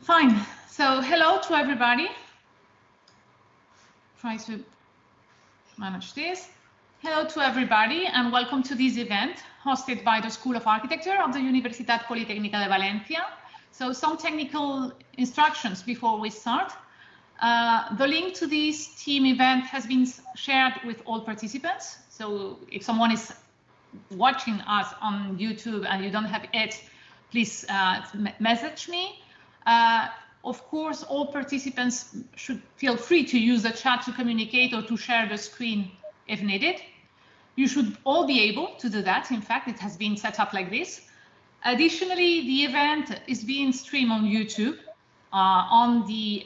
Fine. So hello to everybody. Try to manage this. Hello to everybody and welcome to this event hosted by the School of Architecture of the Universitat Politécnica de Valencia. So some technical instructions before we start. The link to this team event has been shared with all participants. So if someone is watching us on YouTube and you don't have it, please message me. Of course, all participants should feel free to use the chat to communicate or to share the screen if needed. You should all be able to do that. In fact, it has been set up like this. Additionally, the event is being streamed on YouTube. On the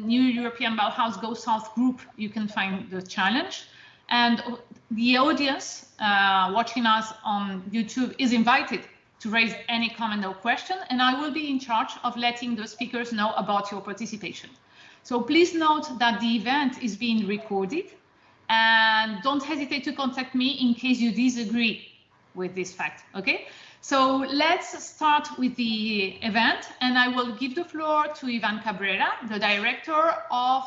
New European Bauhaus Go South group, you can find the challenge. And the audience watching us on YouTube is invited to raise any comment or question, and I will be in charge of letting the speakers know about your participation. So please note that the event is being recorded, and don't hesitate to contact me in case you disagree with this fact, okay? So let's start with the event, and I will give the floor to Ivan Cabrera, the director of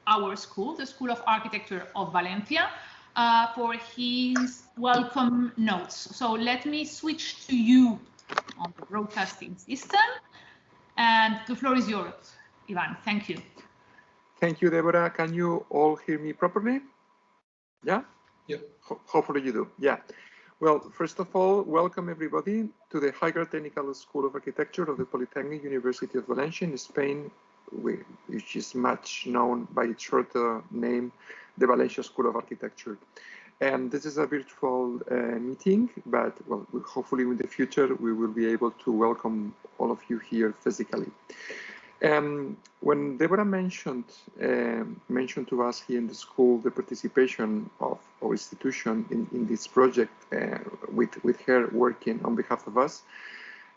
our school, the School of Architecture of Valencia, for his welcome notes. So let me switch to you on the broadcasting system, and the floor is yours, Ivan. Thank you. Thank you, Deborah. Can you all hear me properly? Yeah? Yeah. Hopefully you do. Yeah. Well, first of all, welcome everybody to the Higher Technical School of Architecture of the Polytechnic University of Valencia in Spain, which is much known by its short name, the Valencia School of Architecture. And this is a virtual meeting, but well, hopefully in the future we will be able to welcome all of you here physically. When Deborah mentioned to us here in the school the participation of our institution in this project with her working on behalf of us,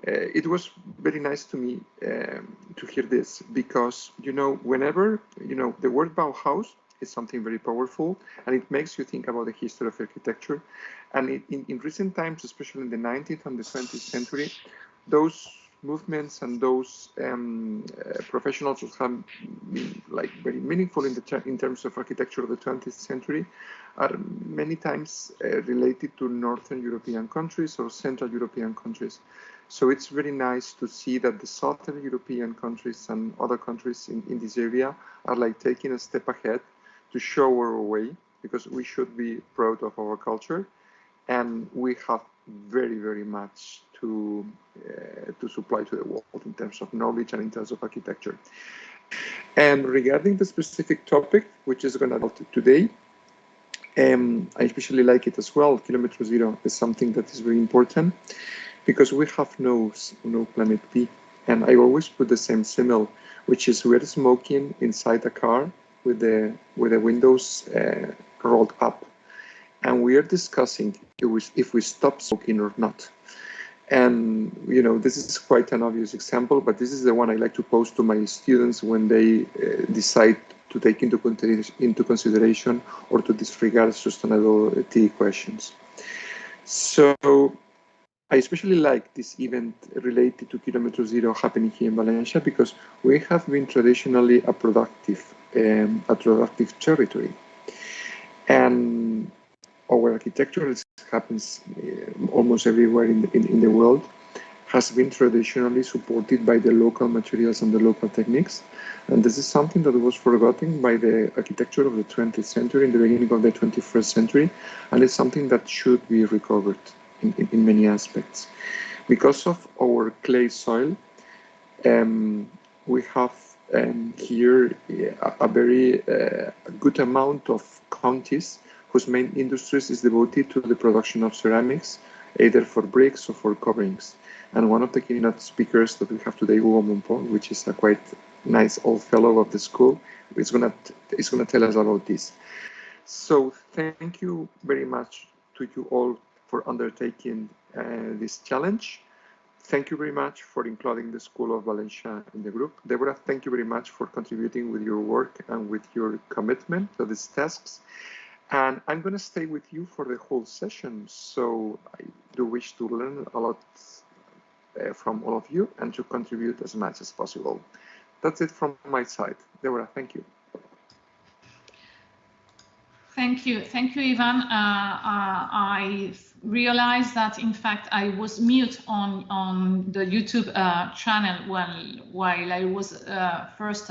it was very nice to me to hear this, because whenever the word Bauhaus is something very powerful, and it makes you think about the history of architecture. And in recent times, especially in the 19th and the 20th century, those movements and those professionals who have been very meaningful in terms of architecture of the 20th century are many times related to Northern European countries or Central European countries. So it's very nice to see that the Southern European countries and other countries in this area are taking a step ahead to show our way, because we should be proud of our culture, and we have very, very much to supply to the world in terms of knowledge and in terms of architecture. And regarding the specific topic, which is going to be today, I especially like it as well. Kilometre Zero is something that is very important, because we have no planet B. And I always put the same symbol, which is we're smoking inside a car with the windows rolled up, and we are discussing if we stop smoking or not. And this is quite an obvious example, but this is the one I like to pose to my students when they decide to take into consideration or to disregard sustainability questions. So I especially like this event related to Kilometre Zero happening here in Valencia, because we have been traditionally a productive territory, and our architecture, as happens almost everywhere in the world, has been traditionally supported by the local materials and the local techniques. And this is something that was forgotten by the architecture of the 20th century, in the beginning of the 21st century, and it's something that should be recovered in many aspects. Because of our clay soil, we have here a very good amount of counties whose main industries is devoted to the production of ceramics, either for bricks or for coverings. And one of the keynote speakers that we have today, Hugo Monpont, which is a quite nice old fellow of the school, is gonna tell us about this. So thank you very much to you all for undertaking this challenge. Thank you very much for including the School of Valencia in the group. Deborah, thank you very much for contributing with your work and with your commitment to these tasks. And I'm going to stay with you for the whole session. So I do wish to learn a lot from all of you and to contribute as much as possible. That's it from my side. Deborah, thank you. Thank you, Ivan. I realized that in fact I was mute on the YouTube channel while I was first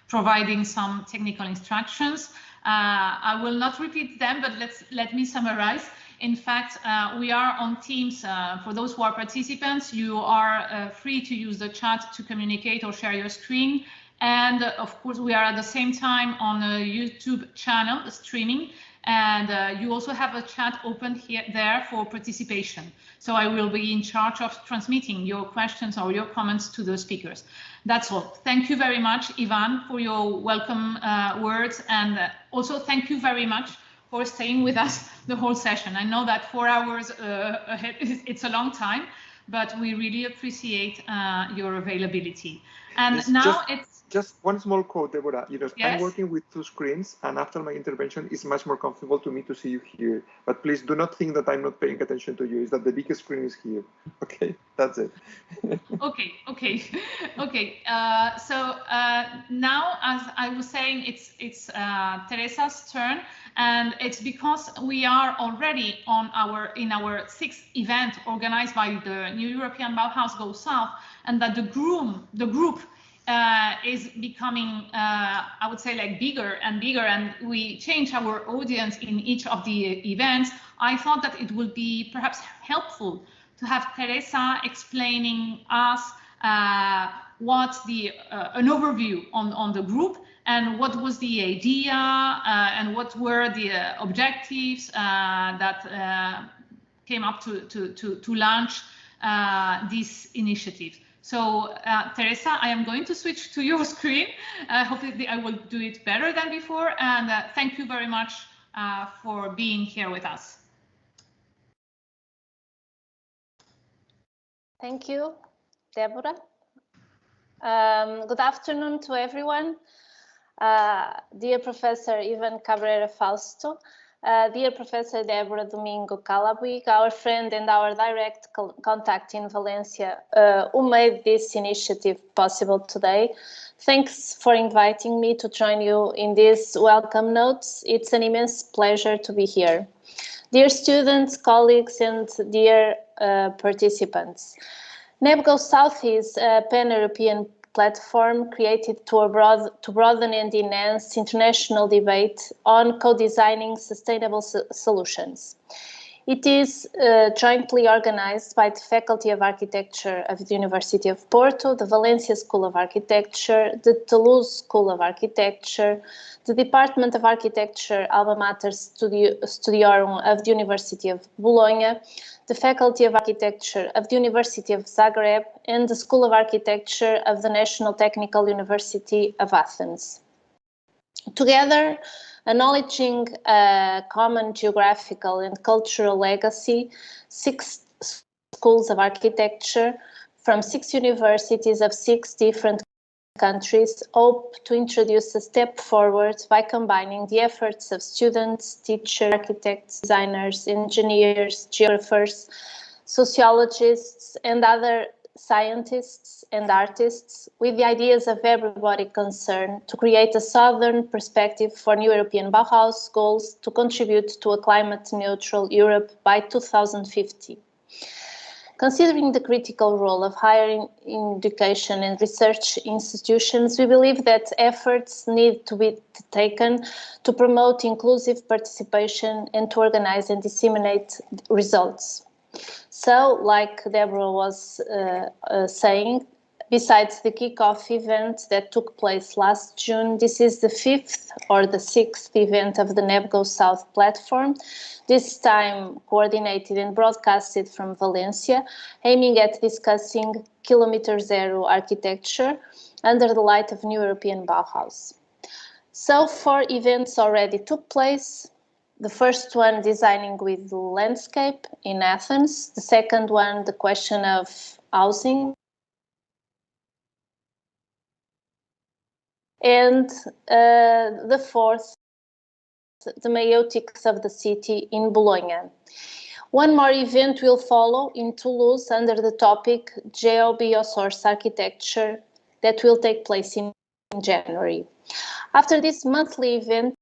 providing some technical instructions. I will not repeat them, but let me summarize. In fact, we are on Teams. For those who are participants, you are free to use the chat to communicate or share your screen. And of course, we are at the same time on a YouTube channel streaming, and you also have a chat open there for participation. So I will be in charge of transmitting your questions or your comments to the speakers. That's all. Thank you very much, Ivan, for your welcome words, and also thank you very much for staying with us the whole session. I know that 4 hours ahead, it's a long time, but we really appreciate your availability. And now just one small quote, Deborah. You know, yes? I'm working with 2 screens, and after my intervention, it's much more comfortable to me to see you here. But please do not think that I'm not paying attention to you. It's that the biggest screen is here. Okay, that's it. Okay. So now, as I was saying, it's Teresa's turn, and it's because we are already in our 6th event organized by the New European Bauhaus Go South, and that the group is becoming, I would say, like bigger and bigger, and we change our audience in each of the events. I thought that it would be perhaps helpful to have Teresa explaining us what an overview on the group, and what was the idea, and what were the objectives that came up to launch this initiative. So, Teresa, I am going to switch to your screen. Hopefully I will do it better than before. And thank you very much for being here with us. Thank you, Deborah. Good afternoon to everyone. Dear Professor Ivan Cabrera Fausto, dear Professor Deborah Domingo Calabuig, our friend and our direct contact in Valencia, who made this initiative possible today. Thanks for inviting me to join you in these welcome notes. It's an immense pleasure to be here. Dear students, colleagues, and dear participants, NEB Go South is a pan-European platform created to broaden and enhance international debate on co-designing sustainable solutions. It is jointly organized by the Faculty of Architecture of the University of Porto, the Valencia School of Architecture, the Toulouse School of Architecture, the Department of Architecture Alma Mater Studiorum of the University of Bologna, the Faculty of Architecture of the University of Zagreb, and the School of Architecture of the National Technical University of Athens. Together, acknowledging a common geographical and cultural legacy, 6 schools of architecture from 6 universities of 6 different countries hope to introduce a step forward by combining the efforts of students, teachers, architects, designers, engineers, geographers, sociologists, and other scientists and artists with the ideas of everybody concerned to create a southern perspective for new European Bauhaus goals to contribute to a climate-neutral Europe by 2050. Considering the critical role of higher education and research institutions, we believe that efforts need to be taken to promote inclusive participation and to organize and disseminate results. So, like Deborah was saying, besides the kickoff event that took place last June, this is the 5th or the 6th event of the NEB Go South platform, this time coordinated and broadcasted from Valencia, aiming at discussing Kilometer Zero architecture under the light of New European Bauhaus. So 4 events already took place. The first one, designing with landscape in Athens. The second one, the question of housing. And the fourth, the meiotics of the city in Bologna. One more event will follow in Toulouse under the topic Geo-Biosource Architecture that will take place in January. After this monthly event,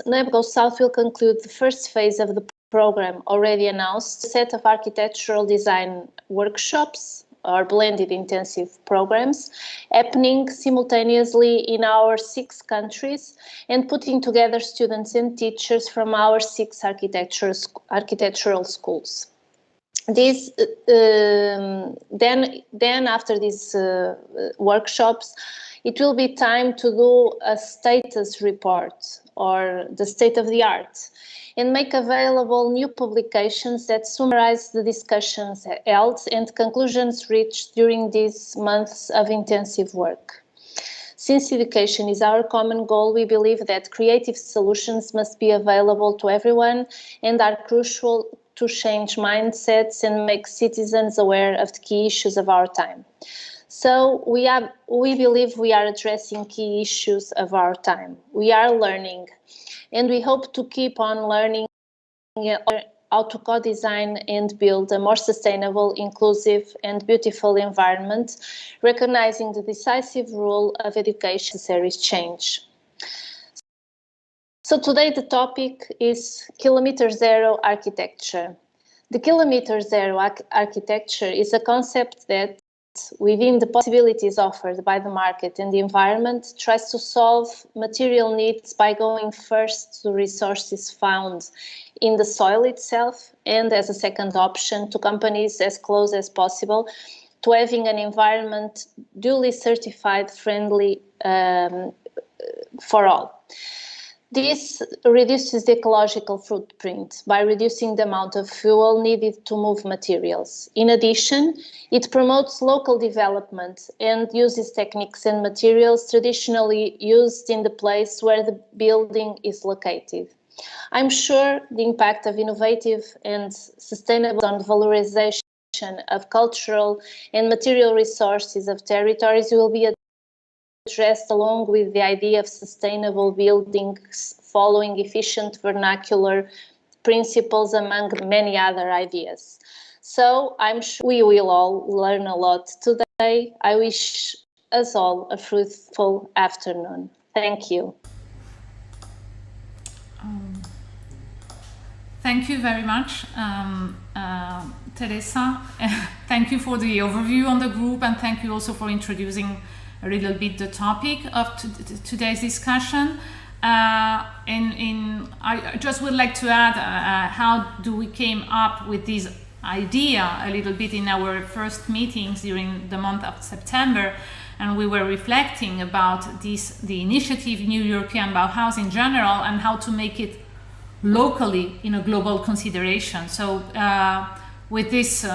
NEB Go South will conclude the first phase of the program already announced, a set of architectural design workshops or blended intensive programs happening simultaneously in our 6 countries and putting together students and teachers from our 6 architectural schools. These, then after these workshops, it will be time to do a status report or the state of the art and make available new publications that summarize the discussions held and conclusions reached during these months of intensive work. Since education is our common goal, we believe that creative solutions must be available to everyone and are crucial to change mindsets and make citizens aware of the key issues of our time. So we believe we are addressing key issues of our time. We are learning, and we hope to keep on learning how to co-design and build a more sustainable, inclusive and beautiful environment, recognizing the decisive role of education necessary change. So today the topic is Kilometer Zero architecture. The Kilometer Zero architecture is a concept that, within the possibilities offered by the market and the environment, tries to solve material needs by going first to resources found in the soil itself, and as a second option to companies as close as possible to having an environment duly certified friendly for all. This reduces the ecological footprint by reducing the amount of fuel needed to move materials. In addition, it promotes local development and uses techniques and materials traditionally used in the place where the building is located. I'm sure the impact of innovative and sustainable on the valorization of cultural and material resources of territories will be addressed along with the idea of sustainable buildings following efficient vernacular principles, among many other ideas. So I'm sure we will all learn a lot today. I wish us all a fruitful afternoon. Thank you. Thank you very much, Teresa. Thank you for the overview on the group, and thank you also for introducing a little bit the topic of today's discussion. I just would like to add how do we came up with this idea a little bit in our first meetings during the month of September, and we were reflecting about the initiative New European Bauhaus in general and how to make it locally in a global consideration. So with this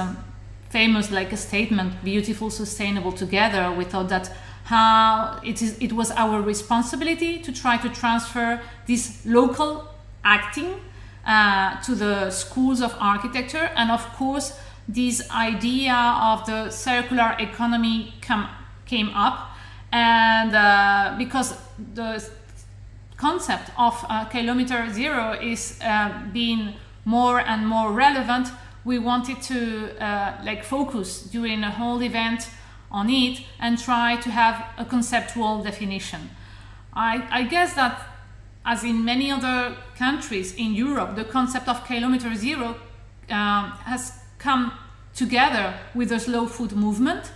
famous a statement, beautiful, sustainable, together, we thought that how it was our responsibility to try to transfer this local acting to the schools of architecture, and of course this idea of the circular economy came up, and because the concept of Kilometer Zero is being more and more relevant, we wanted to focus during the whole event on it and try to have a conceptual definition. I guess that, as in many other countries in Europe, the concept of Kilometer Zero has come together with the slow food movement.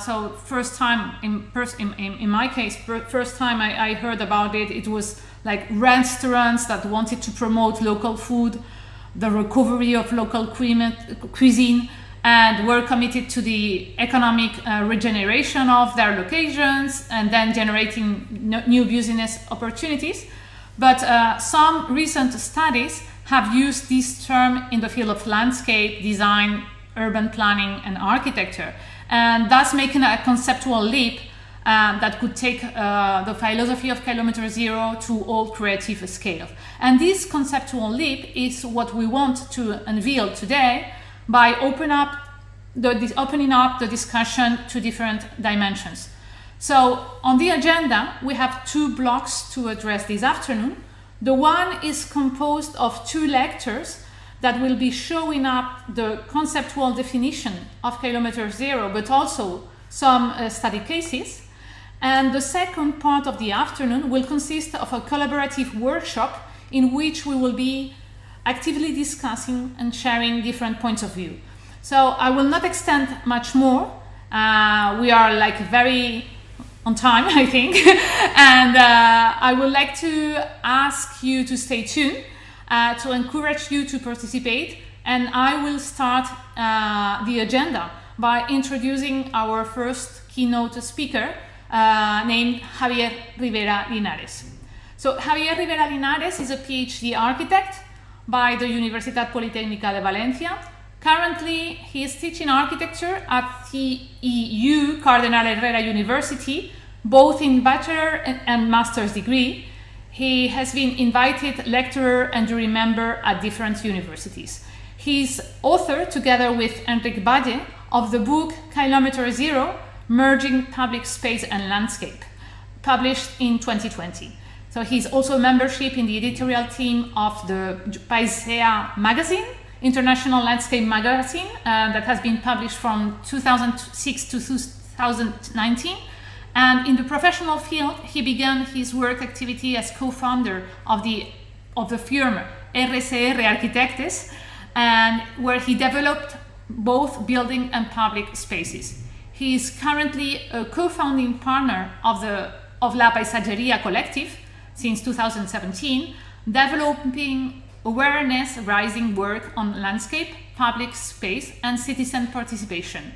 So first time in my case, first time I heard about it, it was like restaurants that wanted to promote local food, the recovery of local cuisine, and were committed to the economic regeneration of their locations and then generating new business opportunities. But some recent studies have used this term in the field of landscape design, urban planning and architecture, and thus making a conceptual leap that could take the philosophy of Kilometer Zero to all creative scale. And this conceptual leap is what we want to unveil today by opening up the discussion to different dimensions. So on the agenda, we have 2 blocks to address this afternoon. The one is composed of 2 lectures that will be showing up the conceptual definition of Kilometer Zero, but also some study cases. And the second part of the afternoon will consist of a collaborative workshop in which we will be actively discussing and sharing different points of view. So I will not extend much more. We are like very on time, I think. And I would like to ask you to stay tuned, to encourage you to participate. And I will start the agenda by introducing our first keynote speaker, named Javier Rivera Linares. So Javier Rivera Linares is a PhD architect by the Universitat Politécnica de Valencia. Currently, he is teaching architecture at TEU Cardenal Herrera University, both in bachelor and master's degree. He has been invited lecturer and jury member at different universities. He's author, together with Enric Valle, of the book Kilometre Zero, Merging Public Space and Landscape, published in 2020. So he's also membership in the editorial team of the Paisea magazine, international landscape magazine, that has been published from 2006 to 2019. And in the professional field, he began his work activity as co-founder of the firm RCR Arquitectes, and where he developed both building and public spaces. He is currently a co-founding partner of La Paisageria Collective since 2017, developing awareness-raising work on landscape, public space, and citizen participation.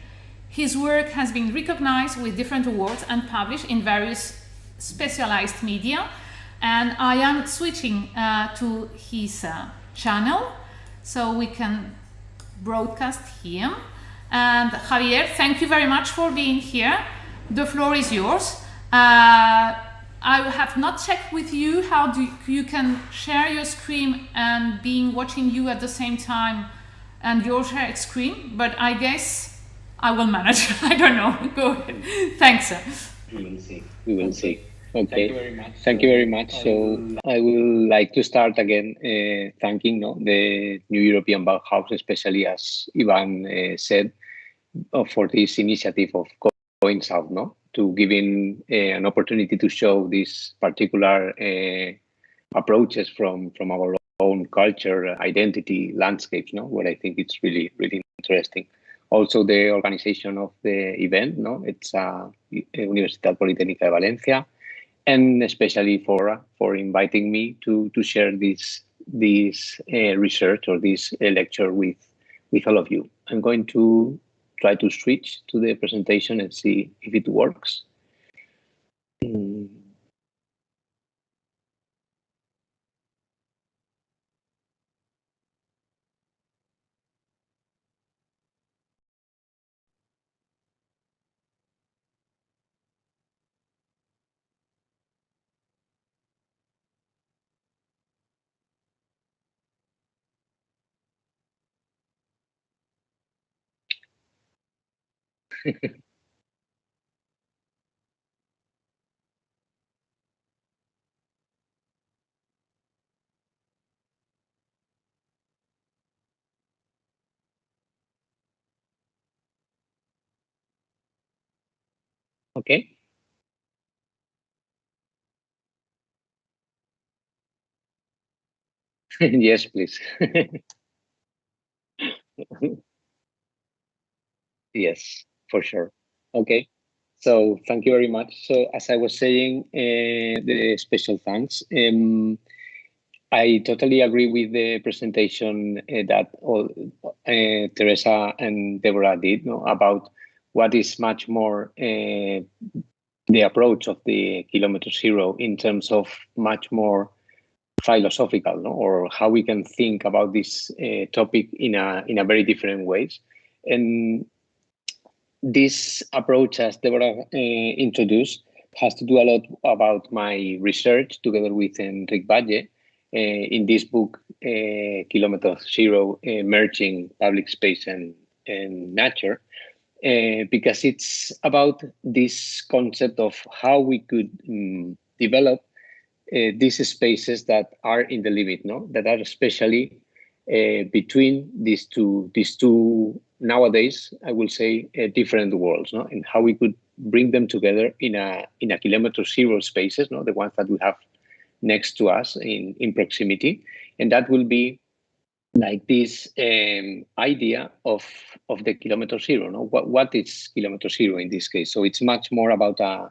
His work has been recognized with different awards and published in various specialized media. And I am switching to his channel so we can broadcast him. And Javier, thank you very much for being here. The floor is yours. I have not checked with you how you can share your screen and watching you at the same time and your shared screen, but I guess I will manage. I don't know. Go ahead. Thanks. We will see. We will see. Okay. Thank you very much. So I would like to start again thanking the New European Bauhaus, especially as Ivan said, for this initiative of going south, to giving an opportunity to show these particular approaches from our own culture, identity, landscapes, where I think it's really, really interesting. Also, the organization of the event, it's Universitat Politécnica de Valencia, and especially for inviting me to share this research or this lecture with all of you. I'm going to try to switch to the presentation and see if it works. Okay. Yes, please. Yes, for sure. Okay. So thank you very much. So as I was saying, the special thanks. I totally agree with the presentation that Teresa and Deborah did about what is much more the approach of the Kilometre Zero in terms of much more philosophical, or how we can think about this topic in a very different ways. And this approach, as Deborah introduced, has to do a lot about my research together with Enric Valle in this book, Kilometre Zero, Merging Public Space and Nature, because it's about this concept of how we could develop these spaces that are in the limit, that are especially between these two nowadays, I will say, different worlds, no? And how we could bring them together in a kilometer zero spaces, no? The ones that we have next to us in proximity, and that will be like this idea of the kilometer zero. No, what is kilometer zero in this case? So it's much more about a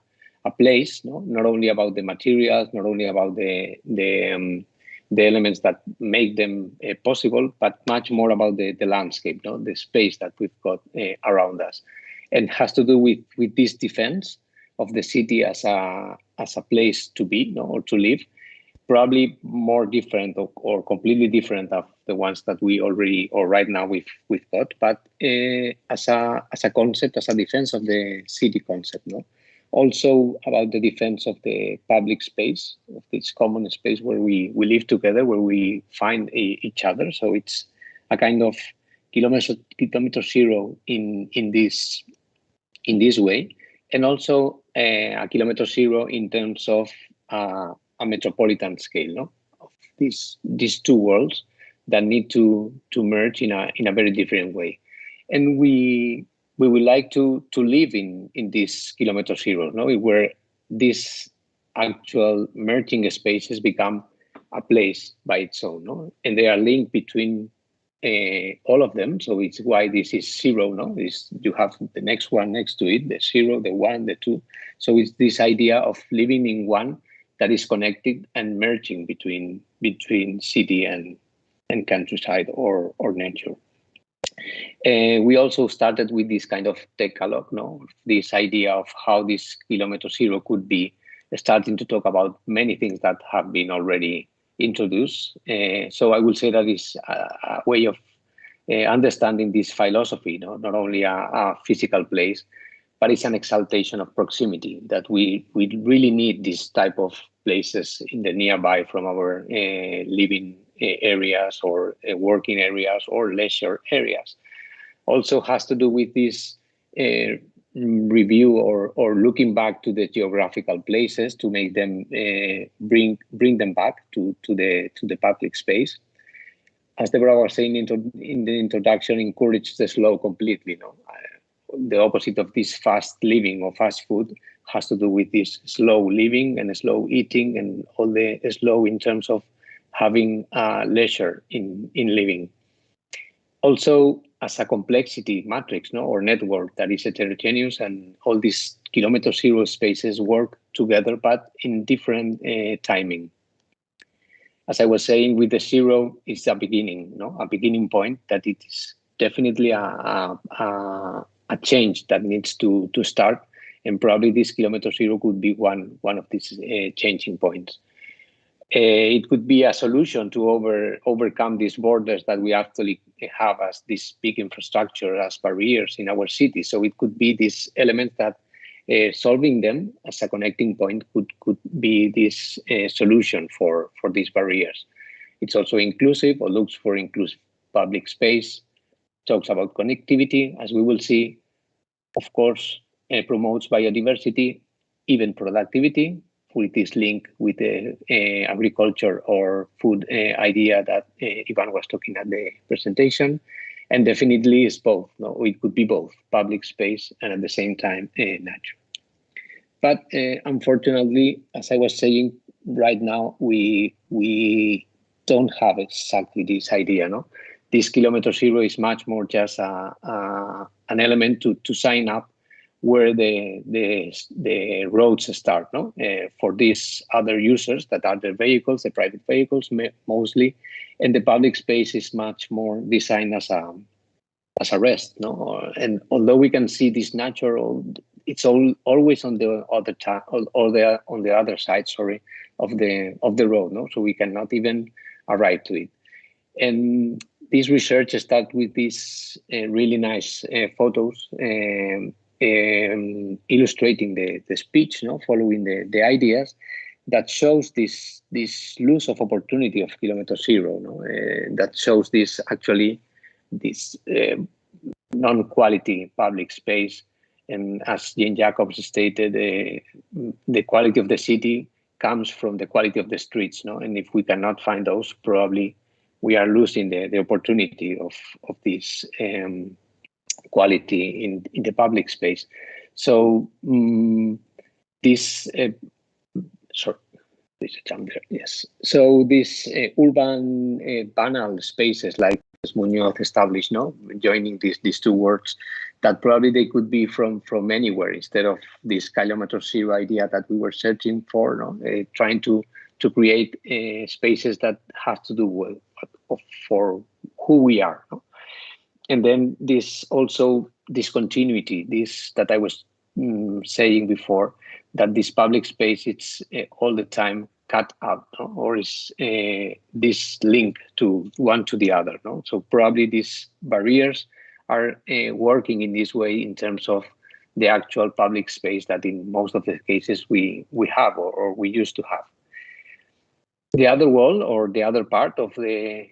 place, no, not only about the materials, not only about the elements that make them possible, but much more about the landscape, no, the space that we've got around us, and has to do with this defense of the city as a place to be, no, or to live. Probably more different or completely different of the ones that we already or right now we've got, but as a concept, as a defense of the city concept, no. Also about the defense of the public space, of this common space where we live together, where we find each other. So it's a kind of kilometer zero in this way, and also a kilometer zero in terms of a metropolitan scale, no, of these two worlds that need to merge in a very different way, and we would like to live in this kilometer zero, no, where these actual merging spaces become a place by its own, no, and they are linked between all of them. So it's why this is zero, no, is you have the next one next to it, the zero, the one, the two. So it's this idea of living in one that is connected and merging between city and countryside or nature. We also started with this kind of decalogue, no, this idea of how this kilometer zero could be, starting to talk about many things that have been already introduced. So I will say that is a way of understanding this philosophy, no? Not only a physical place, but it's an exaltation of proximity, that we really need this type of places in the nearby from our living areas or working areas or leisure areas. Also has to do with this review or looking back to the geographical places to make them bring them back to the public space. As Deborah was saying in the introduction, encourage the slow completely, no? The opposite of this fast living or fast food has to do with this slow living and slow eating and all the slow in terms of having leisure in living. Also, as a complexity matrix, no, or network that is heterogeneous, and all these kilometer zero spaces work together, but in different timing. As I was saying, with the zero is a beginning, no, a beginning point that it is definitely a change that needs to start, and probably this kilometer zero could be one of these changing points. It could be a solution to overcome these borders that we actually have as this big infrastructure, as barriers in our city. So it could be this element that solving them as a connecting point could be this solution for these barriers. It's also inclusive, or looks for inclusive public space, talks about connectivity, as we will see, of course, promotes biodiversity, even productivity, with this link with the agriculture or food idea that Ivan was talking at the presentation. And definitely is both. No, it could be both public space and at the same time nature. But unfortunately, as I was saying, right now we don't have exactly this idea. No, this kilometer zero is much more just an element to sign up where the roads start. No, for these other users that are the vehicles, the private vehicles mostly, and the public space is much more designed as a rest. No, and although we can see this natural, it's always on the other side. Sorry, of the road. No, so we cannot even arrive to it. And this research starts with these really nice photos illustrating the speech, no, following the ideas that shows this loss of opportunity of kilometer zero, no, that shows this non-quality public space. And as Jane Jacobs stated, the quality of the city comes from the quality of the streets, no, and if we cannot find those, probably we are losing the opportunity of this quality in the public space. So this sorry, there's a jump there. Yes. So these urban banal spaces, like Muñoz established, joining these two words, that probably they could be from anywhere instead of this Kilometre Zero idea that we were searching for, trying to create spaces that have to do with for who we are. And then this continuity, this that I was saying before, that this public space, it's all the time cut out, or is this link to one to the other. So probably these barriers are working in this way in terms of the actual public space that in most of the cases we have or we used to have. The other wall, or the other part of the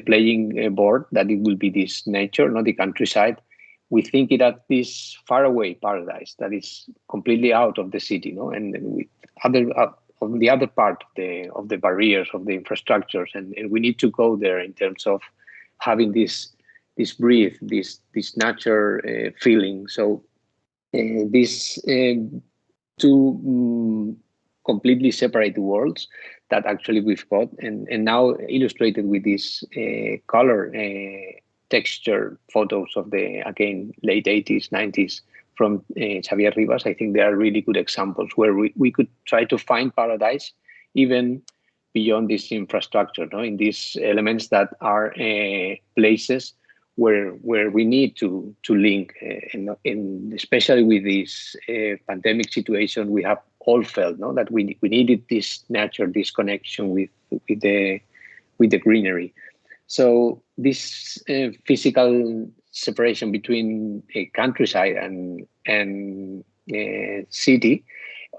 playing board, that it will be this nature, not the countryside. We think it at this faraway paradise that is completely out of the city, and with on the other part of the barriers of the infrastructures, and we need to go there in terms of having this breathe, this nature feeling. So these two completely separate worlds that actually we've got, and now illustrated with this color texture photos of the, again, late 80s, 90s from Javier Rivas. I think they are really good examples where we could try to find paradise even beyond this infrastructure, in these elements that are places where we need to link, in especially with this pandemic situation, we have all felt that we needed this nature, this connection with the greenery. So this physical separation between a countryside and city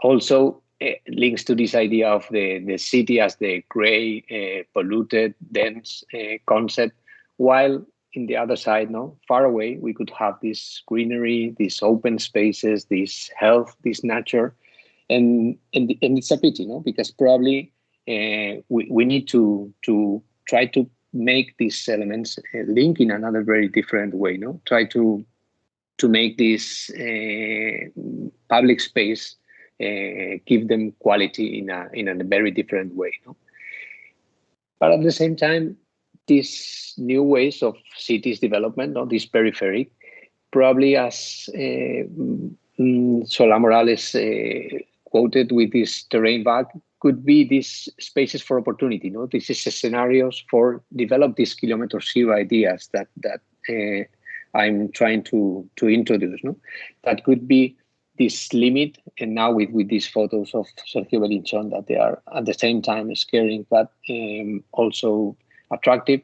also links to this idea of the city as the gray, polluted, dense concept, while in the other side, far away, we could have this greenery, these open spaces, this health, this nature, and it's a pity, because probably we need to try to make these elements link in another very different way, try to make this public space give them quality in a very different way. But at the same time, these new ways of cities development, this periphery, probably as Solá Morales quoted with this terrain bag, could be these spaces for opportunity. This is scenarios for develop these Kilometre Zero ideas that I'm trying to introduce. That could be this limit, and now with these photos of Sergio Belinchón, that they are at the same time scaring but also attractive,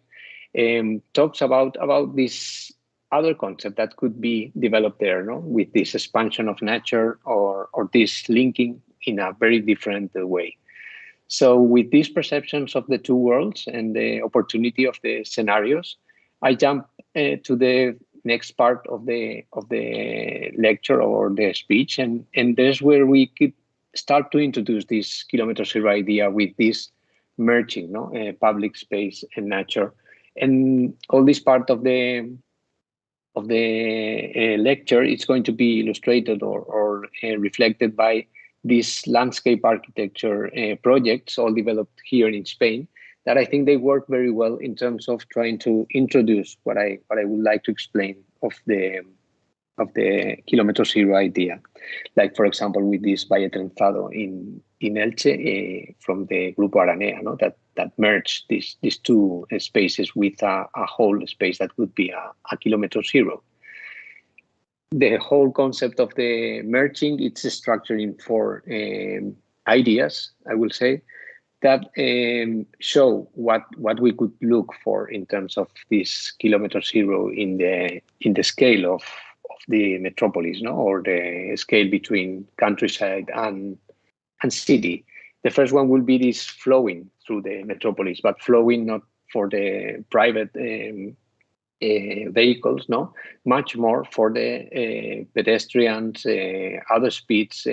talks about this other concept that could be developed there, with this expansion of nature or this linking in a very different way. So with these perceptions of the two worlds and the opportunity of the scenarios, I jump to the next part of the lecture or the speech, and there's where we could start to introduce this Kilometre Zero idea with this merging, public space and nature, and all this part of the lecture is going to be illustrated or reflected by these landscape architecture projects, all developed here in Spain, that I think they work very well in terms of trying to introduce what I would like to explain of the Kilometre Zero idea. Like, for example, with this Valle Trenzado in Elche from the Grupo Aranea, that merge these two spaces with a whole space that would be a Kilometre Zero. The whole concept of the merging, it's structured in four ideas, I will say, that show what we could look for in terms of this Kilometre Zero in the scale of the metropolis, or the scale between countryside and city. The first one will be this flowing through the metropolis, but flowing not for the private vehicles, much more for the pedestrians, other speeds,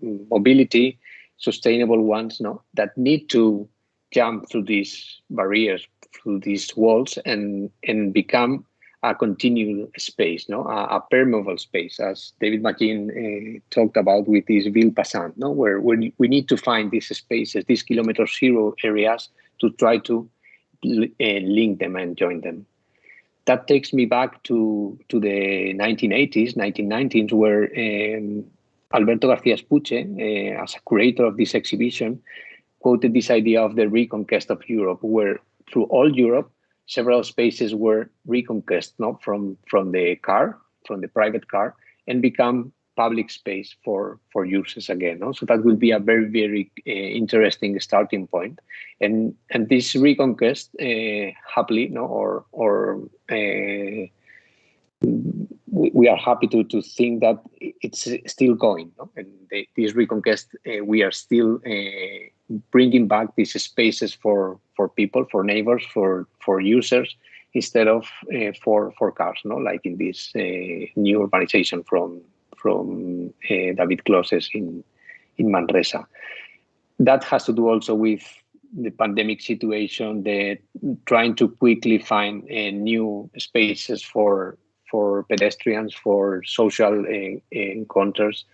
mobility, sustainable ones, that need to jump through these barriers, through these walls, and become a continued space, no, a permeable space, as David Magin talked about with this ville passant, no, where we need to find these spaces, these kilometer zero areas, to try to link them and join them. That takes me back to the 1980s, 1990s, where Alberto García Espuche, as a curator of this exhibition, quoted this idea of the reconquest of Europe, where through all Europe, several spaces were reconquest, no, from the car, from the private car, and become public space for users again. No? So that will be a very, very interesting starting point. And this reconquest, happily, no, or we are happy to think that it's still going. No? And this reconquest, we are still bringing back these spaces for people, for neighbors, for users, instead of for cars. No, like in this new urbanization from David Closes in Manresa. That has to do also with the pandemic situation, the trying to quickly find new spaces for pedestrians, for social encounters,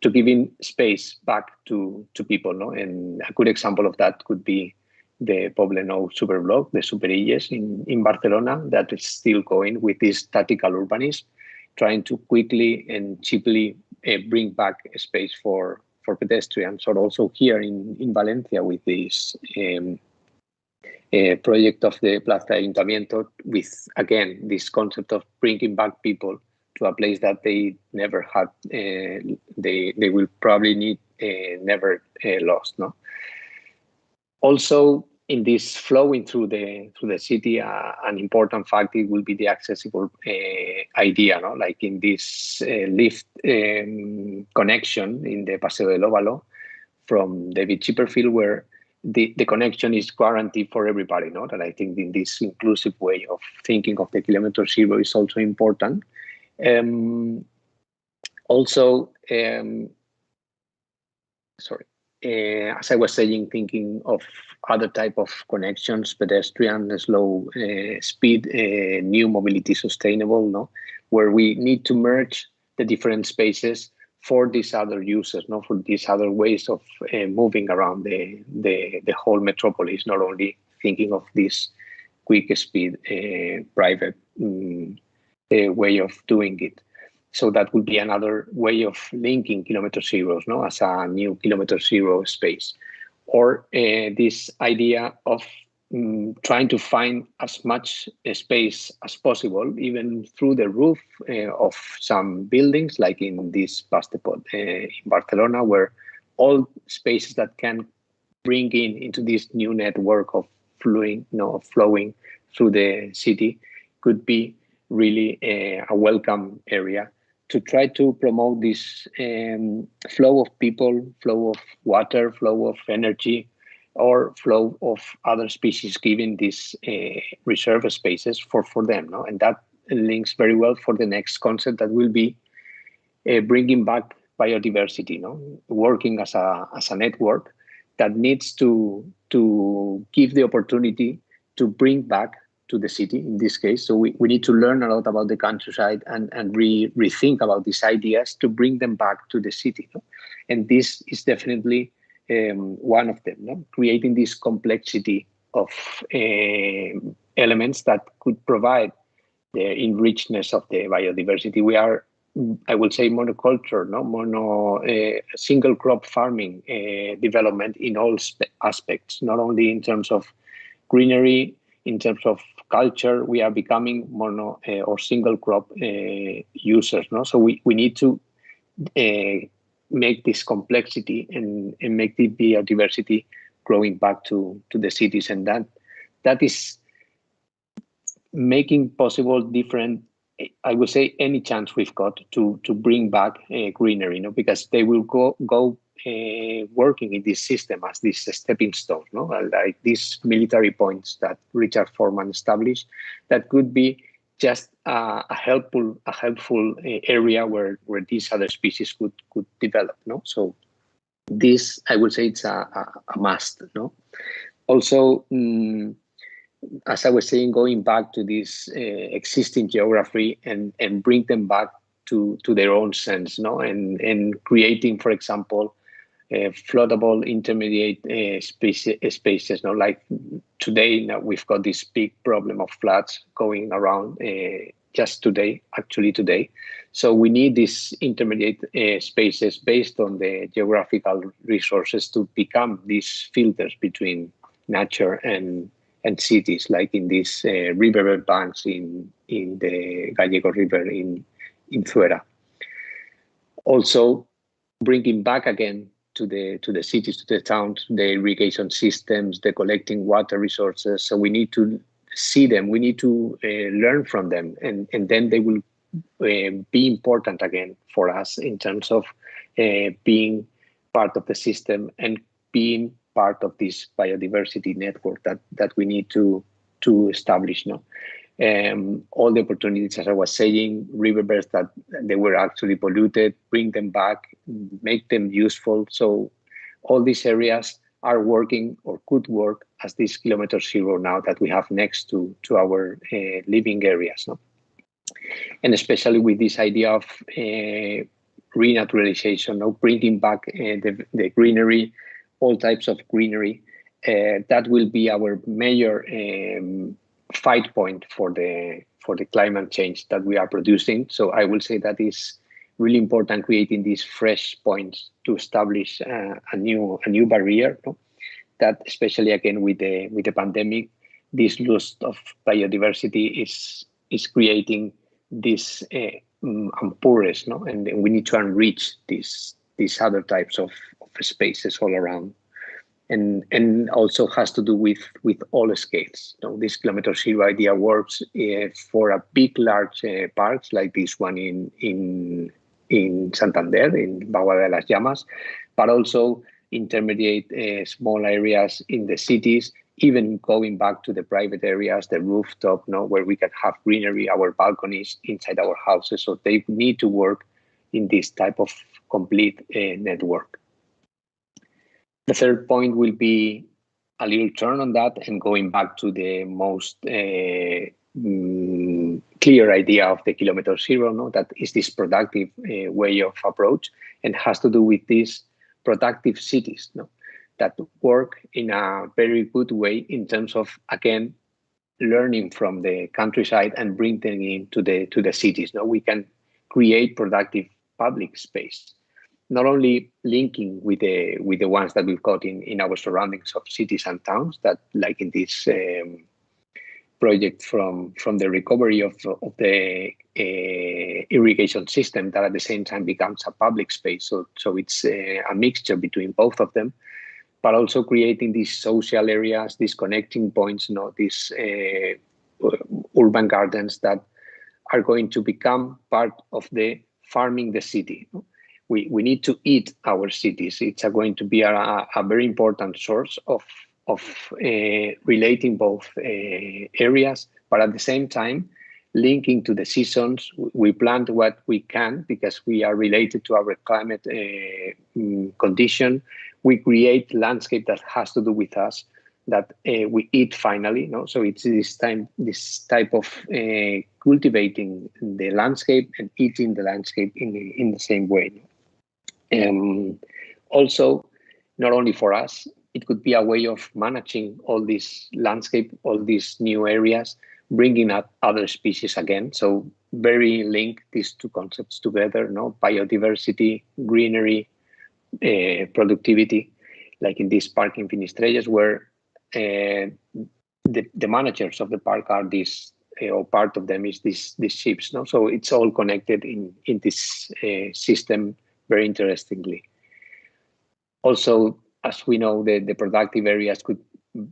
to giving space back to people. No? And a good example of that could be the Poblenou superblock, the Superilles in Barcelona, that is still going with this tactical urbanism, trying to quickly and cheaply bring back a space for pedestrians, or also here in Valencia with this project of the Plaza Ayuntamiento, with, again, this concept of bringing back people to a place that they never had, they will probably need never lost. No. Also, in this flowing through the city, an important fact, it will be the accessible idea, no? Like in this lift connection in the Paseo del Óvalo from David Chipperfield, where the connection is guaranteed for everybody. No? And I think in this inclusive way of thinking of the Kilometer Zero is also important. As I was saying, thinking of other type of connections, pedestrian, slow speed, new mobility, sustainable, no, where we need to merge the different spaces for these other users, no, for these other ways of moving around the whole metropolis, not only thinking of this quick speed, private way of doing it. So that would be another way of linking Kilometer Zeros, no, as a new Kilometer Zero space. Or this idea of trying to find as much space as possible, even through the roof of some buildings, like in this Pastepot in Barcelona, where all spaces that can bring into this new network of flowing through the city could be really a welcome area to try to promote this flow of people, flow of water, flow of energy, or flow of other species, given these reserve spaces for them. No? And that links very well for the next concept that will be bringing back biodiversity, no? Working as a network that needs to give the opportunity to bring back to the city in this case. So we need to learn a lot about the countryside and rethink about these ideas to bring them back to the city. No? And this is definitely one of them, no? Creating this complexity of elements that could provide the enrichedness of the biodiversity. We are, I would say, monoculture, no, single crop farming development in all aspects, not only in terms of greenery, in terms of culture. We are becoming mono or single crop users. No, so we need to make this complexity and make the biodiversity growing back to the cities, and that is making possible different, I would say, any chance we've got to bring back greenery, you know, because they will go working in this system as this stepping stone, no, like these military points that Richard Foreman established, that could be just a helpful area where these other species could develop, no. So this, I would say, it's a must, no. Also, as I was saying, going back to this existing geography and bring them back to their own sense, no, and creating, for example, floatable intermediate spaces, no, like today. Now we've got this big problem of floods going around just today, actually today. So we need these intermediate spaces based on the geographical resources to become these filters between nature and cities, like in these riverbed banks in the Gallego River in Zuera. Also, bringing back again to the cities, to the towns, the irrigation systems, the collecting water resources. So we need to see them. We need to learn from them, and then they will be important again for us in terms of being part of the system and being part of this biodiversity network that we need to establish. No, all the opportunities, as I was saying, riverbeds that they were actually polluted, bring them back, make them useful. So all these areas are working or could work as this Kilometre Zero now that we have next to our living areas. No? And especially with this idea of renaturalization, no? Bringing back the greenery, all types of greenery, that will be our major fight point for the climate change that we are producing. So I will say that is really important, creating these fresh points to establish a new barrier. No? That especially again with the pandemic, this loss of biodiversity is creating this unpureness, no? And we need to enrich these other types of spaces all around. And also has to do with all scales. You know, this Kilometre Zero idea works for a big, large parks like this one in Santander, in Bagua de las Llamas, but also intermediate small areas in the cities, even going back to the private areas, the rooftop, no, where we can have greenery, our balconies inside our houses. So they need to work in this type of complete network. The third point will be a little turn on that and going back to the most clear idea of the Kilometre Zero, no? That is this productive way of approach, and has to do with these productive cities, no? That work in a very good way in terms of, again, learning from the countryside and bring them into the cities. No? We can create productive public space. Not only linking with the ones that we've got in our surroundings of cities and towns, that like in this project from the recovery of the irrigation system, that at the same time becomes a public space. So it's a mixture between both of them, but also creating these social areas, these connecting points, you know, these urban gardens that are going to become part of the farming the city. We need to eat our cities. It's going to be a very important source of relating both areas, but at the same time, linking to the seasons. We plant what we can because we are related to our climate condition. We create landscape that has to do with us, that we eat finally. No? So it's this type of cultivating the landscape and eating the landscape in the same way. Also, not only for us, it could be a way of managing all this landscape, all these new areas, bringing up other species again. So very link these two concepts together, no? Biodiversity, greenery, productivity, like in this park in Finistrelles, where the managers of the park are these, or part of them is these ships. No? So it's all connected in this system very interestingly. Also, as we know, the productive areas could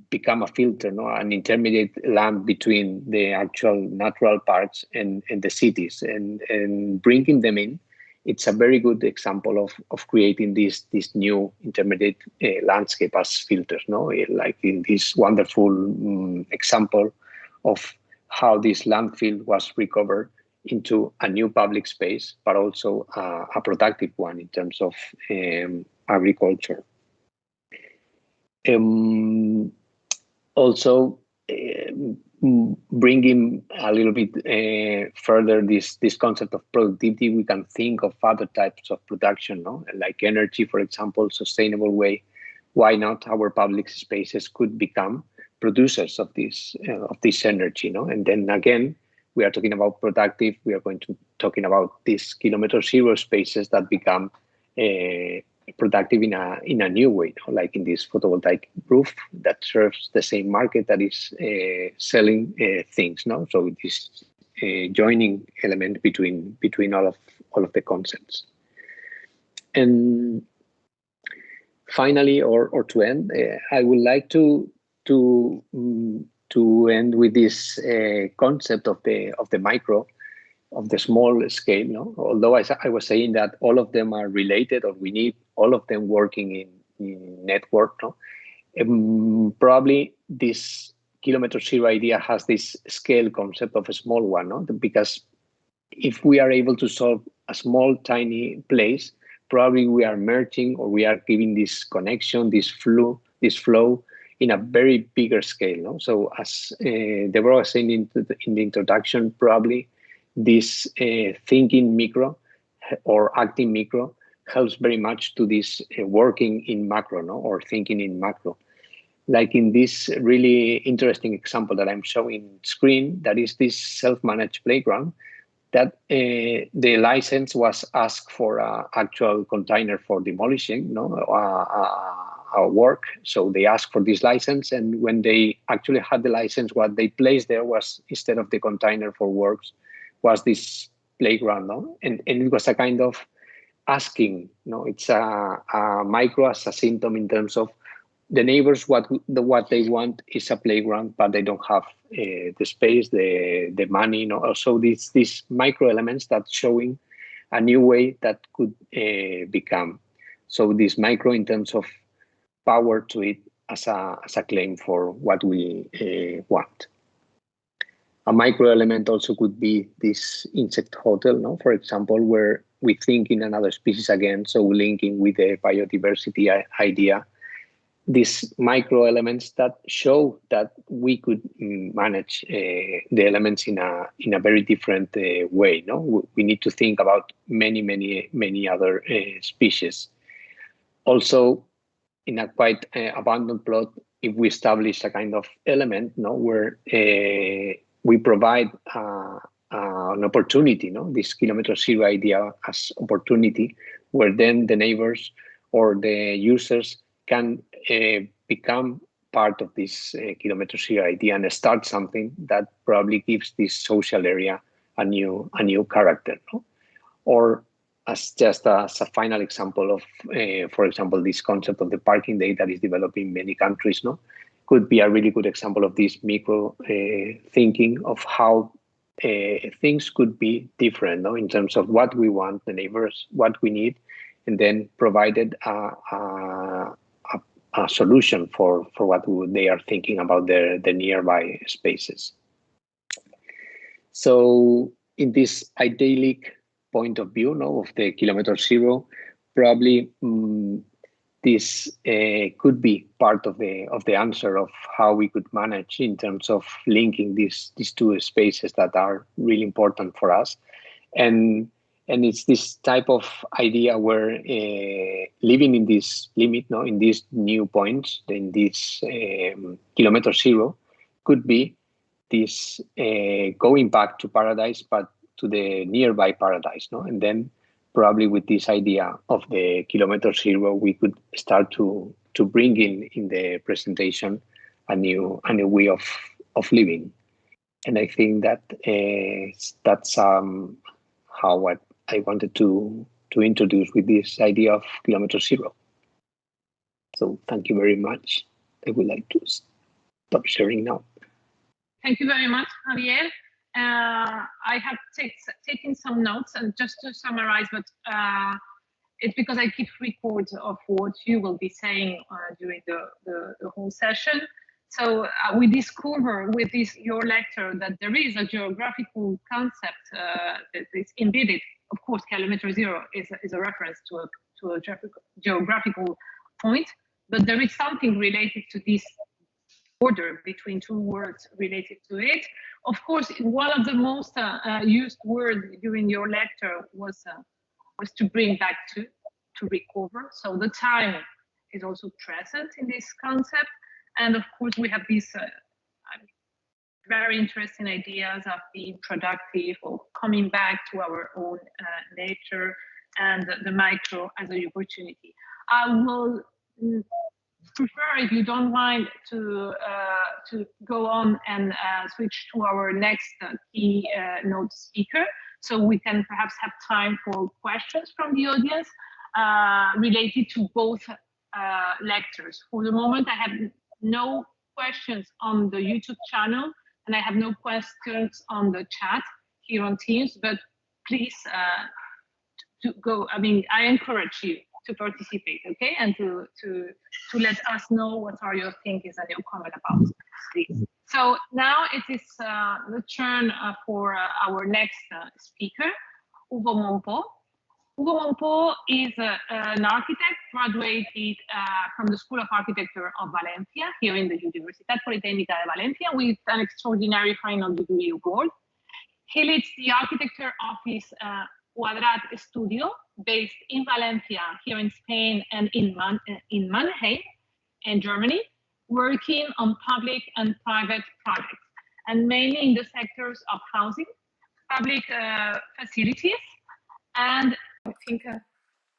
become a filter, no? An intermediate land between the actual natural parks and the cities, and bringing them in. It's a very good example of creating this new intermediate landscape as filters, no? Like in this wonderful example of how this landfill was recovered into a new public space, but also a productive one in terms of Also, bringing a little bit further this concept of productivity, we can think of other types of production, no? Like energy, for example, sustainable way. Why not our public spaces could become producers of this energy, no? And then again, we are talking about productive. We are going to talking about these kilometer zero spaces that become productive in a new way, no? Like in this photovoltaic roof that serves the same market that is selling things, no? So it is joining element between all of the concepts. And finally, or to end, I would like to end with this concept of the micro, of the small scale, no? Although I was saying that all of them are related, or we need all of them working in network, no? Probably this kilometer zero idea has this scale concept of a small one, no? Because if we are able to solve a small, tiny place, probably we are merging, or we are giving this connection, this flow in a very bigger scale, no? So as Deborah was saying in the introduction, probably this thinking micro or acting micro helps very much to this working in macro, no? Or thinking in macro. Like in this really interesting example that I'm showing screen, that is this self-managed playground, that the license was asked for an actual container for demolishing, no, our work. So they asked for this license, and when they actually had the license, what they placed there was, instead of the container for works, was this playground, no? And it was a kind of asking, no? It's a micro as a symptom in terms of the neighbors, what they want is a playground, but they don't have the space, the money, no? Also these micro elements that showing a new way that could become. So this micro in terms of power to it as a claim for what we want. A micro element also could be this insect hotel, no? For example, where we think in another species again, so linking with the biodiversity idea, these micro elements that show that we could manage the elements in a very different way, no? We need to think about many other species. Also, in a quite abandoned plot, if we establish a kind of element, no, where we provide an opportunity, no, this kilometer zero idea as opportunity, where then the neighbors or the users can become part of this kilometer zero idea and start something that probably gives this social area a new character, no? Or as just as a final example of, for example, this concept of the parking day that is developing in many countries, no, could be a really good example of this micro thinking of how things could be different, no, in terms of what we want, the neighbors, what we need, and then provided a solution for what they are thinking about the nearby spaces. So in this idyllic point of view, no, of the kilometer zero, probably this could be part of the answer of how we could manage in terms of linking these two spaces that are really important for us. And it's this type of idea where living in this limit, no, in these new points, in this kilometer zero, could be this going back to paradise, but to the nearby paradise, no? And then probably with this idea of the kilometer zero, we could start to bring in the presentation a new way of living. And I think that that's how what I wanted to introduce with this idea of kilometer zero. So thank you very much. I would like to stop sharing now. Thank you very much, Javier. I have taken some notes, and just to summarize, but it's because I keep record of what you will be saying during the whole session. So we discover with your lecture that there is a geographical concept that is embedded. Of course, kilometer zero is a reference to a geographical point, but there is something related to this order between two words related to it. Of course, one of the most used words during your lecture was to bring back to recover. So the time is also present in this concept. And of course, we have these very interesting ideas of being productive or coming back to our own nature and the micro as an opportunity. I will prefer, if you don't mind, to go on and switch to our next keynote speaker, so we can perhaps have time for questions from the audience related to both lectures. For the moment, I have no questions on the YouTube channel, and I have no questions on the chat here on Teams, but please to go. I mean, I encourage you to participate, okay, and to let us know what are your thinkings and your comment about this. So now it is the turn for our next speaker, Hugo Monpó. Hugo Monpó is an architect graduated from the School of Architecture of Valencia, here in the Universitat Politécnica de Valencia, with an extraordinary final degree award. He leads the architecture office Quadrat Studio, based in Valencia, here in Spain, and in Mannheim, in Germany, working on public and private projects, and mainly in the sectors of housing, public facilities, and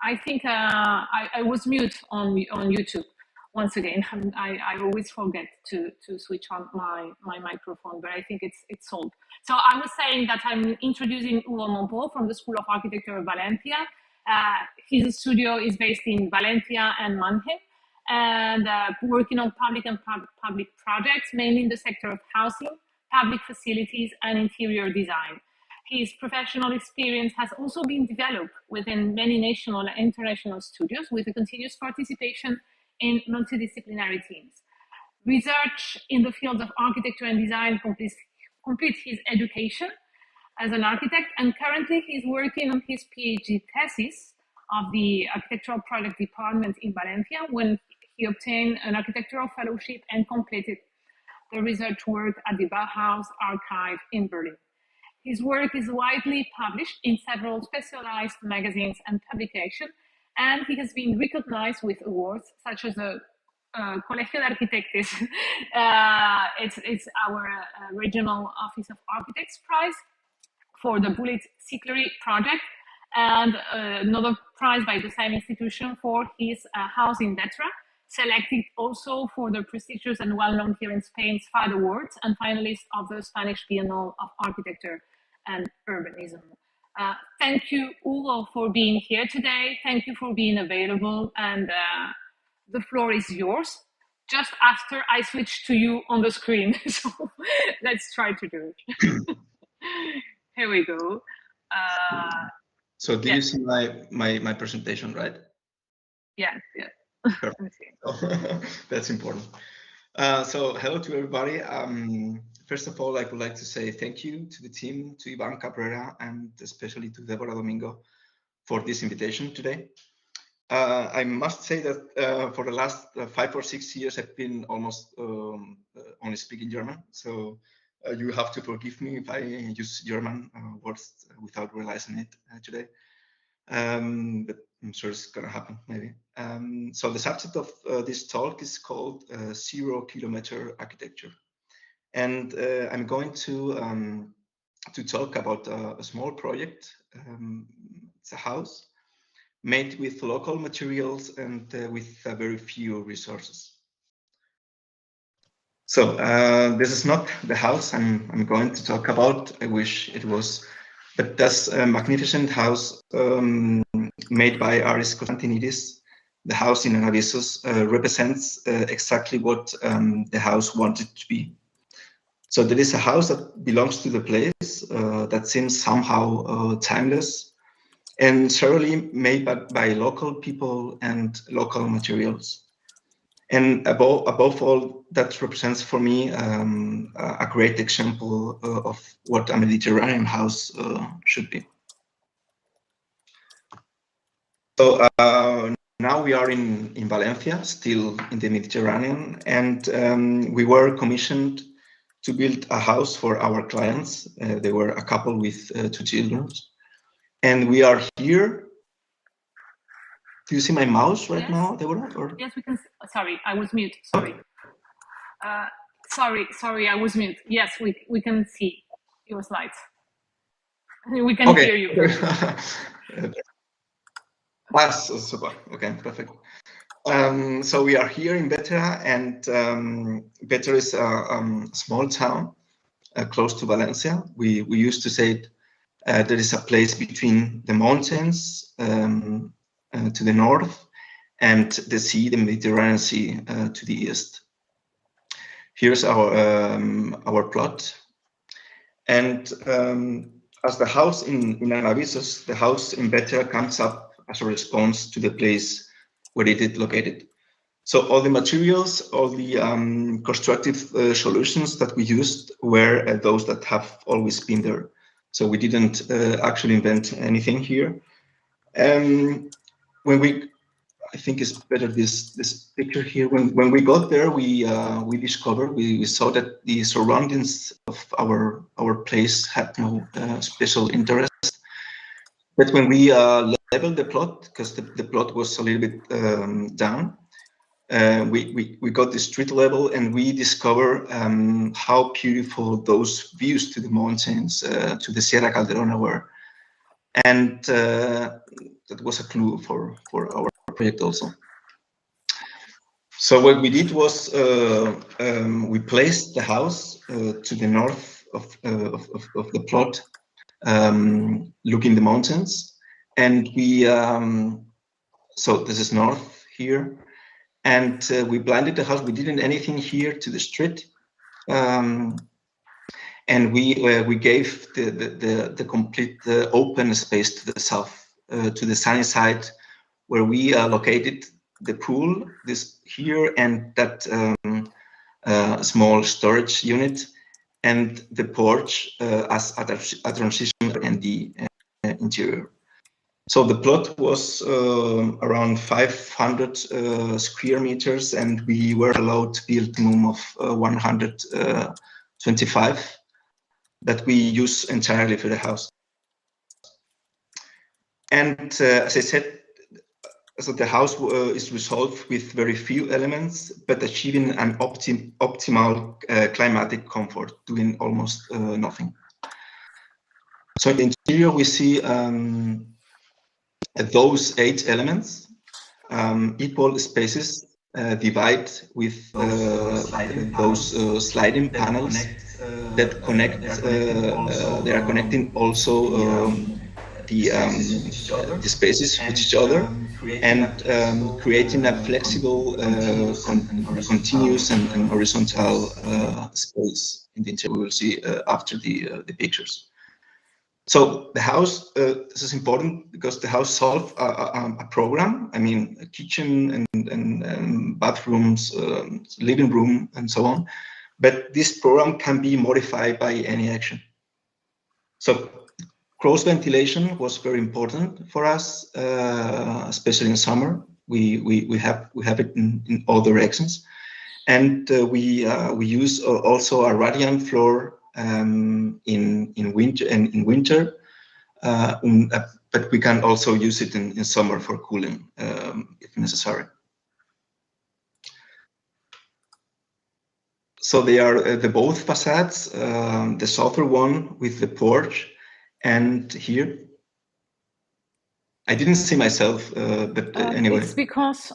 I think I was mute on YouTube once again. I always forget to switch on my microphone, but I think it's solved. So I was saying that I'm introducing Hugo Monpó from the School of Architecture of Valencia. His studio is based in Valencia and Mannheim, and working on public and public projects, mainly in the sector of housing, public facilities, and interior design. His professional experience has also been developed within many national and international studios, with a continuous participation in multidisciplinary teams. Research in the field of architecture and design completes his education as an architect, and currently he's working on his PhD thesis of the Architectural Project Department in Valencia, when he obtained an architectural fellowship and completed the research work at the Bauhaus Archive in Berlin. His work is widely published in several specialized magazines and publications, and he has been recognized with awards such as the Colegio de Arquitectes. It's our regional Office of Architects Prize for the Bullet Sicklery project, and another prize by the same institution for his house in Detra, selected also for the prestigious and well-known here in Spain SFAD Awards, and finalist of the Spanish Biennial of Architecture and Urbanism. Thank you, Hugo, for being here today. Thank you for being available, and the floor is yours, just after I switch to you on the screen. So let's try to do it. Here we go. So do you see my presentation, right? Yes, yes. Perfect. That's important. So hello to everybody. First of all, I would like to say thank you to the team, to Ivan Cabrera, and especially to Deborah Domingo for this invitation today. I must say that for the last 5 or 6 years, I've been almost only speaking German. So you have to forgive me if I use German words without realizing it today. But I'm sure it's going to happen maybe. So the subject of this talk is called Zero Kilometer Architecture. And I'm going to talk about a small project. It's a house made with local materials and with very few resources. So this is not the house I'm going to talk about. I wish it was, but that's a magnificent house made by Aris Konstantinidis. The house in Anavissos represents exactly what the house wanted to be. So there is a house that belongs to the place that seems somehow timeless, and surely made by local people and local materials. And above all, that represents for me a great example of what a Mediterranean house should be. So now we are in Valencia, still in the Mediterranean, and we were commissioned to build a house for our clients. They were a couple with 2 children. And we are here. Do you see my mouse right now, Deborah? Or? Yes, we can. Sorry, I was mute. Sorry. Sorry, I was mute. Yes, we can see your slides. We can hear you. Super. Okay, perfect. So we are here in Vetera, and Vetera is a small town close to Valencia. We used to say there is a place between the mountains to the north and the sea, the Mediterranean Sea, to the east. Here's our plot, and as the house in Anavisos, the house in Vetera comes up as a response to the place where it is located. So all the materials, all the constructive solutions that we used were those that have always been there. So we didn't actually invent anything here. I think it's better this picture here. When we got there, we discovered, we saw that the surroundings of our place had no special interest. But when we leveled the plot, because the plot was a little bit down, we got the street level, and we discover how beautiful those views to the mountains, to the Sierra Calderona were. And that was a clue for our project also. So what we did was we placed the house to the north of the plot, looking the mountains, and we so this is north here, and we blinded the house. We didn't anything here to the street, and we gave the complete open space to the south, to the sunny side, where we located the pool, this here, and that small storage unit, and the porch as a transition in the interior. So the plot was around 500 square meters, and we were allowed to build a minimum of 125 that we use entirely for the house. And as I said, so the house is resolved with very few elements, but achieving an optimal climatic comfort, doing almost nothing. So in the interior, we see those 8 elements, equal spaces, divide with those sliding panels that connect. They are connecting also the spaces with each other, and creating a flexible, continuous and horizontal space in the interior. We will see after the pictures. So the house, this is important because the house solves a program. I mean, a kitchen and bathrooms, living room, and so on. But this program can be modified by any action. So cross ventilation was very important for us, especially in summer. We have it in all directions, and we use also a radiant floor in winter, but we can also use it in summer for cooling if necessary. So they are the both facades, the southern one with the porch. And here, I didn't see myself, but anyway. It's because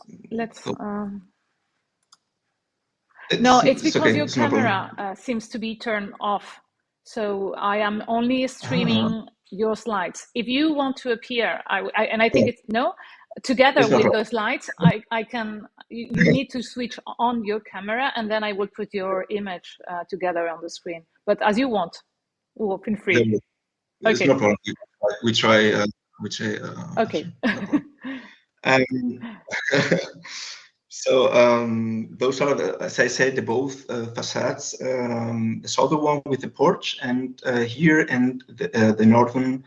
no, it's because okay. Your camera seems to be turned off. So I am only streaming your slides. If you want to appear, and I think it's together with those slides, I can. You need to switch on your camera, and then I will put your image together on the screen. But as you want, feel free. There's no problem. We try. Okay. So those are, as I said, the both facades. The southern one with the porch, and here, and the northern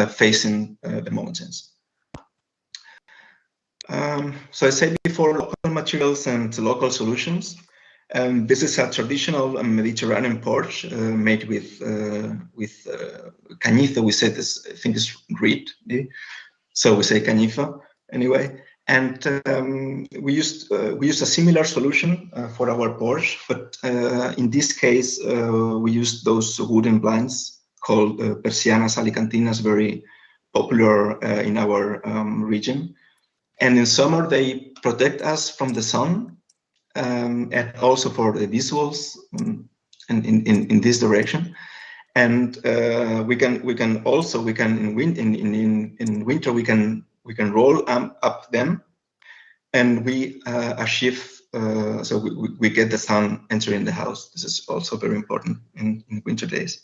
facing the mountains. So I said before, local materials and local solutions. This is a traditional Mediterranean porch made with cañizo. We say this, I think it's reed, so we say cañizo anyway. And we used a similar solution for our porch, but in this case we used those wooden blinds called persianas alicantinas, very popular in our region. And in summer they protect us from the sun, and also for the visuals in this direction. And we can also in winter we can roll up them, and we achieve so we get the sun entering the house. This is also very important in winter days.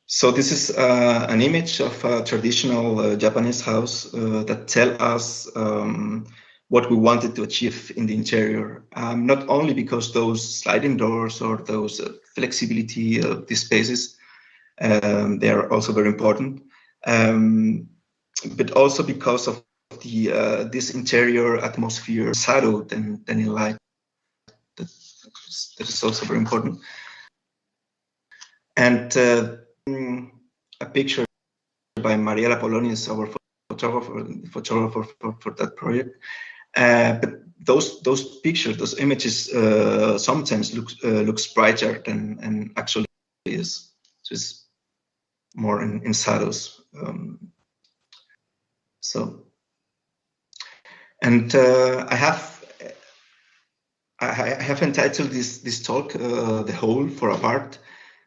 So this is an image of a traditional Japanese house that tell us what we wanted to achieve in the interior. Not only because those sliding doors or those flexibility of the spaces, they are also very important, but also because of the this interior atmosphere, shadow than in light. That is also very important. And a picture by Mariela Polonius, our photographer for that project. But those pictures, those images, sometimes looks brighter than actually is. So it's more in shadows. So, and I have entitled this talk "The Whole for a Part,"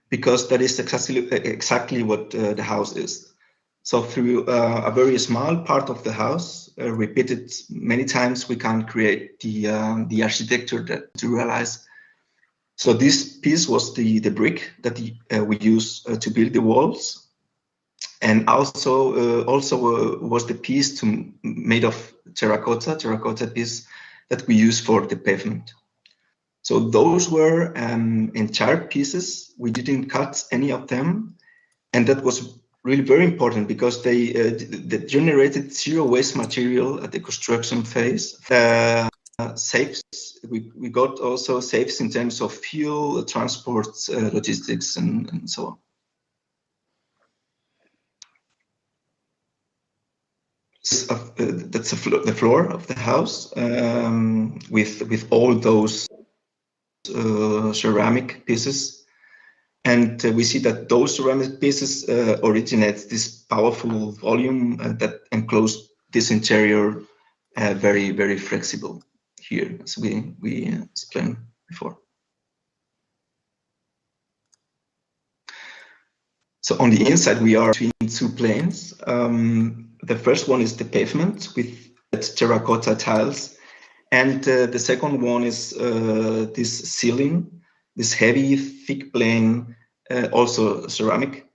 because that is exactly what the house is. So through a very small part of the house, repeated many times, we can create the architecture that to realize. So this piece was the brick that we use to build the walls, and also was the piece made of terracotta piece that we use for the pavement. So those were entire pieces. We didn't cut any of them, and that was really very important because they generated zero waste material at the construction phase. Saves, we got also saves in terms of fuel, transport, logistics, and so on. That's the floor of the house with all those ceramic pieces, and we see that those ceramic pieces originate this powerful volume that enclose this interior, very, very flexible here, as we explained before. So on the inside, we are between two planes. The first one is the pavement with terracotta tiles. And the second one is this ceiling, this heavy, thick plane, also ceramic,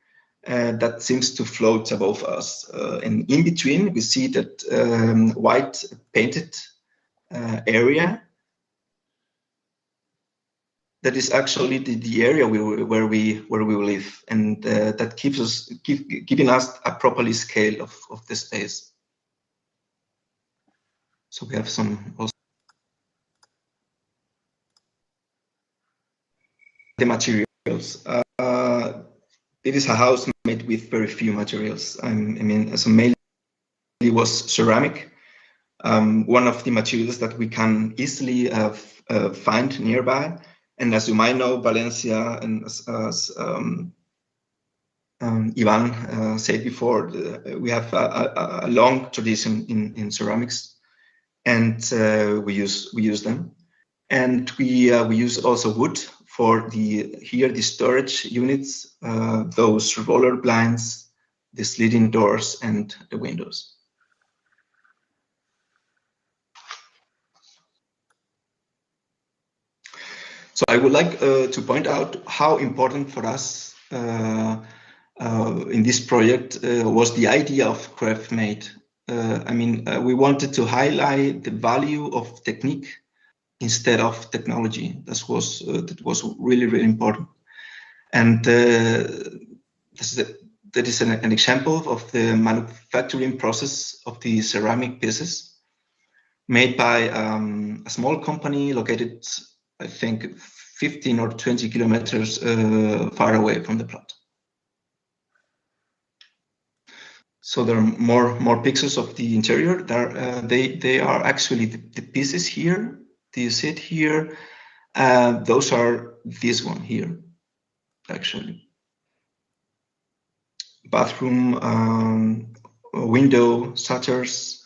that seems to float above us. And in between, we see that white painted area. That is actually the area where we live, and that keeps us giving us a properly scale of the space. So we have some also. The materials. It is a house made with very few materials. I mean, so mainly it was ceramic. One of the materials that we can easily find nearby. And as you might know, Valencia, and as Ivan said before, we have a long tradition in ceramics, and we use them. And we use also wood for the storage units, those roller blinds, the sliding doors, and the windows. So I would like to point out how important for us in this project was the idea of craft-made. I mean, we wanted to highlight the value of technique instead of technology. That was really, really important. And that is an example of the manufacturing process of the ceramic pieces made by a small company located, I think, 15 or 20 kilometers far away from the plant. So there are more pictures of the interior. They are actually the pieces here. Do you see it here? Those are this one here, actually. Bathroom, window, shutters,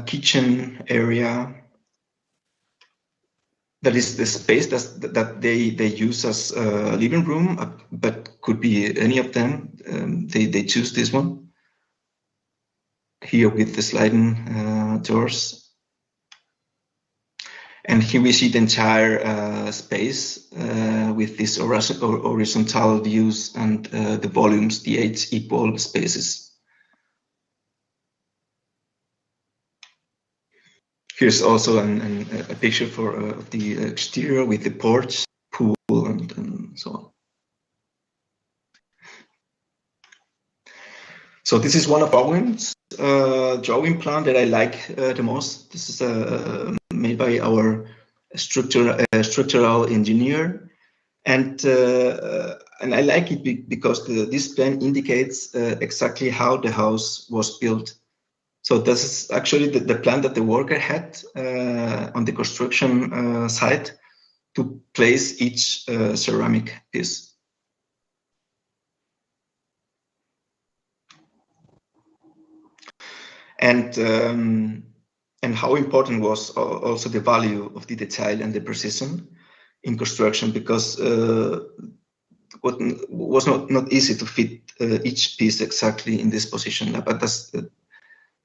kitchen area. That is the space that they use as a living room, but could be any of them. They choose this one. Here with the sliding doors. And here we see the entire space with these horizontal views and the volumes, the 8 equal spaces. Here's also a picture of the exterior with the porch, pool, and so on. So this is one of our drawing plan that I like the most. This is made by our structural engineer, and I like it because this plan indicates exactly how the house was built. So this is actually the plan that the worker had on the construction site to place each ceramic piece. And how important was also the value of the detail and the precision in construction, because what was not easy to fit each piece exactly in this position, but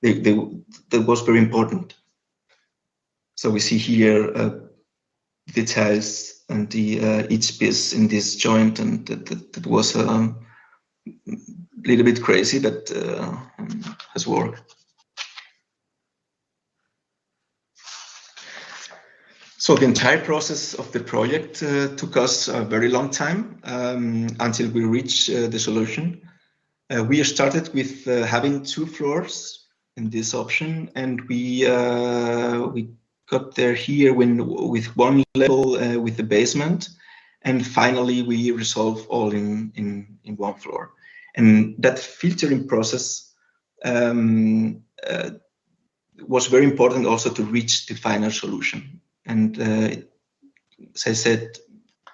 that was very important. So we see here details and the each piece in this joint, and that was a little bit crazy, but has worked. So the entire process of the project took us a very long time until we reached the solution. We started with having 2 floors in this option, and we got there here with 1 level with the basement, and finally we resolved all in 1 floor. And that filtering process was very important also to reach the final solution. And as I said,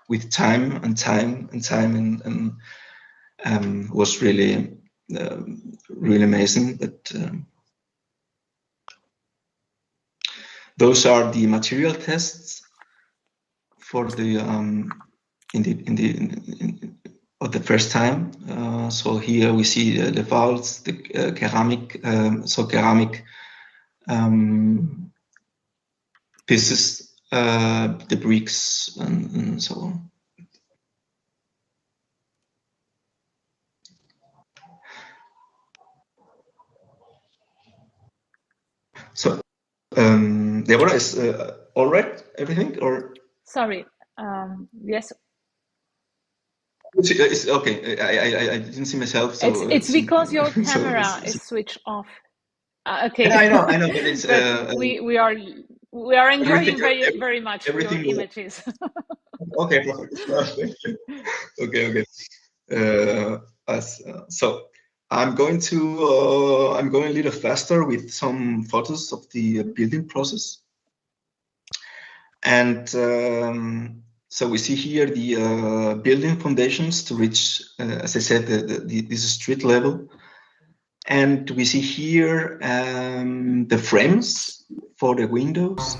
with time was really amazing. But those are the material tests for the of the first time. So here we see the valves, the ceramic pieces, the bricks, and so on. So, Deborah, is all right, everything, or? Sorry, yes. It's okay, I didn't see myself. So it's because your camera is switched off. Okay. I know, but it's but we are enjoying very much your images. Okay, perfect. Okay. So I'm going a little faster with some photos of the building process, and so we see here the building foundations to reach, as I said, this street level. And we see here the frames for the windows.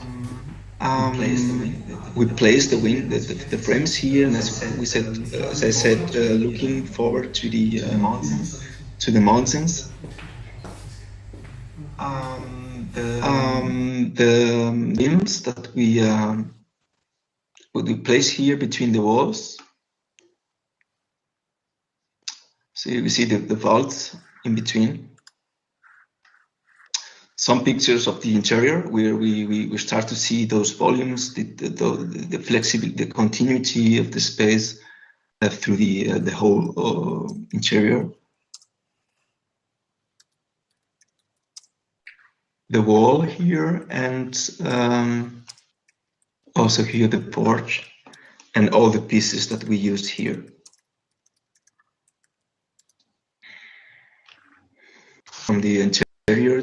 We place the frames here, and as I said, looking forward to the mountains. The beams that we place here between the walls. So we see the vaults in between. Some pictures of the interior where we start to see those volumes, the flexibility, the continuity of the space through the whole interior. the wall here, and also here the porch, and all the pieces that we used here. From the interior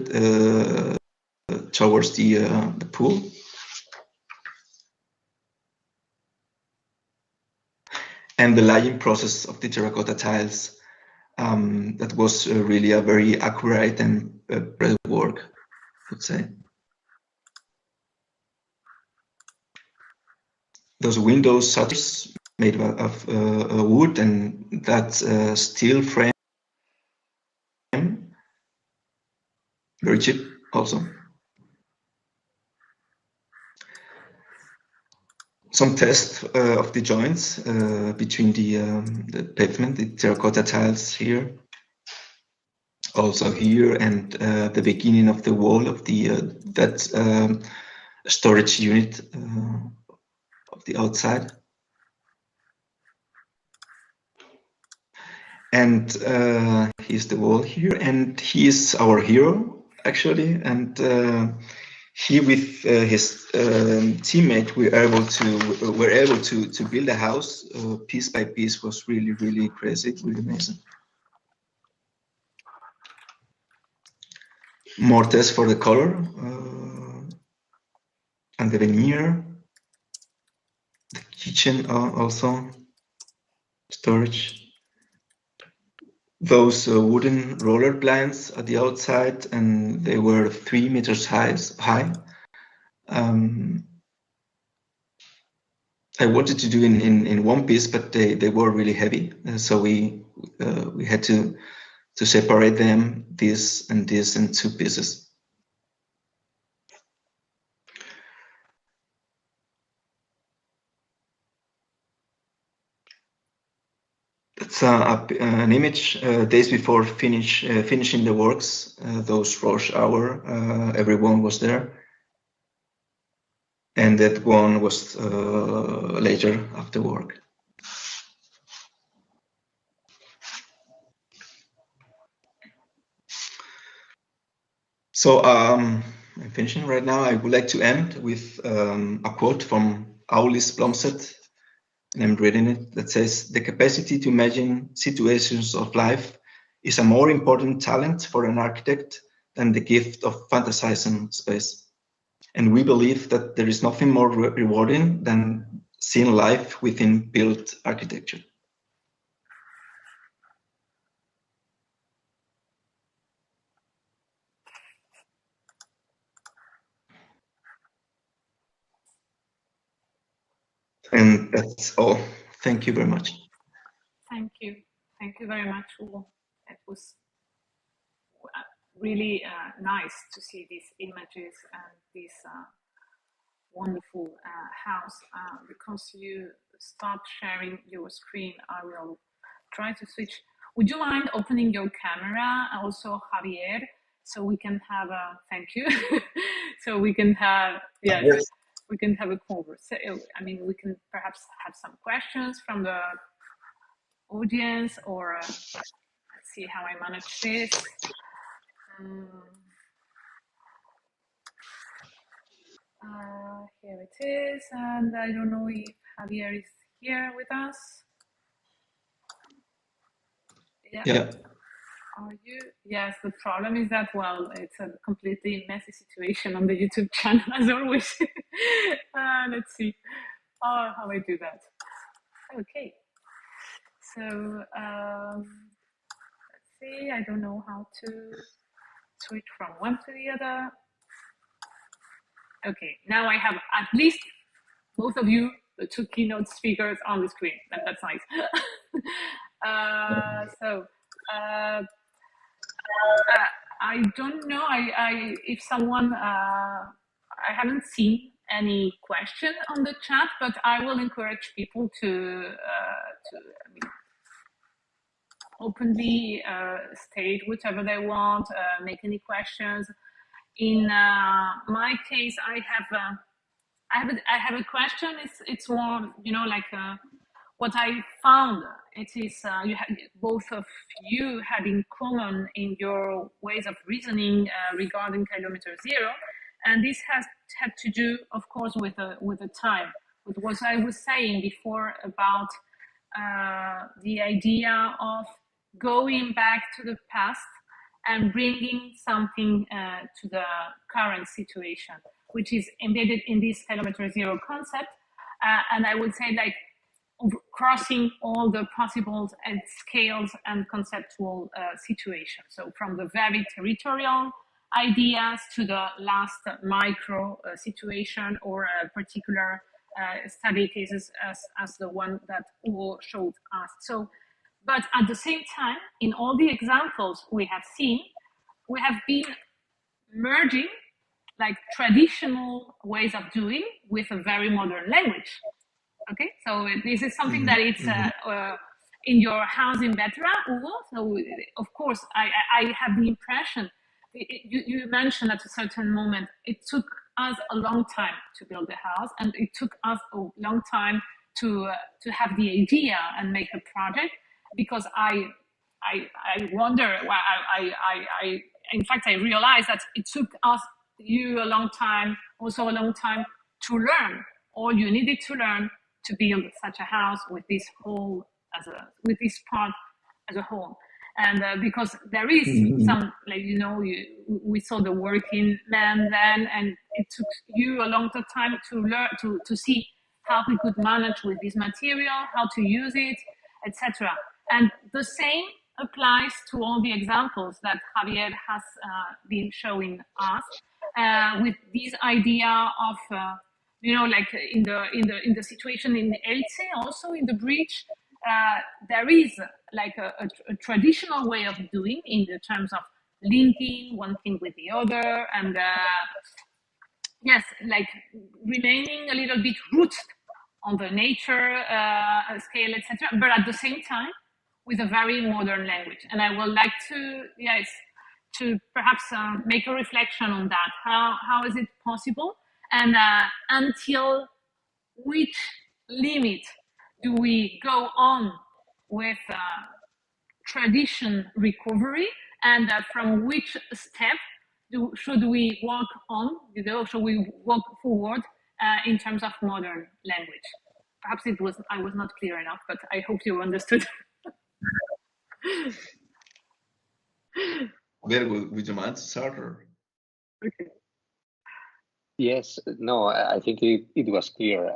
towards the pool. And the laying process of the terracotta tiles, that was really a very accurate and work, I would say. Those window shutters made of wood, and that steel frame, very cheap also. Some tests of the joints between the pavement, the terracotta tiles here, also here, and the beginning of the wall of the that storage unit of the outside. And here's the wall here, and he is our hero actually, and he with his teammate were able to build a house piece by piece. Was really crazy, really amazing. More tests for the color and the veneer, the kitchen also, storage. Those wooden roller blinds at the outside, and they were 3 meters high. I wanted to do in one piece, but they were really heavy, so we had to separate them, this and this, in 2 pieces. That's an image days before finishing the works. Those rush hour, everyone was there, and that one was later after work. So I'm finishing right now. I would like to end with a quote from Aulis Blomstedt, and I'm reading it, that says, "The capacity to imagine situations of life is a more important talent for an architect than the gift of fantasizing space. And we believe that there is nothing more rewarding than seeing life within built architecture." And that's all. Thank you very much. Thank you. Thank you very much, Hugo. It was really nice to see these images and this wonderful house. Because you stopped sharing your screen, I will try to switch. Would you mind opening your camera, also Javier, so we can have a, thank you, so we can have, yes, we can have a conversation. I mean, we can perhaps have some questions from the audience, or let's see how I manage this. Here it is, and I don't know if Javier is here with us. Yeah. Are you? Yes, the problem is that, well, it's a completely messy situation on the YouTube channel, as always. Let's see how I do that. Okay. So, let's see, I don't know how to switch from one to the other. Okay, now I have at least both of you, the 2 keynote speakers, on the screen. That's nice. I don't know. If someone, I haven't seen any question on the chat, but I will encourage people to openly state whatever they want, make any questions. In my case, I have a question. It's more, you know, like what I found, it is both of you had in common in your ways of reasoning regarding Kilometre Zero, and this has had to do, of course, with the time, with what I was saying before about the idea of going back to the past and bringing something to the current situation, which is embedded in this Kilometre Zero concept. And I would say, like, crossing all the possibles and scales and conceptual situations. So from the very territorial ideas to the last micro situation or a particular study cases as the one that Hugo showed us. So, but at the same time, in all the examples we have seen, we have been merging like traditional ways of doing with a very modern language. Okay, so this is something that it's in your house in Vetra, Hugo. So of course, I have the impression, you mentioned at a certain moment, it took us a long time to build the house, and it took us a long time to have the idea and make a project, because I wonder, in fact, I realized that it took you a long time, also a long time to learn all you needed to learn to build such a house with this whole with this part as a whole. And because there is some, like, you know, we saw the working man then, and it took you a long time to learn to see how we could manage with this material, how to use it, etc. And the same applies to all the examples that Javier has been showing us with this idea of you know, like in the situation in Elche, also in the bridge, there is like a traditional way of doing in the terms of linking one thing with the other, and yes, like remaining a little bit rooted on the nature scale, etc. But at the same time, with a very modern language. And I would like to, yes, to perhaps make a reflection on that. How is it possible? And until which limit do we go on with tradition recovery, and from which step should we walk on, you know, should we walk forward in terms of modern language? Perhaps I was not clear enough, but I hope you understood. Javier, would you mind to start? Or? Okay. Yes, no, I think it was clear.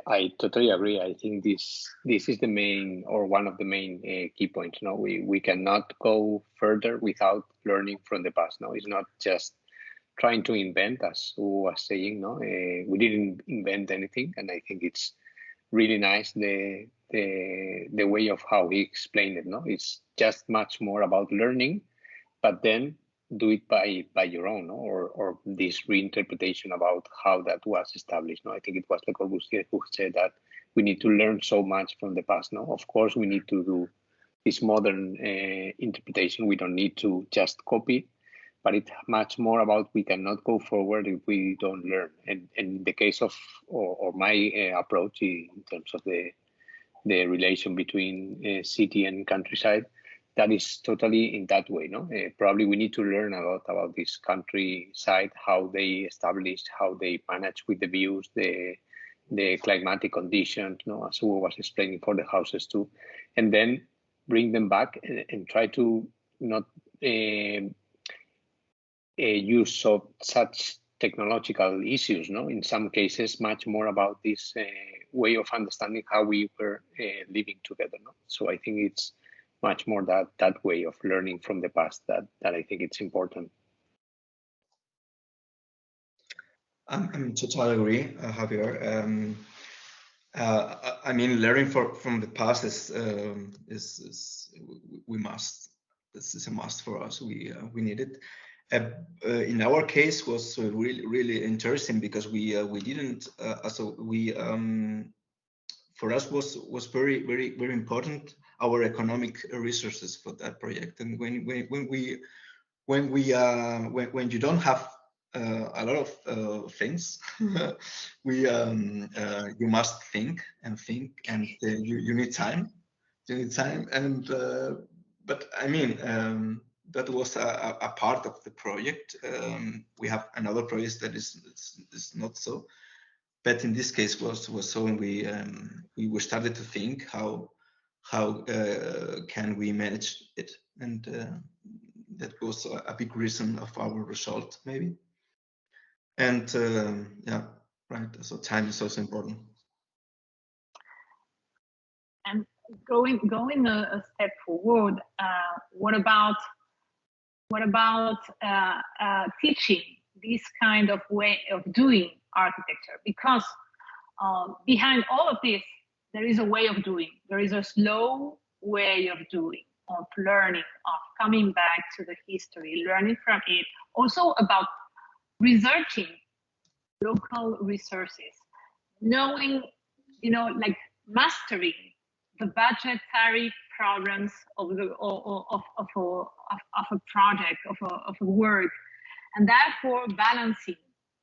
I totally agree. I think this is the main, or one of the main key points. No, we cannot go further without learning from the past. No, it's not just trying to invent, as Wu was saying. No, we didn't invent anything, and I think it's really nice the way of how he explained it. No, it's just much more about learning, but then do it by your own, no? or this reinterpretation about how that was established. No, I think it was Le Corbusier who said that we need to learn so much from the past. No, of course we need to do this modern interpretation. We don't need to just copy, but it's much more about we cannot go forward if we don't learn. And in the case of or my approach in terms of the relation between city and countryside, that is totally in that way. No, probably we need to learn a lot about this countryside, how they established, how they manage with the views, the climatic conditions, no, as Hugo was explaining for the houses too, and then bring them back and try to not use of such technological issues. No, in some cases, much more about this way of understanding how we were living together. No, so I think it's much more that way of learning from the past that I think it's important. I'm totally agree, Javier. I mean, learning from the past is we must. This is a must for us. We need it. In our case, was really interesting because we didn't. For us was very important our economic resources for that project. And when you don't have a lot of things. You must think, and you need time. You need time, and but I mean, that was a part of the project. We have another project that is not so, but in this case was so, and we started to think how can we manage it, and that was a big reason of our result, maybe. And yeah, right. So time is also important. And going a step forward, what about teaching this kind of way of doing architecture? Because behind all of this, there is a way of doing. There is a slow way of doing, of learning, of coming back to the history, learning from it. Also about researching local resources, knowing, like mastering the budgetary problems of a project, of a work, and therefore balancing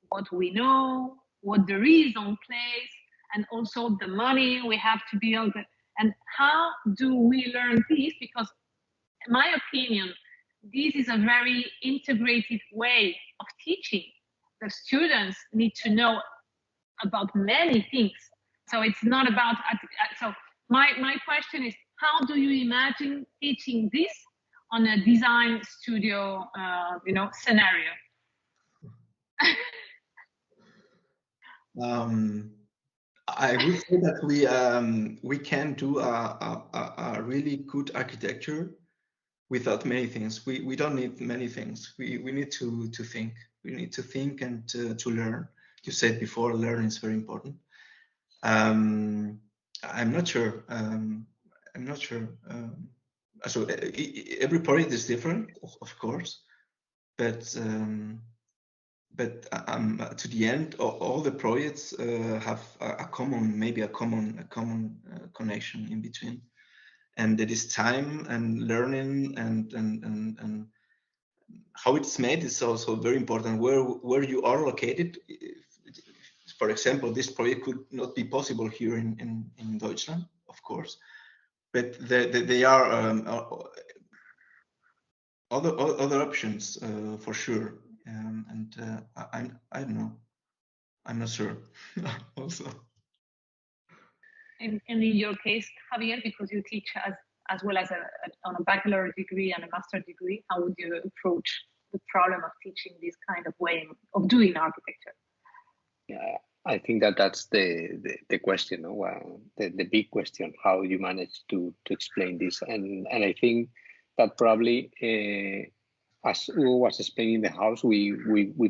what we know, what there is on place, and also the money we have to build. And how do we learn this? Because in my opinion, this is a very integrated way of teaching. The students need to know about many things. So it's not about, so my question is, how do you imagine teaching this on a design studio, scenario? I would say that we can do a really good architecture without many things. We don't need many things. We need to think. We need to think and to learn. You said before, learning is very important. I'm not sure. So every project is different, of course, but to the end, all the projects have a common connection in between, and it is time and learning and how it's made is also very important. Where you are located. For example, this project could not be possible here in Deutschland, of course, but they are other options for sure. I don't know. I'm not sure. Also. And in your case, Javier, because you teach as well as on a bachelor degree and a master degree, how would you approach the problem of teaching this kind of way of doing architecture? Yeah, I think that's the question, the big question, how you manage to explain this. And I think that probably, as Hugo was explaining in the house, we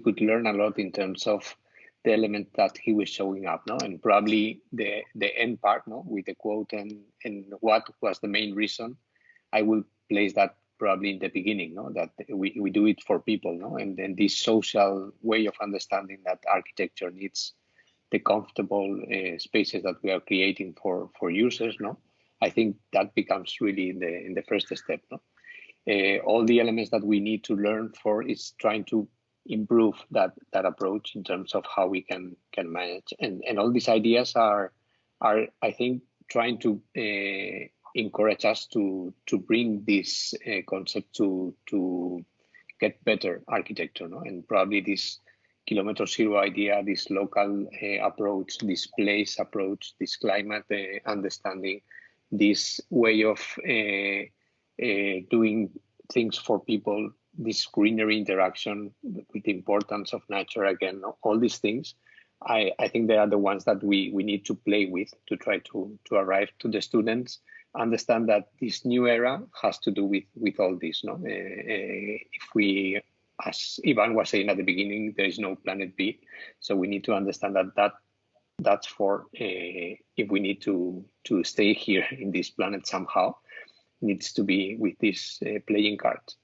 could learn a lot in terms of the element that he was showing up, and probably the end part, with the quote and what was the main reason. I will place that probably in the beginning, that we do it for people, and then this social way of understanding that architecture needs the comfortable spaces that we are creating for users, I think that becomes really in the first step, all the elements that we need to learn for is trying to improve that approach in terms of how we can manage, and all these ideas are I think trying to encourage us to bring this concept to get better architecture, and probably this Kilometre Zero idea, this local approach, this place approach, this climate understanding, this way of doing things for people, this greenery interaction with the importance of nature again, all these things, I think they are the ones that we need to play with to try to arrive to the students, understand that this new era has to do with all this. If we, as Ivan was saying at the beginning, there is no planet B, so we need to understand that's for if we need to stay here in this planet somehow, needs to be with this playing cards.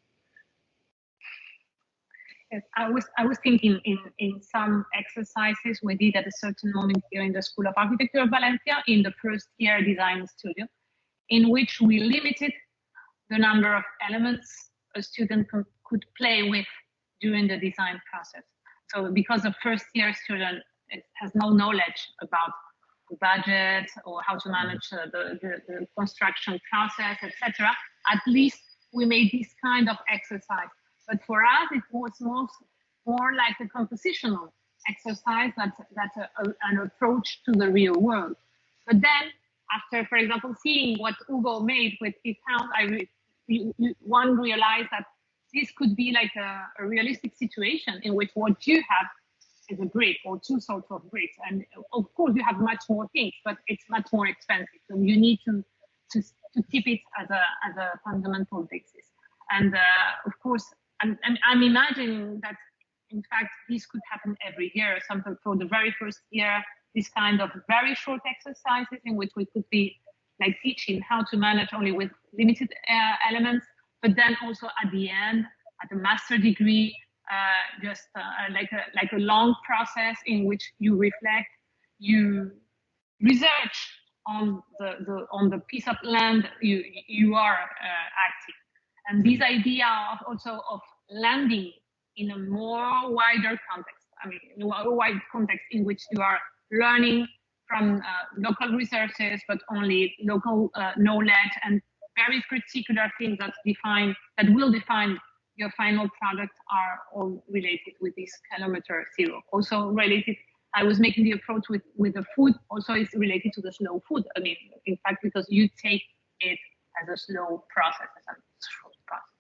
Yes, I was thinking in some exercises we did at a certain moment here in the School of Architecture of Valencia in the first year design studio, in which we limited the number of elements a student could play with during the design process. So because the first year student has no knowledge about the budget or how to manage the construction process, etc., at least we made this kind of exercise. But for us, it was more like a compositional exercise that's an approach to the real world. But then, after, for example, seeing what Hugo made with his house, one realized that this could be like a realistic situation in which what you have is a brick or two sorts of bricks. And of course, you have much more things, but it's much more expensive. So you need to keep it as a fundamental basis. And of course, I'm imagining that, in fact, this could happen every year. Something for the very first year, this kind of very short exercises in which we could be like teaching how to manage only with limited elements, but then also at the end, at a master degree, like a long process in which you reflect, you research on the piece of land you are acting, and this idea of also of landing in a more wider context. I mean, in a wide context in which you are learning from local resources, but only local knowledge and very particular things that will define your final product are all related with this Kilometre zero. Also related, I was making the approach with the food, also is related to the slow food. I mean, in fact, because you take it as a slow process, as a short process.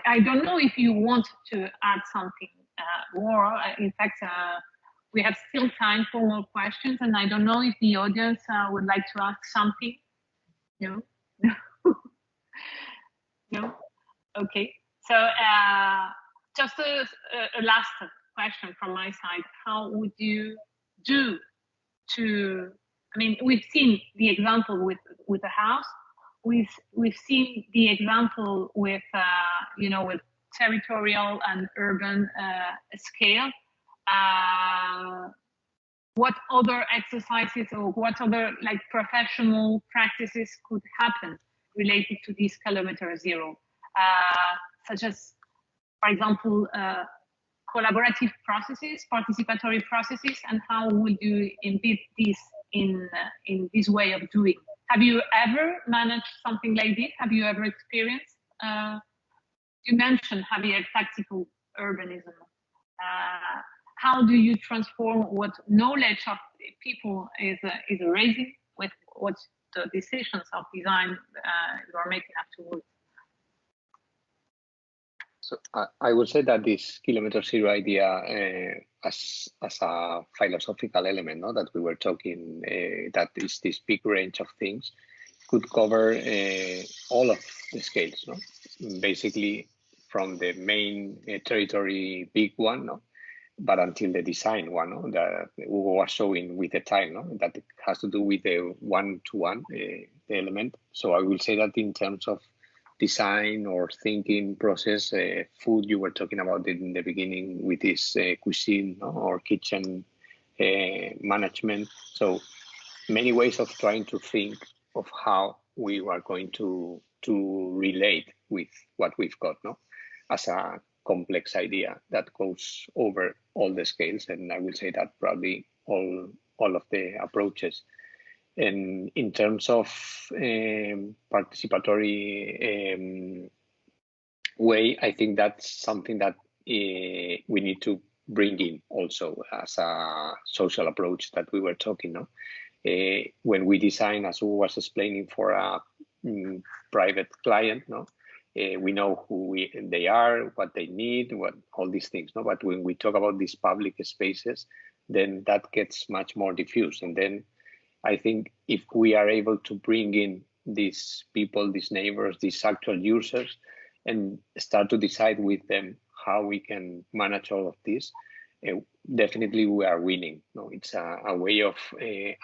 I don't know if you want to add something more. In fact, we have still time for more questions, and I don't know if the audience would like to ask something. No? No? Okay. So just a last question from my side. How would you do to, I mean, we've seen the example with the house. We've seen the example with, with territorial and urban scale. What other exercises or what other like professional practices could happen related to this Kilometre zero, such as, for example, collaborative processes, participatory processes, and how would you embed this in this way of doing? Have you ever managed something like this? Have you ever experienced? You mentioned, Javier, tactical urbanism. How do you transform what knowledge of people is raising with what the decisions of design you are making afterwards? So I would say that this Kilometre zero idea as a philosophical element, no, that we were talking, that is this big range of things, could cover all of the scales, no? Basically from the main territory big one, no? But until the design one, no? That Hugo was showing with the tile, no? That has to do with the one-to-one element. So I will say that in terms of design or thinking process, food you were talking about in the beginning with this cuisine, no? Or kitchen management. So many ways of trying to think of how we are going to relate with what we've got, no? As a complex idea that goes over all the scales, and I will say that probably all of the approaches. And in terms of participatory way, I think that's something that we need to bring in also as a social approach that we were talking, no? When we design, as Hugo was explaining, for a private client, no? We know who they are, what they need, what all these things, no? But when we talk about these public spaces, then that gets much more diffuse. And then I think if we are able to bring in these people, these neighbors, these actual users, and start to decide with them how we can manage all of this, definitely we are winning. No, it's a way of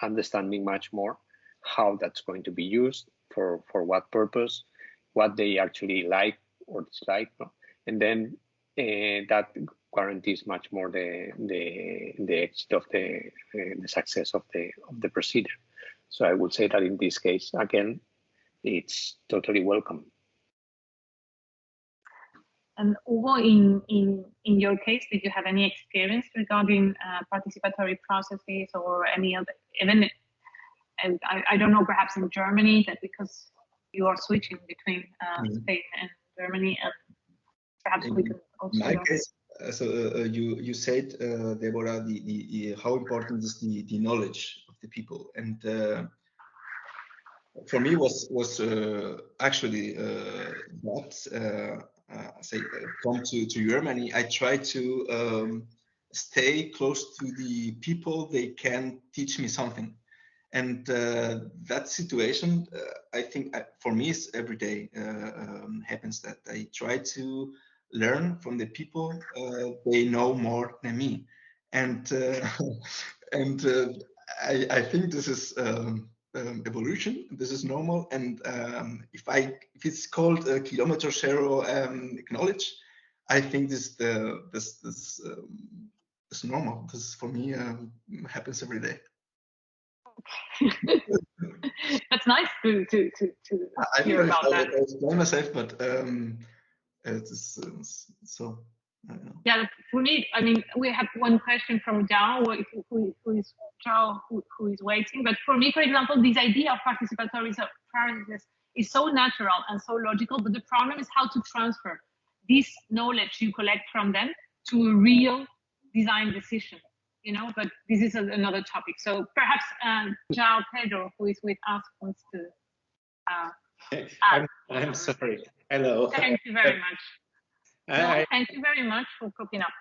understanding much more how that's going to be used, for what purpose, what they actually like or dislike, no? And then that guarantees much more the exit of the success of the procedure. So I would say that in this case, again, it's totally welcome. And Hugo, in your case, did you have any experience regarding participatory processes or any other, even, and I don't know, perhaps in Germany, that because you are switching between Spain and Germany, and perhaps we can also. In my case, you said, Deborah, how important is the knowledge of the people, and for me was actually that. As I come to Germany, I try to stay close to the people. They can teach me something, and that situation, I think, for me, is every day happens. That I try to learn from the people. They know more than me, and I think this is. Evolution. This is normal, and if it's called Kilometer zero knowledge, I think this is normal. This for me happens every day. That's nice to hear about that. I explain myself, but it's so. Yeah, for me, I mean, we have one question from Zhao, who is waiting. But for me, for example, this idea of participatory process is so natural and so logical. But the problem is how to transfer this knowledge you collect from them to a real design decision. You know, but this is another topic. So perhaps Zhao Pedro, who is with us, wants to. I'm sorry. Hello. Thank you very much. No, thank you very much for cooking up.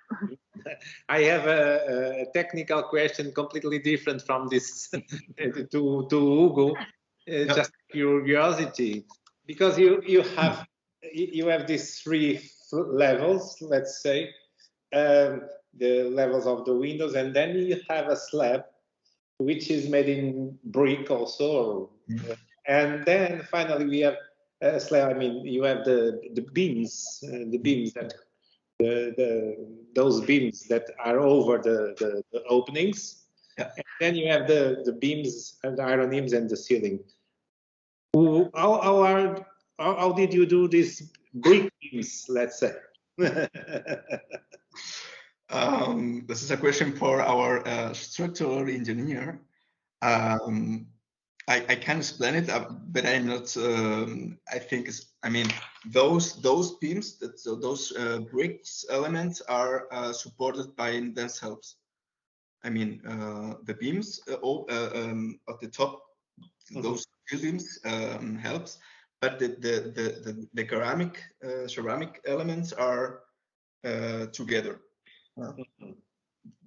I have a technical question completely different from this to Hugo. Just curiosity, because you have these three levels, let's say, the levels of the windows, and then you have a slab which is made in brick also, and then finally we have a slab. I mean, you have the beams that those beams that are over the openings, and then you have the beams and the iron beams and the ceiling. How did you do these brick beams, let's say? This is a question for our structural engineer. I can explain it, but I'm not. I think I mean those beams, those bricks elements are supported by themselves. I mean the beams at the top, those beams helps, but the ceramic elements are together.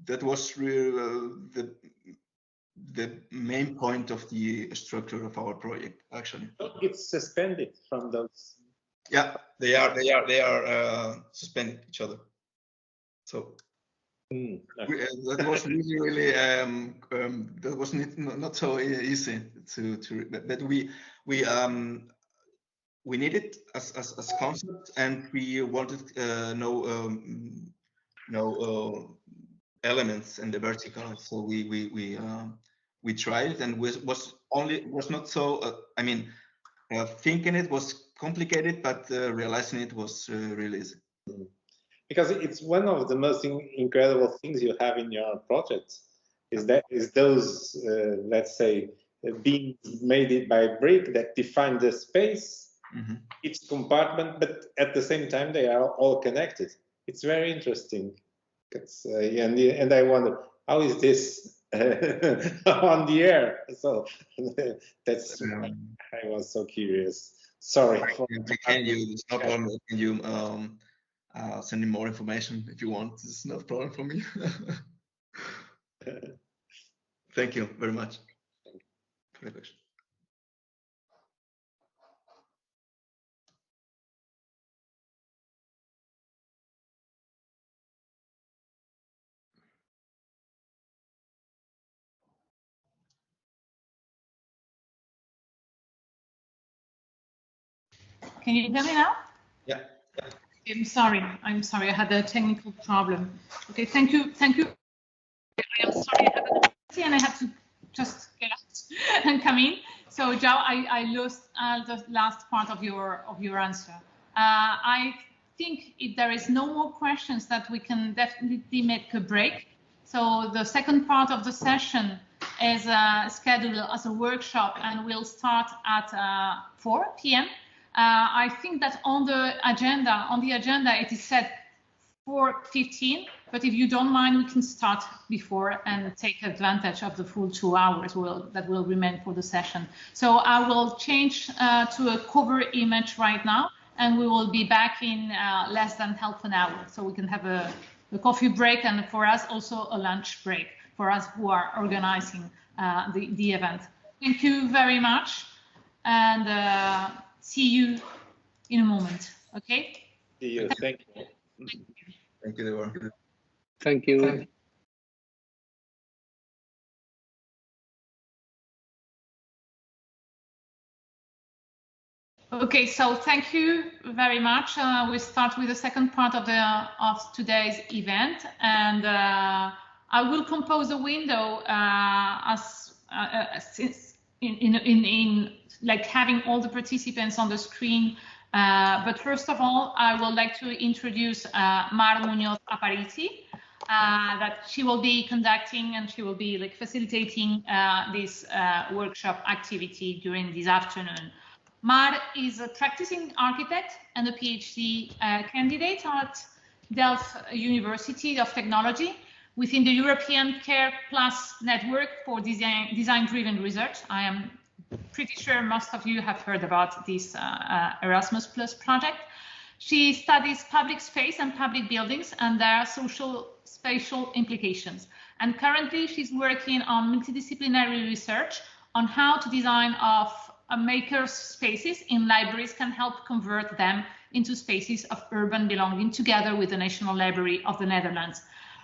That was really the main point of the structure of our project, actually. It's suspended from those. Yeah, they are suspended each other. So okay. That was really that was not so easy to but we need it as concept, and we wanted no elements in the vertical, so we tried it, and was not so I mean thinking it was complicated, but realizing it was really easy. Because it's one of the most incredible things you have in your project is those let's say beams made by brick that define the space, each compartment, but at the same time they are all connected. It's very interesting. And I wonder, how is this on the air? So that's why I was so curious. Sorry. Can you? It's no problem. Can you send me more information if you want? It's no problem for me. Thank you very much for the question. Can you hear me now? Yeah. I'm sorry. I had a technical problem. Okay, thank you. I am sorry, I have an emergency and I have to just get out and come in. So, Zhao, I lost the last part of your answer. I think if there is no more questions, that we can definitely make a break. So the second part of the session is scheduled as a workshop, and will start at 4 p.m. I think that on the agenda it is set 4:15, but if you don't mind, we can start before and take advantage of the full 2 hours that will remain for the session. So I will change to a cover image right now, and we will be back in less than half an hour. So we can have a coffee break, and for us also a lunch break for us who are organizing the event. Thank you very much, and see you in a moment. Okay? See you. Thank you. Thank you, Deborah. Thank you. Okay, so thank you very much. We start with the second part of today's event, and I will compose a window in like having all the participants on the screen. But first of all, I would like to introduce Mar Muñoz Aparici, that she will be conducting, and she will be like facilitating this workshop activity during this afternoon. Mar is a practicing architect and a PhD candidate at Delft University of Technology within the European Care Plus network for design-driven research. I am pretty sure most of you have heard about this Erasmus Plus project. She studies public space and public buildings and their social spatial implications. And currently she's working on multidisciplinary research on how to design of makers' spaces in libraries can help convert them into spaces of urban belonging together with the National Library of the Netherlands.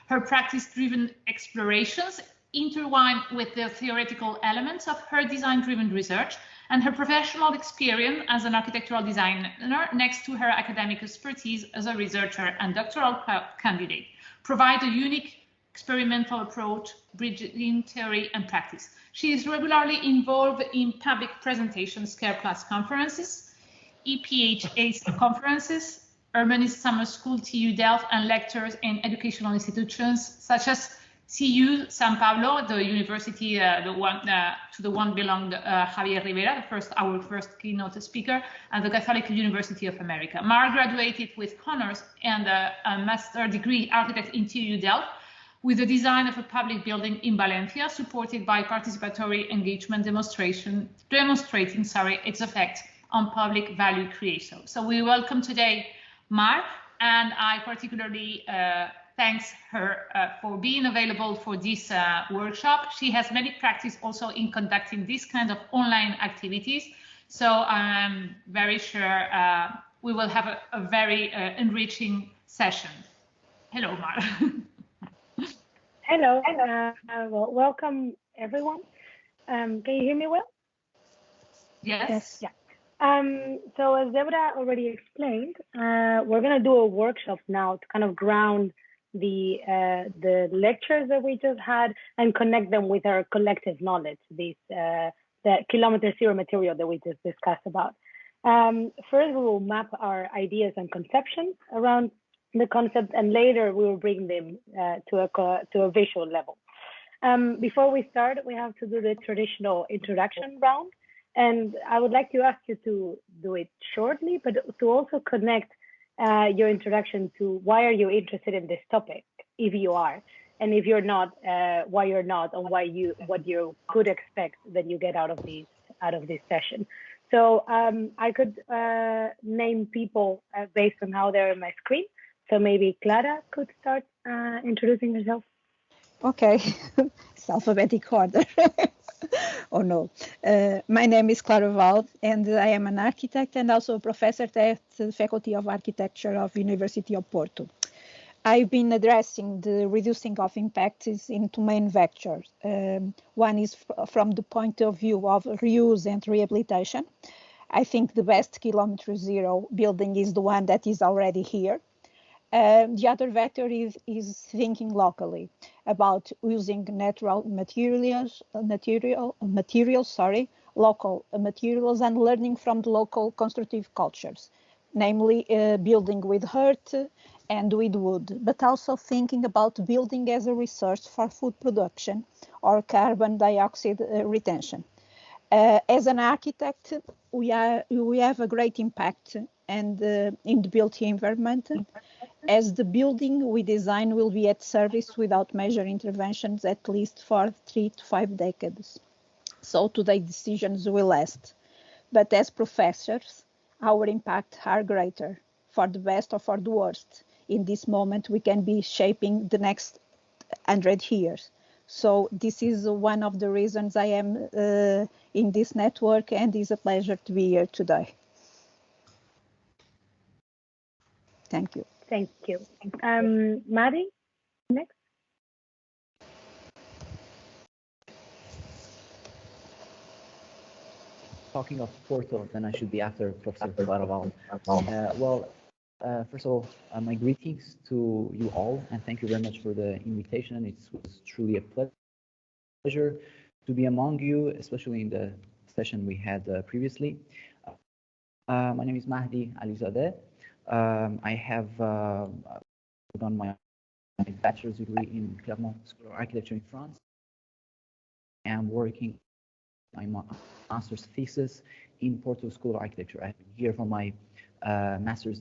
Her practice-driven explorations intertwine with the theoretical elements of her design-driven research, and her professional experience as an architectural designer next to her academic expertise as a researcher and doctoral candidate provide a unique experimental approach, bridging theory and practice. She is regularly involved in public presentations, Care Plus conferences, EPHA's conferences, Urbanist Summer School, TU Delft, and lectures in educational institutions such as CU San Pablo, the university to the one belonged Javier Rivera, our first keynote speaker, and the Catholic University of America. Mar graduated with honors and a master degree architect in TU Delft, with the design of a public building in Valencia, supported by participatory engagement demonstrating its effect on public value creation. So we welcome today Mar, and I particularly thanks her for being available for this workshop. She has many practice also in conducting this kind of online activities. So I'm very sure we will have a very enriching session. Hello, Mar. Hello. Well, welcome everyone. Can you hear me well? Yes. Yeah. So as Deborah already explained, we're going to do a workshop now to kind of ground the lectures that we just had and connect them with our collective knowledge, the Kilometer Zero material that we just discussed about. First, we will map our ideas and conceptions around the concept, and later we will bring them to a visual level. Before we start, we have to do the traditional introduction round, and I would like to ask you to do it shortly, but to also connect your introduction to why are you interested in this topic, if you are, and if you're not, why you're not, and what you could expect that you get out of this session. So I could name people based on how they're on my screen. So maybe Clara could start introducing herself. Okay, it's alphabetic order. Oh no. My name is Clara Val, and I am an architect and also a professor at the Faculty of Architecture of University of Porto. I've been addressing the reducing of impacts in two main vectors. One is from the point of view of reuse and rehabilitation. I think the best Kilometre Zero building is the one that is already here. The other vector is thinking locally about using natural materials, local materials, and learning from the local constructive cultures. namely building with earth and with wood, but also thinking about building as a resource for food production or carbon dioxide retention. As an architect, we have a great impact and in the built environment, as the building we design will be at service without major interventions at least for 3 to 5 decades. So today's decisions will last. But as professors, our impact are greater, for the best or for the worst. In this moment, we can be shaping the next 100 years. So this is one of the reasons I am in this network, and it's a pleasure to be here today. Thank you. Thank you. Maddie, next. Talking of Porto, then I should be after Professor Claraval. First of all, my greetings to you all, and thank you very much for the invitation. It was truly a pleasure to be among you, especially in the session we had previously. My name is Mahdi Alizadeh. I have done my bachelor's degree in Clermont School of Architecture in France. I am working on my master's thesis in Porto School of Architecture. I've been here for my master's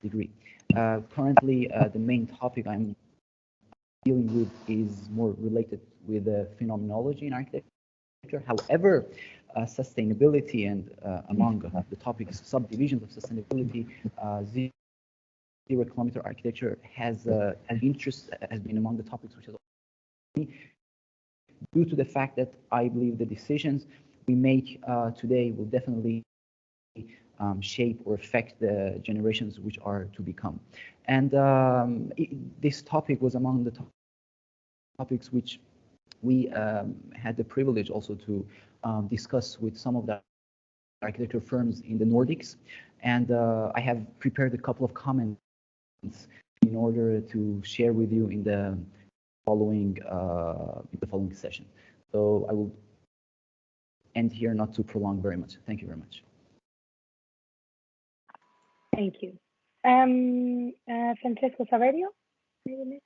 degree. Currently, the main topic I'm dealing with is more related with the phenomenology in architecture. However, sustainability and among the topics, subdivisions of sustainability, zero kilometer architecture has an interest, has been among the topics which has due to the fact that I believe the decisions we make today will definitely shape or affect the generations which are to become. And this topic was among the topics which we had the privilege also to discuss with some of the architecture firms in the Nordics. And I have prepared a couple of comments in order to share with you in the following session. So I will end here, not to prolong very much. Thank you very much. Thank you. Francesco Saverio, maybe.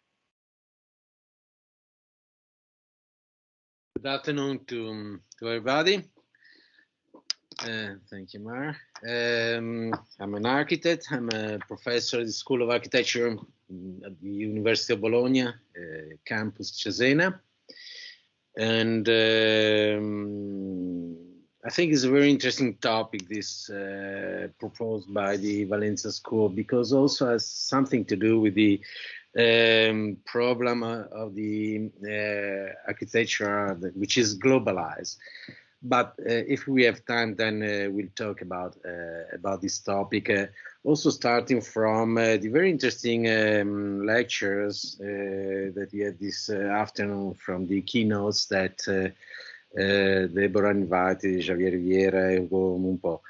Good afternoon to everybody. Thank you, Mar. I'm an architect. I'm a professor at the School of Architecture at the University of Bologna, campus Cesena. And I think it's a very interesting topic, this proposed by the Valencia School, because also has something to do with the problem of the architecture, which is globalized. But if we have time, then we'll talk about this topic. Also starting from the very interesting lectures that we had this afternoon from the keynotes that Deborah invited, Javier, Rivera, Hugo Mumpo,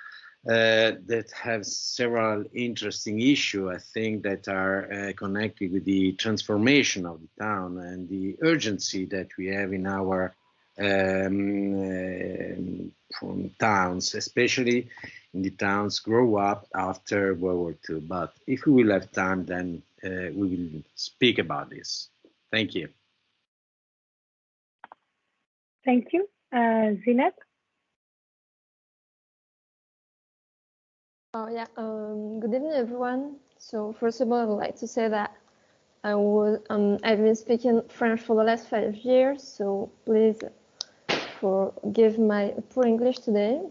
that have several interesting issues, I think, that are connected with the transformation of the town and the urgency that we have in our towns, especially in the towns grow up after World War II. But if we will have time, then we will speak about this. Thank you. Thank you. Zineb? Oh, yeah. Good evening, everyone. So first of all, I would like to say that I've been speaking French for the last 5 years, so please forgive my poor English today.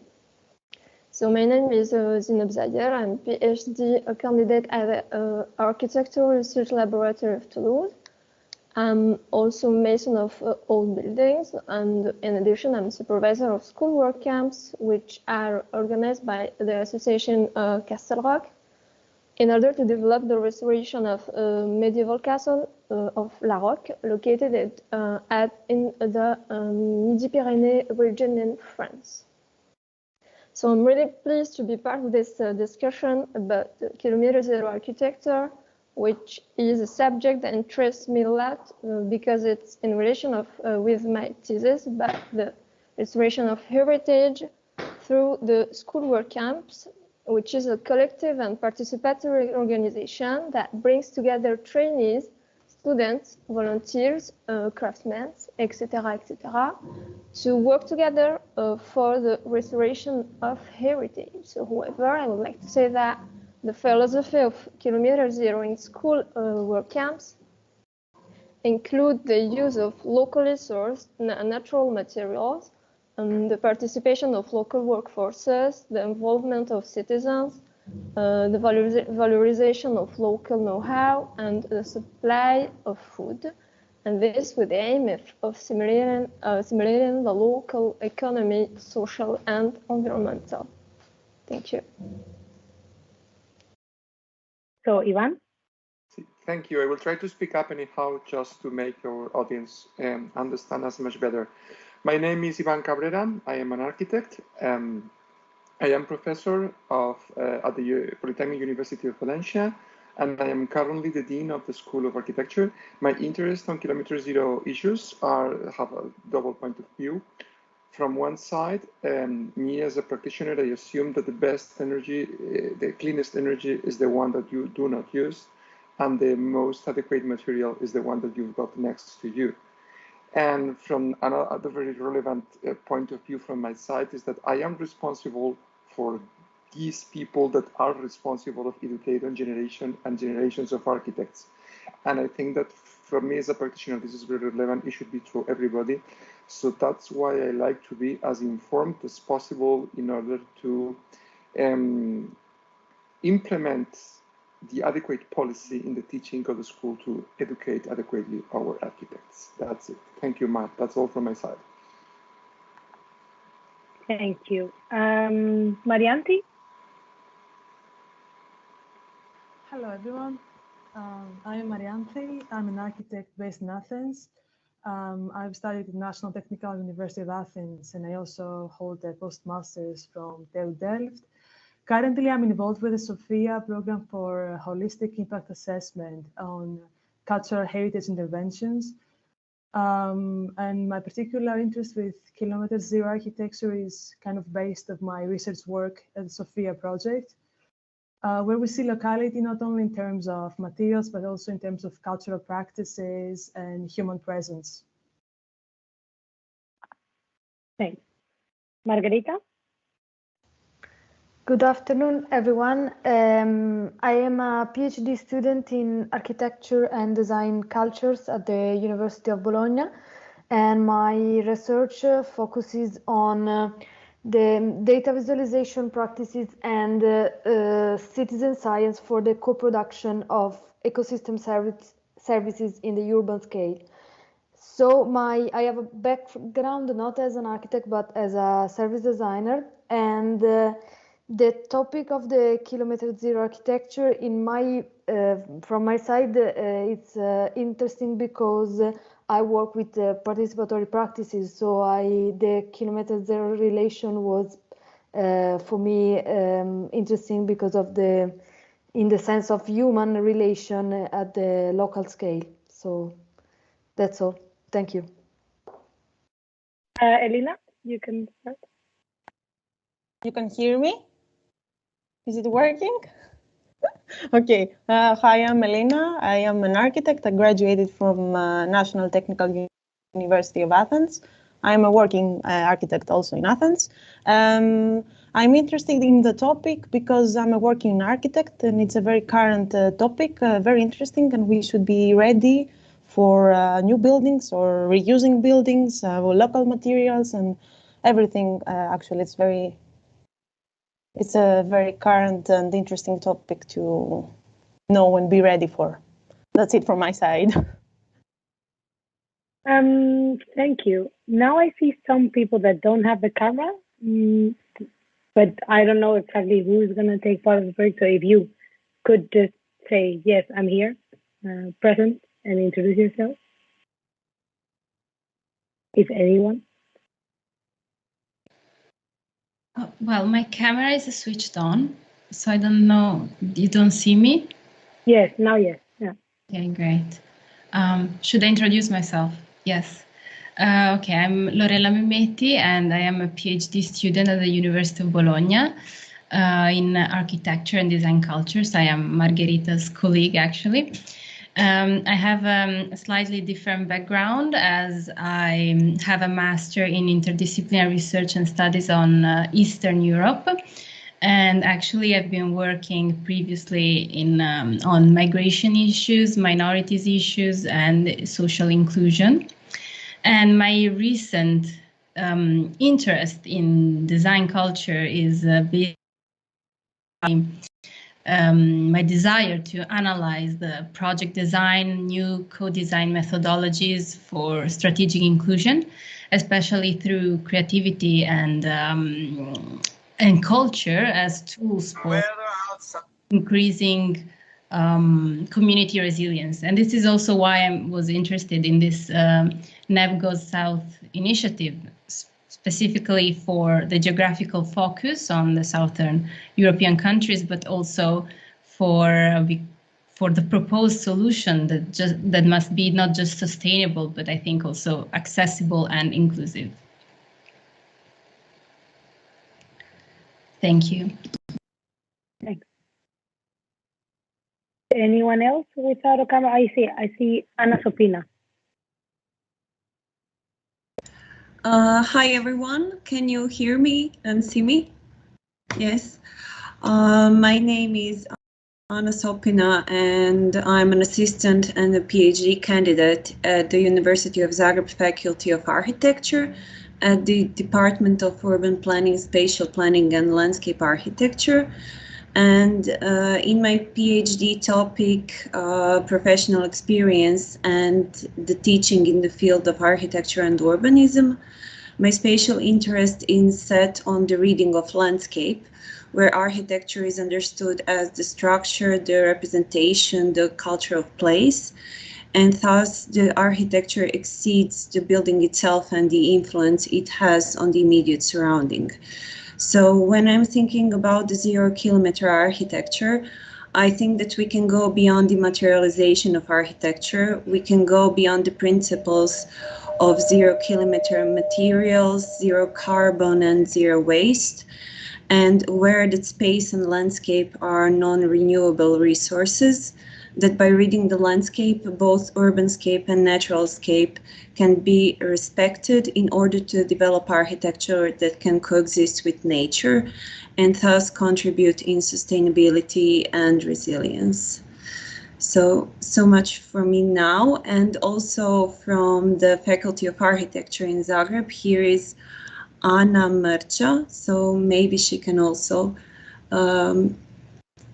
So my name is Zineb Zayer. I'm PhD candidate at the Architectural Research Laboratory of Toulouse. I'm also mason of old buildings, and in addition, I'm supervisor of school work camps, which are organized by the association Castelrock, in order to develop the restoration of a medieval castle of La Roque, located in the Midi-Pyrénées region in France. So I'm really pleased to be part of this discussion about Kilometre Zero architecture, which is a subject that interests me a lot because it's in relation with my thesis about the restoration of heritage through the school work camps which is a collective and participatory organization that brings together trainees, students, volunteers, craftsmen, etc., to work together for the restoration of heritage. So, however, I would like to say that the philosophy of Kilometre Zero in school work camps include the use of locally sourced natural materials, the participation of local workforces, the involvement of citizens, the valorization of local know-how, and the supply of food, and this with the aim of stimulating the local economy, social and environmental. Thank you. So, Ivan? Thank you. I will try to speak up anyhow just to make your audience understand us much better. My name is Ivan Cabrera. I am an architect. I am professor at the Polytechnic University of Valencia, and I am currently the Dean of the School of Architecture. My interest on Kilometre Zero issues have a double point of view. From one side, me as a practitioner, I assume that the best energy, the cleanest energy is the one that you do not use, and the most adequate material is the one that you've got next to you. And from another very relevant point of view from my side is that I am responsible for these people that are responsible of educating generation and generations of architects. And I think that for me as a practitioner, this is very relevant. It should be to everybody. So that's why I like to be as informed as possible in order to implement the adequate policy in the teaching of the school to educate adequately our architects. That's it. Thank you, Matt. That's all from my side. Thank you. Marianti? Hello, everyone. I am Marianti. I'm an architect based in Athens. I've studied at National Technical University of Athens, and I also hold a postmaster's from TU Delft. Currently, I'm involved with the SOFIA program for holistic impact assessment on cultural heritage interventions. And my particular interest with Kilometre Zero architecture is kind of based on my research work at the SOFIA project, where we see locality not only in terms of materials, but also in terms of cultural practices and human presence. Thanks. Margarita? Good afternoon, everyone. I am a PhD student in architecture and design cultures at the University of Bologna, and my research focuses on the data visualization practices and citizen science for the co-production of ecosystem services in the urban scale. So I have a background not as an architect, but as a service designer, and the topic of the Kilometre Zero architecture from my side, it's interesting because I work with participatory practices. So the Kilometre Zero relation was for me interesting because of in the sense of human relation at the local scale. So that's all. Thank you. Elena, you can start. You can hear me? Is it working? Okay. Hi, I'm Elena. I am an architect. I graduated from National Technical University of Athens. I'm a working architect also in Athens. I'm interested in the topic because I'm a working architect and it's a very current topic, very interesting, and we should be ready for new buildings or reusing buildings, local materials and everything. Actually, it's a very current and interesting topic to know and be ready for. That's it from my side. Thank you. Now I see some people that don't have the camera, but I don't know exactly who's going to take part of the break. So if you could just say, yes, I'm here, present, and introduce yourself. If anyone. Well, my camera is switched on, so I don't know. You don't see me? Yes, now yes. Yeah. Okay, great. Should I introduce myself? Yes. Okay, I'm Lorella Memetti, and I am a PhD student at the University of Bologna. in architecture and design cultures. I am Margherita's colleague, actually. I have a slightly different background, as I have a master in interdisciplinary research and studies on Eastern Europe. And actually, I've been working previously in on migration issues, minorities issues, and social inclusion. And my recent interest in design culture is my desire to analyze the project design, new co-design methodologies for strategic inclusion, especially through creativity and culture as tools for increasing community resilience. And this is also why I was interested in this NEB Goes South initiative, specifically for the geographical focus on the Southern European countries, but also for the proposed solution that must be not just sustainable, but I think also accessible and inclusive. Thank you. Thanks. Anyone else without a camera? I see Anna Sopina. Hi everyone, can you hear me and see me? Yes. My name is Anna Sopina and I'm an assistant and a PhD candidate at the University of Zagreb Faculty of Architecture at the Department of Urban Planning, Spatial Planning and Landscape Architecture. And in my PhD topic, professional experience and the teaching in the field of architecture and urbanism, my spatial interest is set on the reading of landscape, where architecture is understood as the structure, the representation, the culture of place, and thus the architecture exceeds the building itself and the influence it has on the immediate surrounding. So when I'm thinking about the 0 kilometer architecture, I think that we can go beyond the materialization of architecture. We can go beyond the principles of 0 kilometer materials, 0 carbon and 0 waste, and where that space and landscape are non-renewable resources, that by reading the landscape, both urbanscape and naturalscape can be respected in order to develop architecture that can coexist with nature and thus contribute in sustainability and resilience. So much for me now, and also from the Faculty of Architecture in Zagreb, here is Ana Mrča, so maybe she can also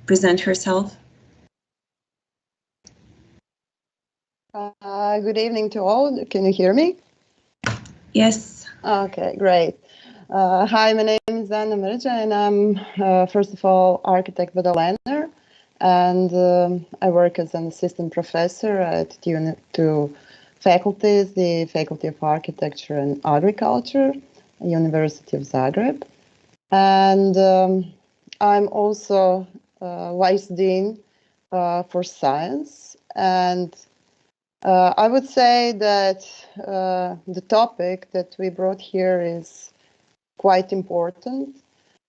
present herself. Good evening to all. Can you hear me? Yes. Okay, great. Hi, my name is Ana Mrča, and I'm, first of all, architect with a learner, and I work as an assistant professor at two faculties, the Faculty of Architecture and Agriculture, University of Zagreb. And I'm also Vice Dean for Science, and I would say that the topic that we brought here is quite important.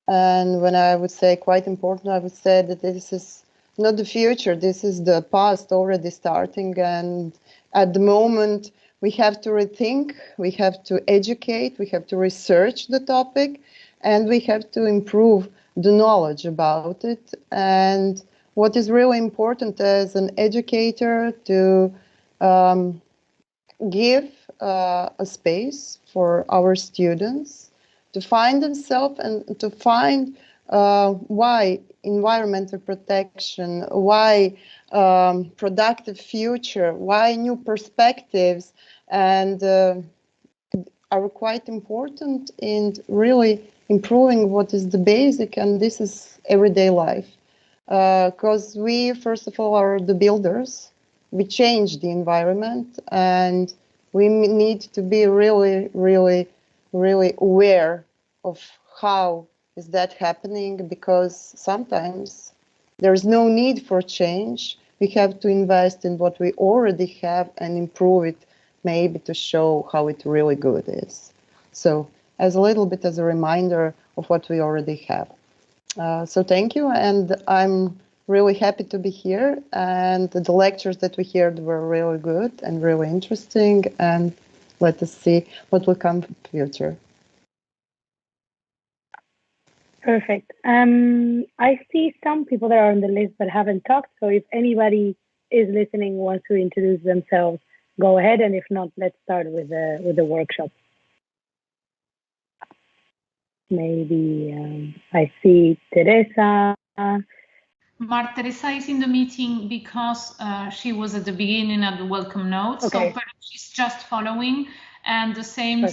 And when I would say quite important, I would say that this is not the future, this is the past already starting. And at the moment, we have to rethink, we have to educate, we have to research the topic, and we have to improve the knowledge about it. And what is really important as an educator to give a space for our students to find themselves and to find why environmental protection, why productive future, why new perspectives, and are quite important in really improving what is the basic, and this is everyday life. Because we, first of all, are the builders. We change the environment, and we need to be really, really, really aware of how is that happening, because sometimes there's no need for change. We have to invest in what we already have and improve it, maybe to show how it really good is. So as a little bit as a reminder of what we already have. So thank you, and I'm really happy to be here. And the lectures that we heard were really good and really interesting. And let us see what will come in the future. Perfect. I see some people that are on the list but haven't talked. So if anybody is listening, wants to introduce themselves, go ahead. And if not, let's start with the workshop. Maybe I see Teresa. Teresa is in the meeting because she was at the beginning at the welcome note, so perhaps she's just following, and the same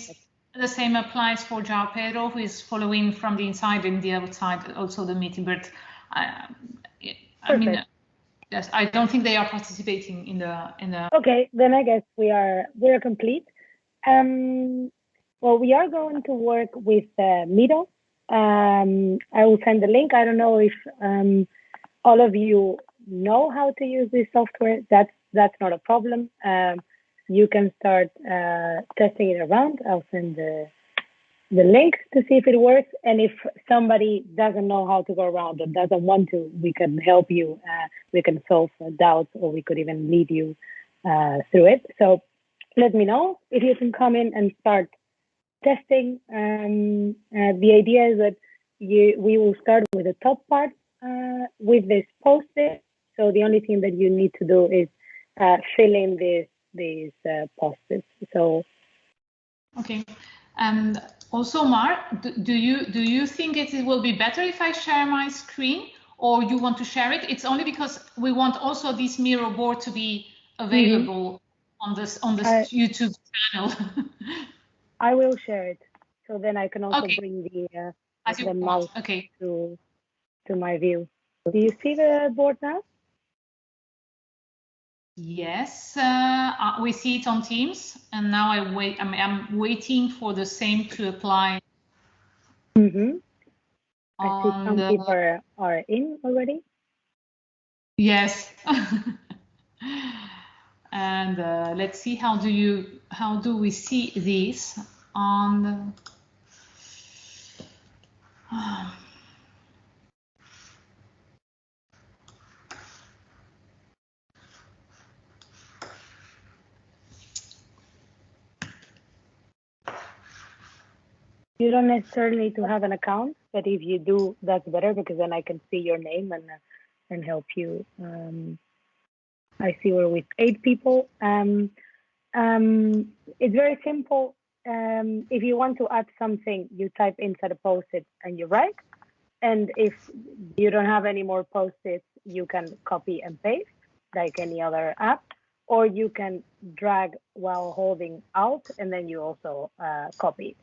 applies for João Pedro, who is following from the inside and the outside also the meeting. But I mean, yes, I don't think they are participating in the. Okay, then I guess we're complete. Well, we are going to work with Miro. I will send the link. I don't know if all of you know how to use this software. That's not a problem. You can start testing it around. I'll send the link to see if it works. And if somebody doesn't know how to go around or doesn't want to, we can help you. We can solve doubts, or we could even lead you through it. So let me know if you can come in and start testing. The idea is that we will start with the top part with this post-it. So the only thing that you need to do is fill in these post-its. So okay, and also Mar, do you think it will be better if I share my screen, or you want to share it? It's only because we want also this Miro board to be available on this YouTube channel. I will share it, so then I can also bring the mouse to my view. Do you see the board now? Yes, we see it on Teams, and now I'm waiting for the same to apply. I see some people are in already. Yes. And let's see, how do we see this on the You don't necessarily need to have an account, but if you do, that's better, because then I can see your name and help you. I see we're with 8 people. It's very simple. If you want to add something, you type inside a post-it and you write. And if you don't have any more post-its, you can copy and paste like any other app, or you can drag while holding Alt, and then you also copy it.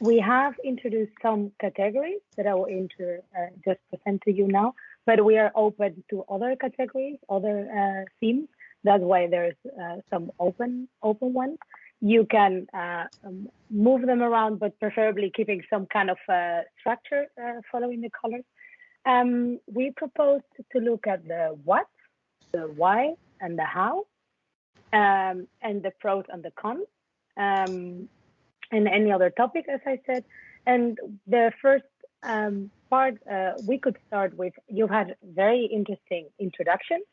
We have introduced some categories that I will just present to you now, but we are open to other categories, other themes. That's why there's some open ones. You can move them around, but preferably keeping some kind of structure following the colors. We proposed to look at the what, the why, and the how, and the pros and the cons. And any other topic, as I said. And the first part, we could start with, you had very interesting introductions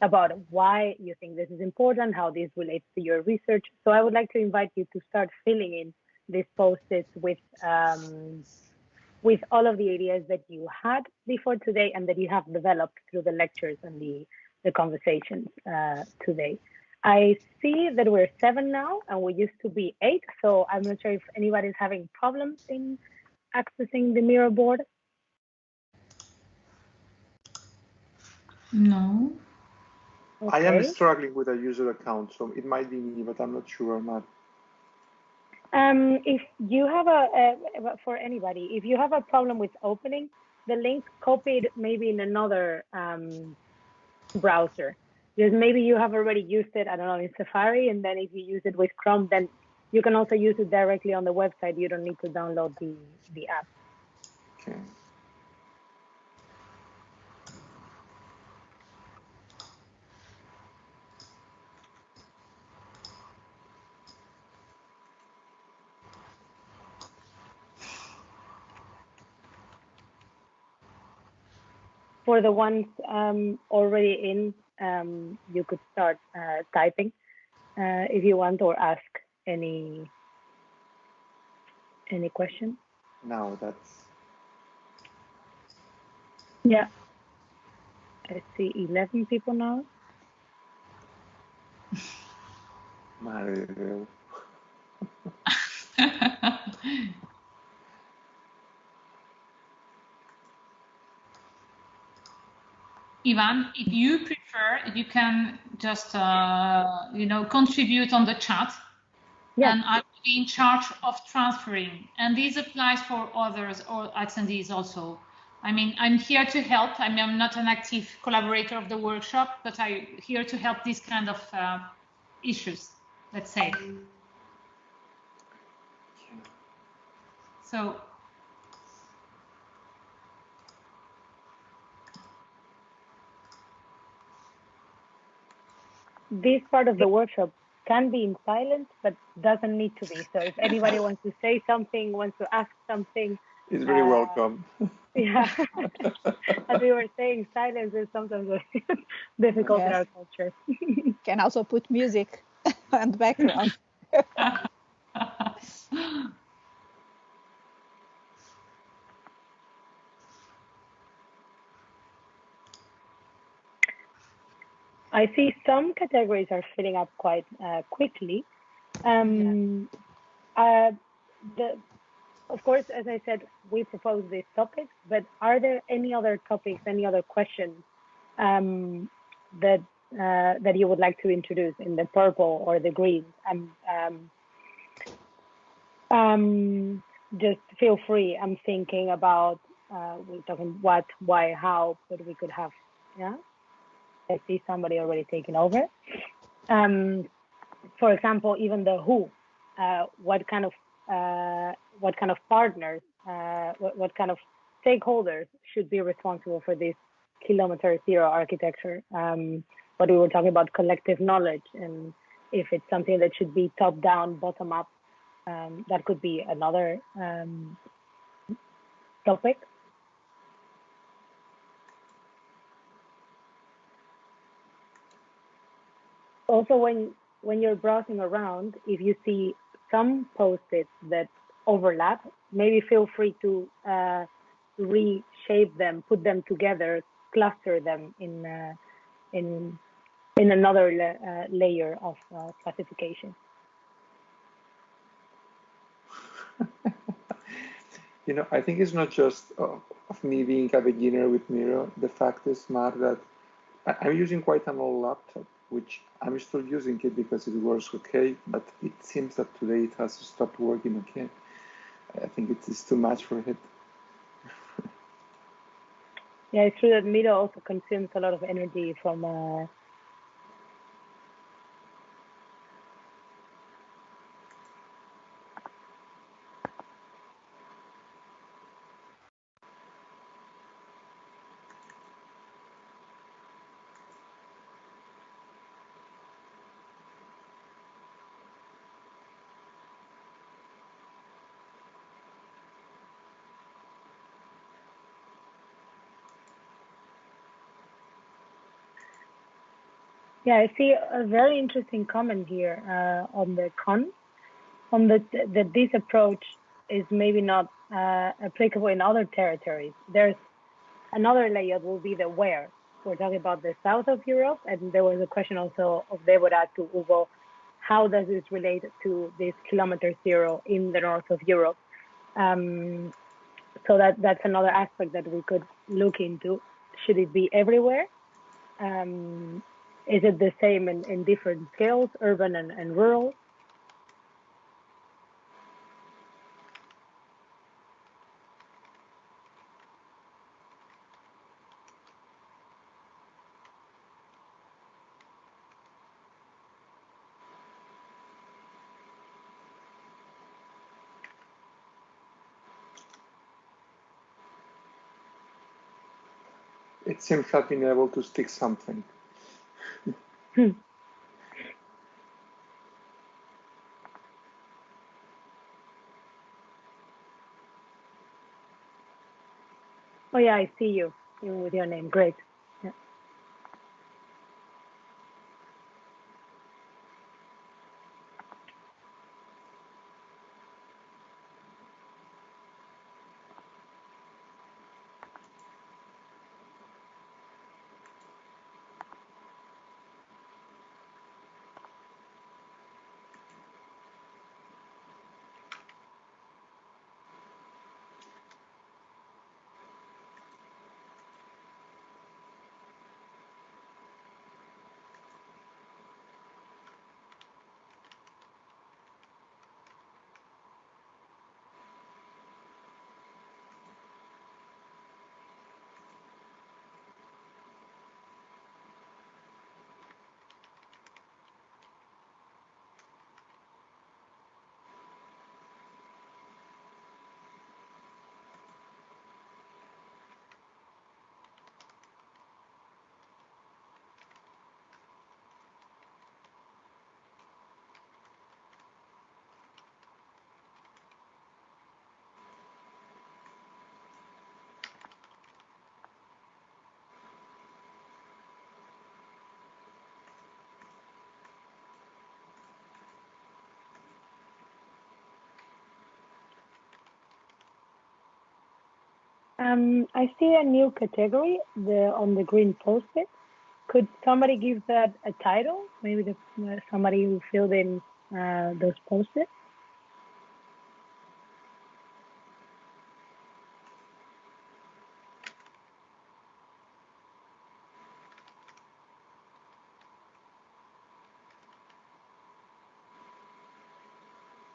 about why you think this is important, how this relates to your research. So I would like to invite you to start filling in these post-its with all of the ideas that you had before today and that you have developed through the lectures and the conversations today. I see that we're 7 now, and we used to be 8, so I'm not sure if anybody's having problems in accessing the Miro board. No. Okay. I am struggling with a user account, so it might be me, but I'm not sure or not. If you have for anybody, if you have a problem with opening the link, copy it maybe in another browser. Because maybe you have already used it, I don't know, in Safari, and then if you use it with Chrome, then you can also use it directly on the website. You don't need to download the app. Okay. for the ones already in, you could start typing if you want, or ask any question. Now that's. Yeah. I see 11 people now. Madre de Dios. Ivan, if you prefer, you can just, contribute on the chat. Yeah. And I will be in charge of transferring. And this applies for others or attendees also. I mean, I'm here to help. I mean, I'm not an active collaborator of the workshop, but I'm here to help these kind of issues, let's say. So. This part of the workshop can be in silence, but doesn't need to be. So if anybody wants to say something, wants to ask something, it's very welcome. Yeah, as we were saying, silence is sometimes difficult in our culture. Can also put music on the background. I see some categories are filling up quite quickly. Of course, as I said, we propose these topics, but are there any other topics, any other questions that you would like to introduce in the purple or the green? Just feel free. I'm thinking about we're talking what, why, how, but we could have, yeah. I see somebody already taking over. For example, even the who, what kind of partners, what kind of stakeholders should be responsible for this Kilometre Zero architecture? What we were talking about, collective knowledge, and if it's something that should be top down, bottom up, that could be another topic. Also, when you're browsing around, if you see some post-its that overlap, maybe feel free to reshape them, put them together, cluster them in another layer of classification. I think it's not just of me being a beginner with Miro. The fact is, Mark, that I'm using quite an old laptop, which I'm still using it because it works okay, but it seems that today it has stopped working okay. I think it's too much for it. Yeah, it's true that Miro also consumes a lot of energy from Yeah, I see a very interesting comment here on the con, on that this approach is maybe not applicable in other territories. There's another layer will be the where. We're talking about the south of Europe, and there was a question also of Deborah to Hugo, how does this relate to this Kilometre Zero in the north of Europe? So that's another aspect that we could look into. Should it be everywhere? Is it the same in different scales, urban and rural? It seems to have been able to stick something. Oh yeah, I see you. with your name. Great. Yeah. I see a new category on the green post-it. Could somebody give that a title? Maybe somebody who filled in those post-its.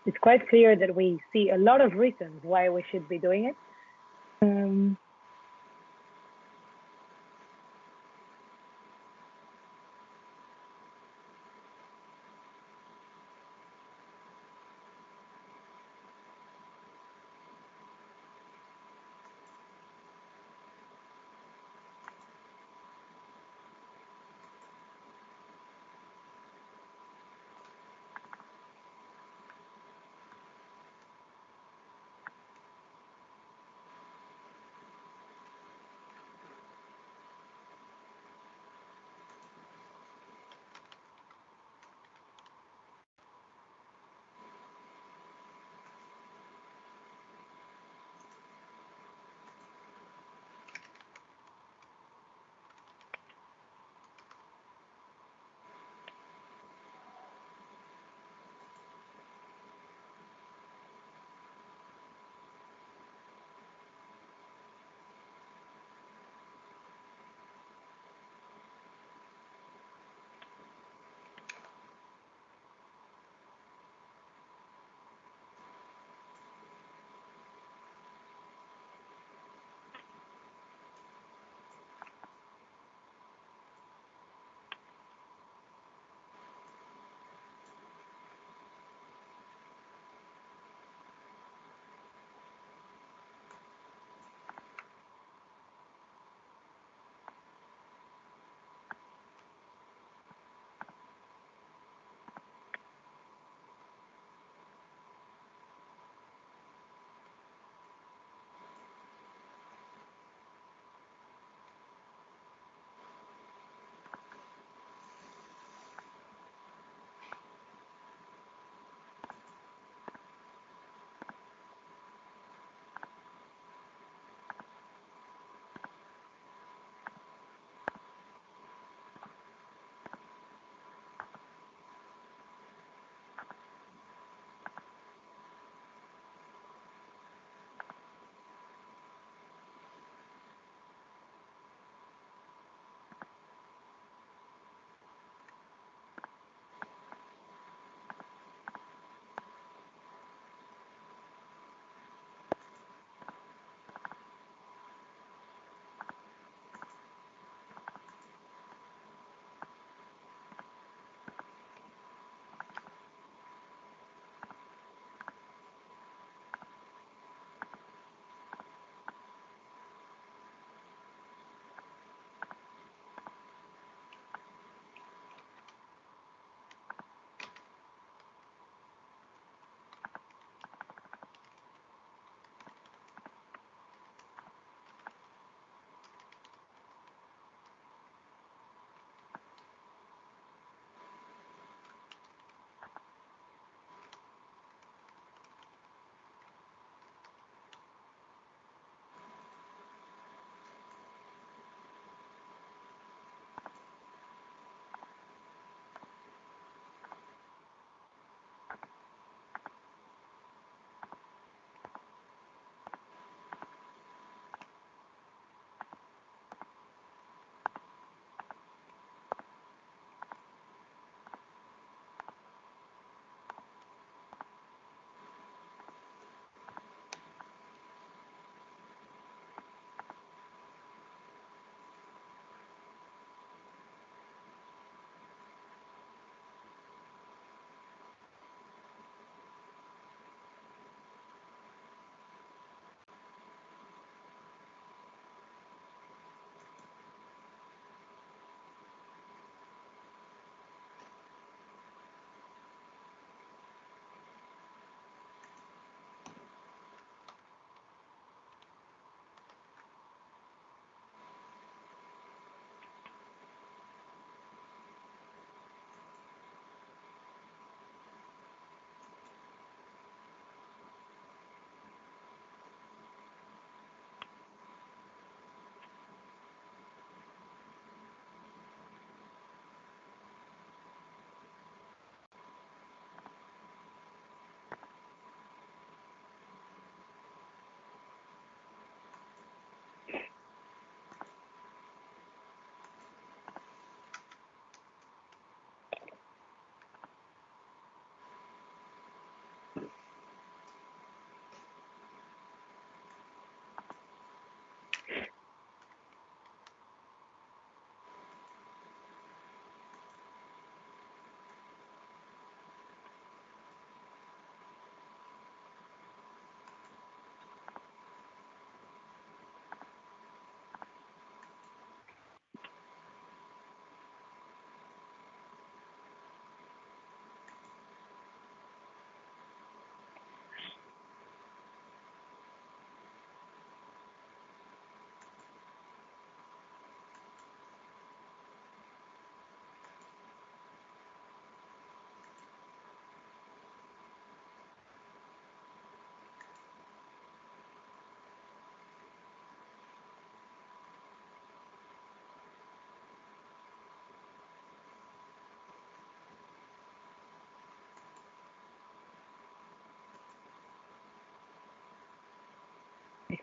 It's quite clear that we see a lot of reasons why we should be doing it.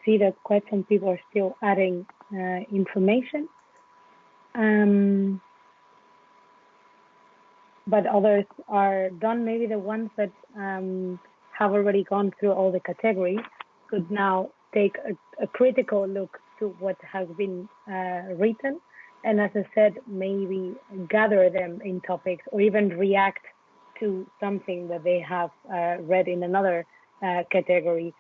see that quite some people are still adding information. But others are done. Maybe the ones that have already gone through all the categories could now take a critical look to what has been written. And as I said, maybe gather them in topics or even react to something that they have read in another category.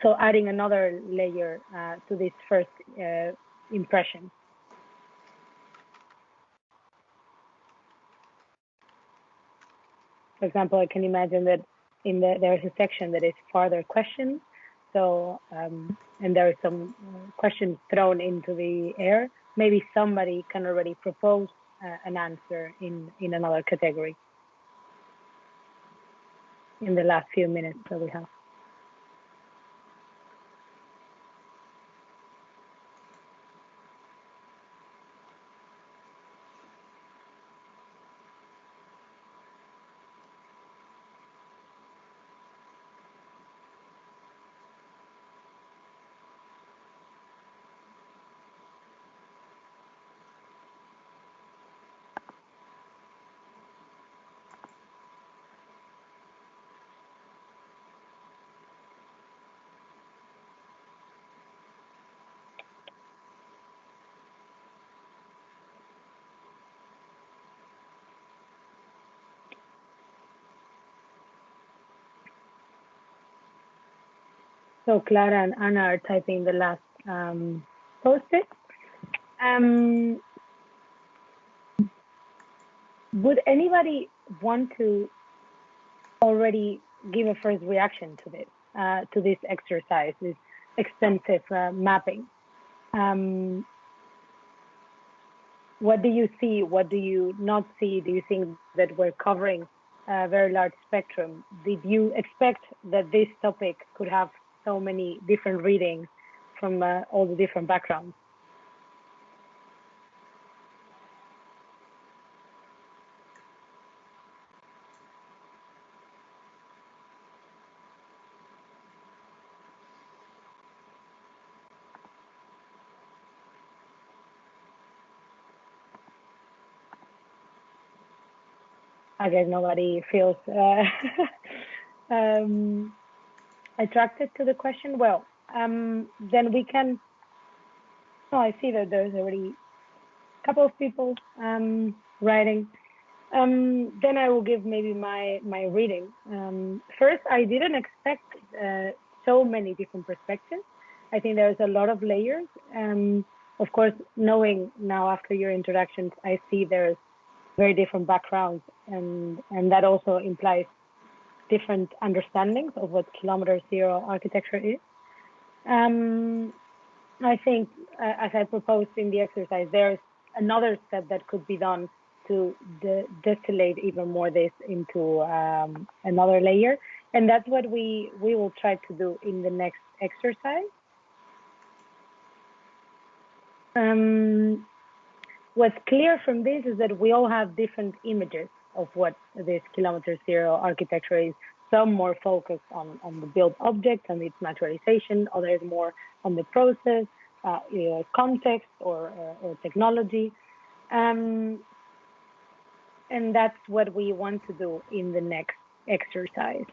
So adding another layer to this first impression. For example, I can imagine that there's a section that is further questions. So, and there are some questions thrown into the air. Maybe somebody can already propose an answer in another category in the last few minutes that we have. So Clara and Anna are typing the last post-it. Would anybody want to already give a first reaction to this exercise, this extensive mapping? What do you see? What do you not see? Do you think that we're covering a very large spectrum? Did you expect that this topic could have so many different readings from all the different backgrounds? I guess nobody feels attracted to the question. Well, then we can. Oh, I see that there's already a couple of people writing. Then I will give maybe my reading. First, I didn't expect so many different perspectives. I think there's a lot of layers. Of course, knowing now after your introductions, I see there's very different backgrounds, and that also implies different understandings of what Kilometre Zero architecture is. I think, as I proposed in the exercise, there's another step that could be done to distillate even more this into another layer, and that's what we will try to do in the next exercise. What's clear from this is that we all have different images of what this Kilometre Zero architecture is. Some more focused on the built object and its naturalization, others more on the process, context or technology. And that's what we want to do in the next exercise.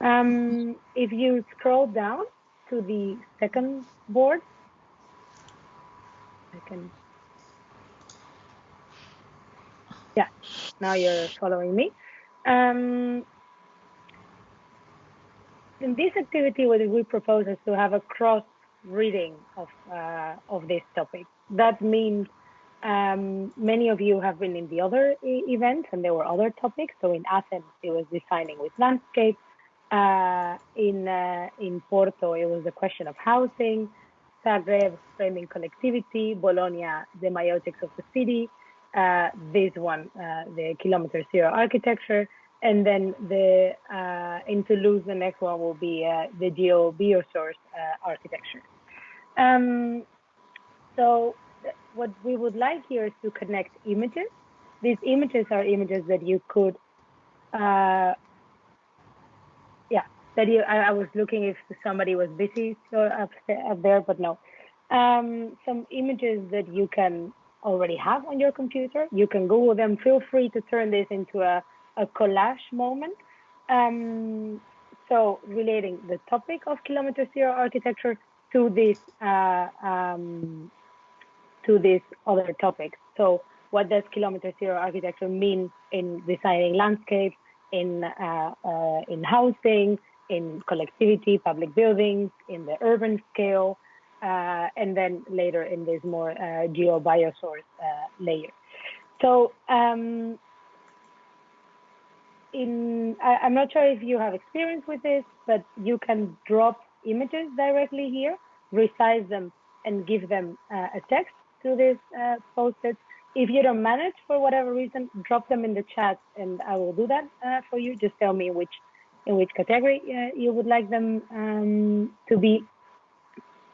If you scroll down to the second board, yeah, now you're following me. In this activity, what we propose is to have a cross reading of this topic. That means many of you have been in the other events, and there were other topics. So in Athens, it was designing with landscape. In Porto, it was a question of housing. Zagreb, framing connectivity. Bologna, the myotics of the city. This one, the Kilometre Zero architecture. And then in Toulouse, the next one will be the biosource architecture. So what we would like here is to connect images. These images are images that you could, that I was looking if somebody was busy up there, but no. Some images that you can already have on your computer. You can Google them. Feel free to turn this into a collage moment. So relating the topic of Kilometre Zero architecture to this other topics. So what does Kilometre Zero architecture mean in designing landscapes, in housing, in collectivity, public buildings, in the urban scale, and then later in this more geo-biosource layer. So I'm not sure if you have experience with this, but you can drop images directly here, resize them, and give them a text to this post-it. If you don't manage for whatever reason, drop them in the chat, and I will do that for you. Just tell me in which category you would like them to be.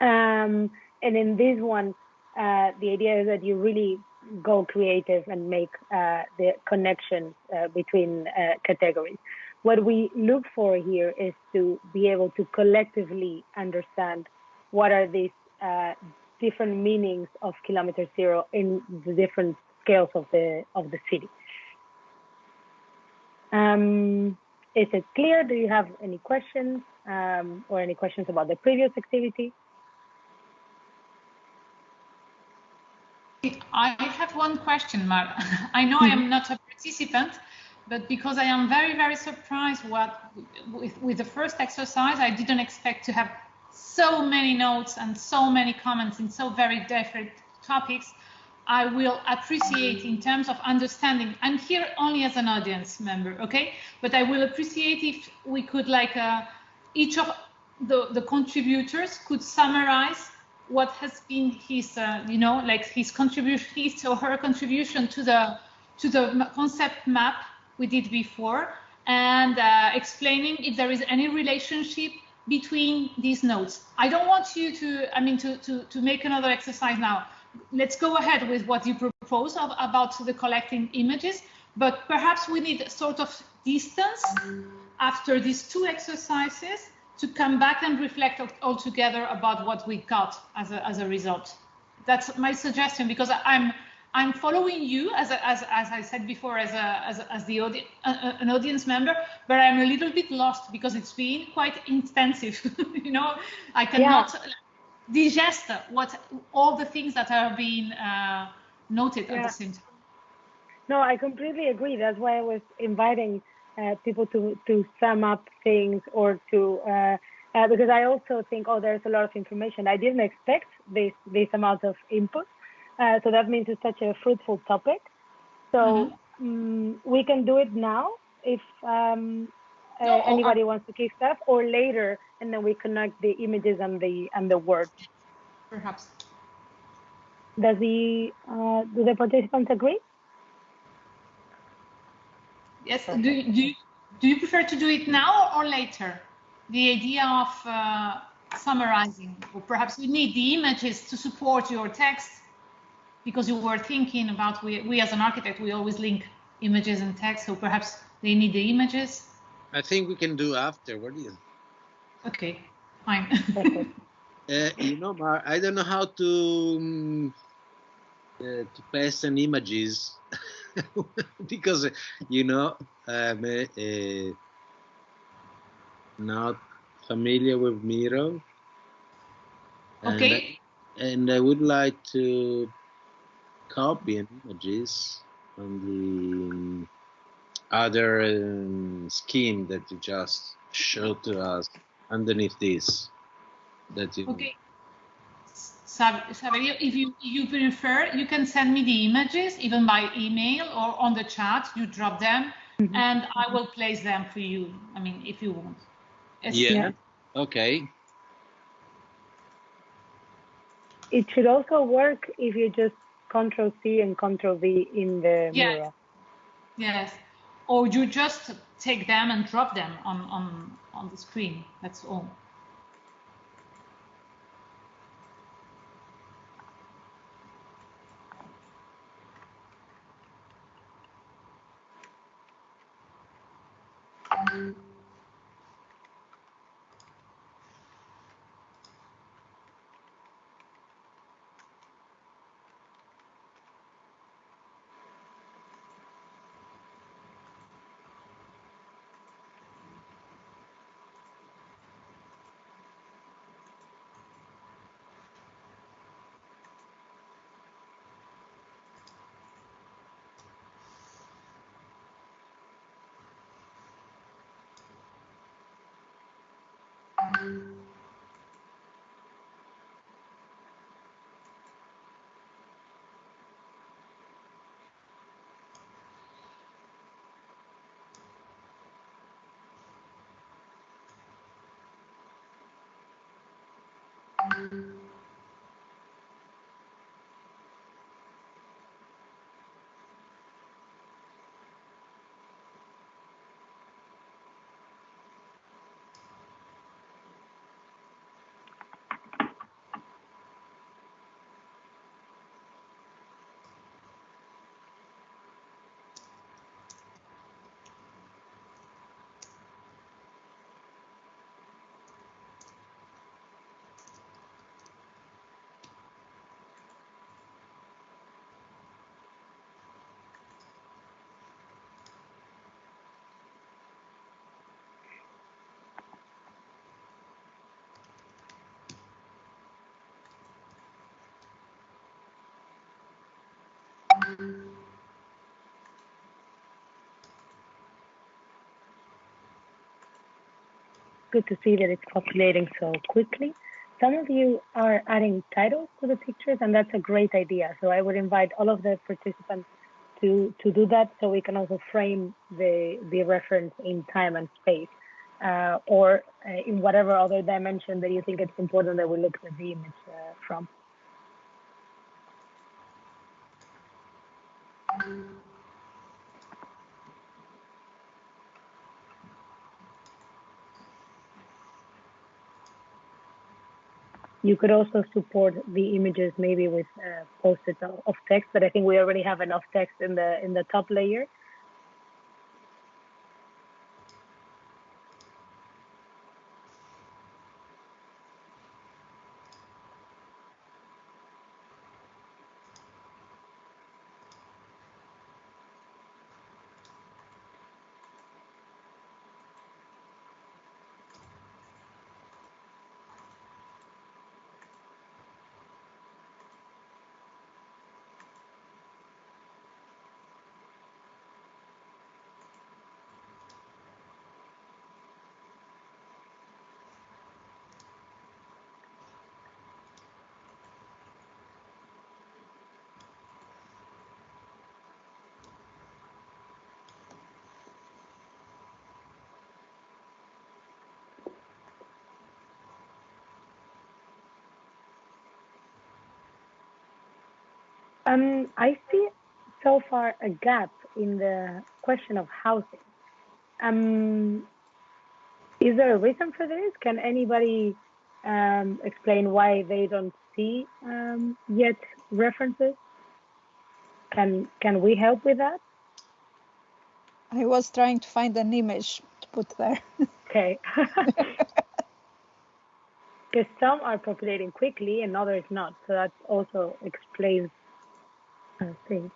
And in this one, the idea is that you really go creative and make the connections between categories. What we look for here is to be able to collectively understand what are these different meanings of Kilometre Zero in the different scales of the city. Is it clear? Do you have any questions or any questions about the previous activity? I have one question, Mar. I know I am not a participant, but because I am very, very surprised with the first exercise, I didn't expect to have so many notes and so many comments in so very different topics. I will appreciate in terms of understanding. I'm here only as an audience member, okay? But I will appreciate if we could, like, each of the contributors could summarize what has been his, you know, like his contribution, his or her contribution to the concept map we did before, and explaining if there is any relationship between these notes. I don't want you to make another exercise now. Let's go ahead with what you propose about the collecting images, but perhaps we need a sort of distance after these two exercises to come back and reflect all together about what we got as a result. That's my suggestion, because I'm following you as I said before as an audience member, but I'm a little bit lost because it's been quite intensive. You know, I cannot digest all the things that are being noted at the same time. No, I completely agree. That's why I was inviting people to sum up things or to because I also think, oh, there's a lot of information. I didn't expect this amount of input. So that means it's such a fruitful topic. So we can do it now if anybody wants to kick stuff, or later, and then we connect the images and the words. Perhaps. Do the participants agree? Yes. Do you prefer to do it now or later? The idea of summarizing, or perhaps we need the images to support your text, because you were thinking about we as an architect, we always link images and text, so perhaps they need the images. I think we can do after. What do you? Okay, fine. You know, Mar, I don't know how to paste an images because you know I'm not familiar with Miro. Okay. And I would like to copy an images on the other scheme that you just showed to us underneath this. That you. Okay. Javier, if you prefer, you can send me the images even by email or on the chat. You drop them, and I will place them for you. I mean, if you want. Yeah. Okay. It should also work if you just Ctrl+C and Ctrl+V in the Miro. Yes. Or you just take them and drop them on the screen. That's all. Good to see that it's populating so quickly. Some of you are adding titles to the pictures, and that's a great idea. So I would invite all of the participants to do that, so we can also frame the reference in time and space, or in whatever other dimension that you think it's important that we look at the image from. You could also support the images maybe with post-its of text, but I think we already have enough text in the top layer. I see so far a gap in the question of housing. Is there a reason for this? Can anybody explain why they don't see yet references? Can we help with that? I was trying to find an image to put there. Okay. Because some are populating quickly and others not. So that also explains things.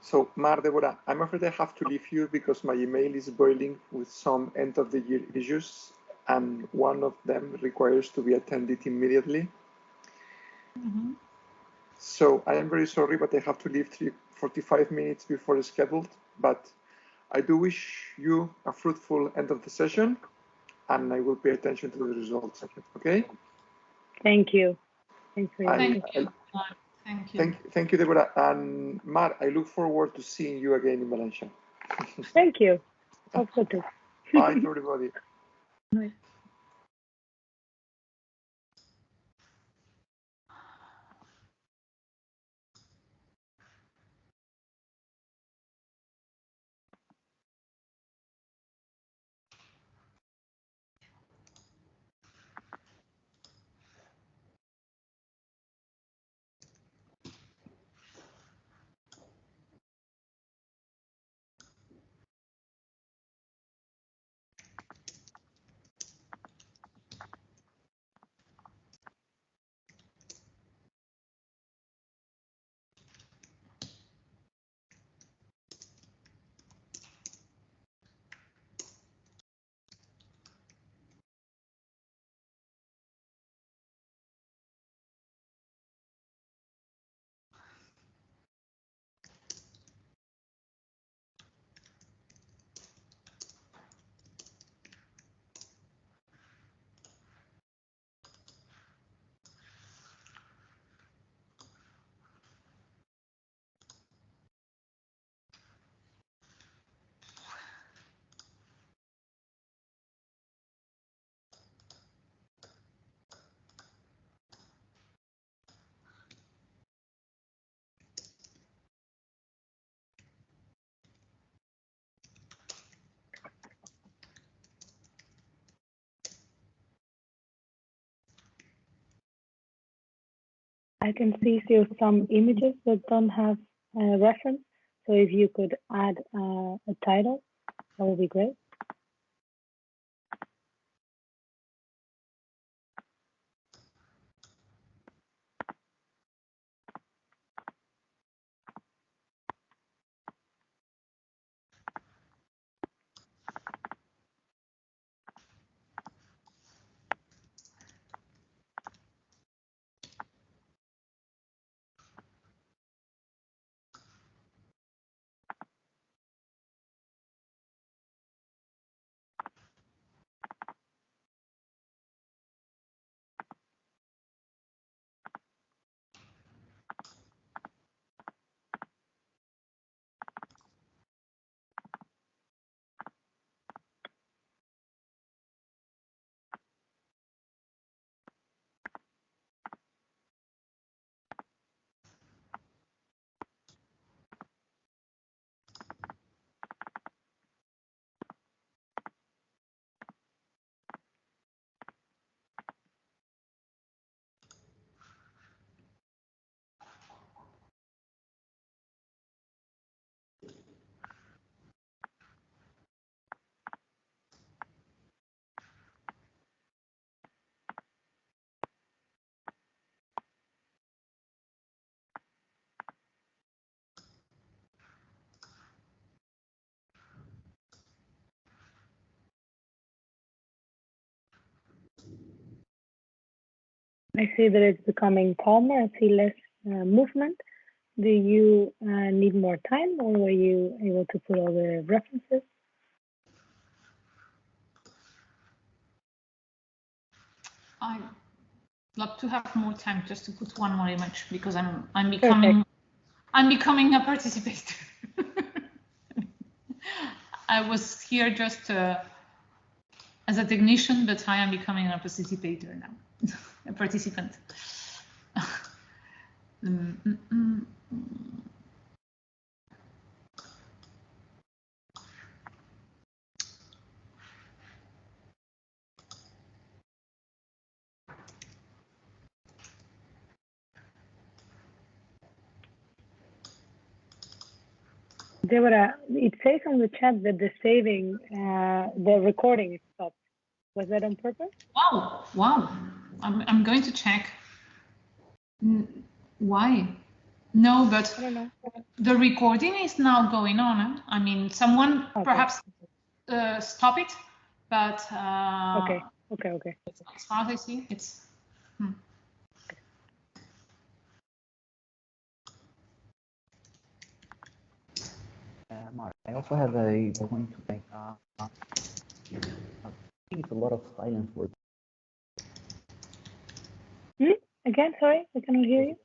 So, Mar, Deborah, I'm afraid I have to leave you because my email is boiling with some end of the year issues, and one of them requires to be attended immediately. Mm-hmm. So I am very sorry, but I have to leave 45 minutes before scheduled. But I do wish you a fruitful end of the session, and I will pay attention to the results. Okay? Thank you. Thanks for your Thank you. Thank you. Thank you, Deborah. And Mar, I look forward to seeing you again in Valencia. Thank you. Hope so too. Bye to everybody. Bye. I can see some images that don't have a reference. So if you could add a title, that would be great. I see that it's becoming calmer. I see less movement. Do you need more time, or were you able to put all the references? I'd love to have more time just to put one more image because I'm becoming a participator. I was here just as a technician, but I am becoming a participator now, a participant. Deborah, it says on the chat that the saving, the recording is stopped. Was that on purpose? Wow, wow. I'm going to check. Why? No, but the recording is now going on. I mean, someone perhaps stop it, but okay. As far as I see, it's. Mark, I also have a point to make. I think it's a lot of silence for. Again, sorry, I cannot hear you.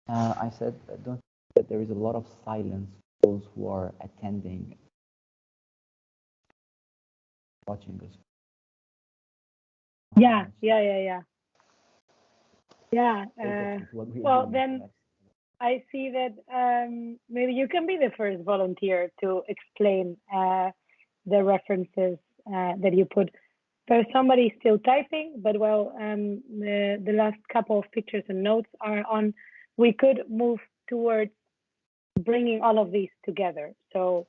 I said, don't that there is a lot of silence for those who are attending, watching us. Yeah. Well, then I see that maybe you can be the first volunteer to explain the references that you put. There's somebody still typing, but well, the last couple of pictures and notes are on. We could move towards bringing all of these together. So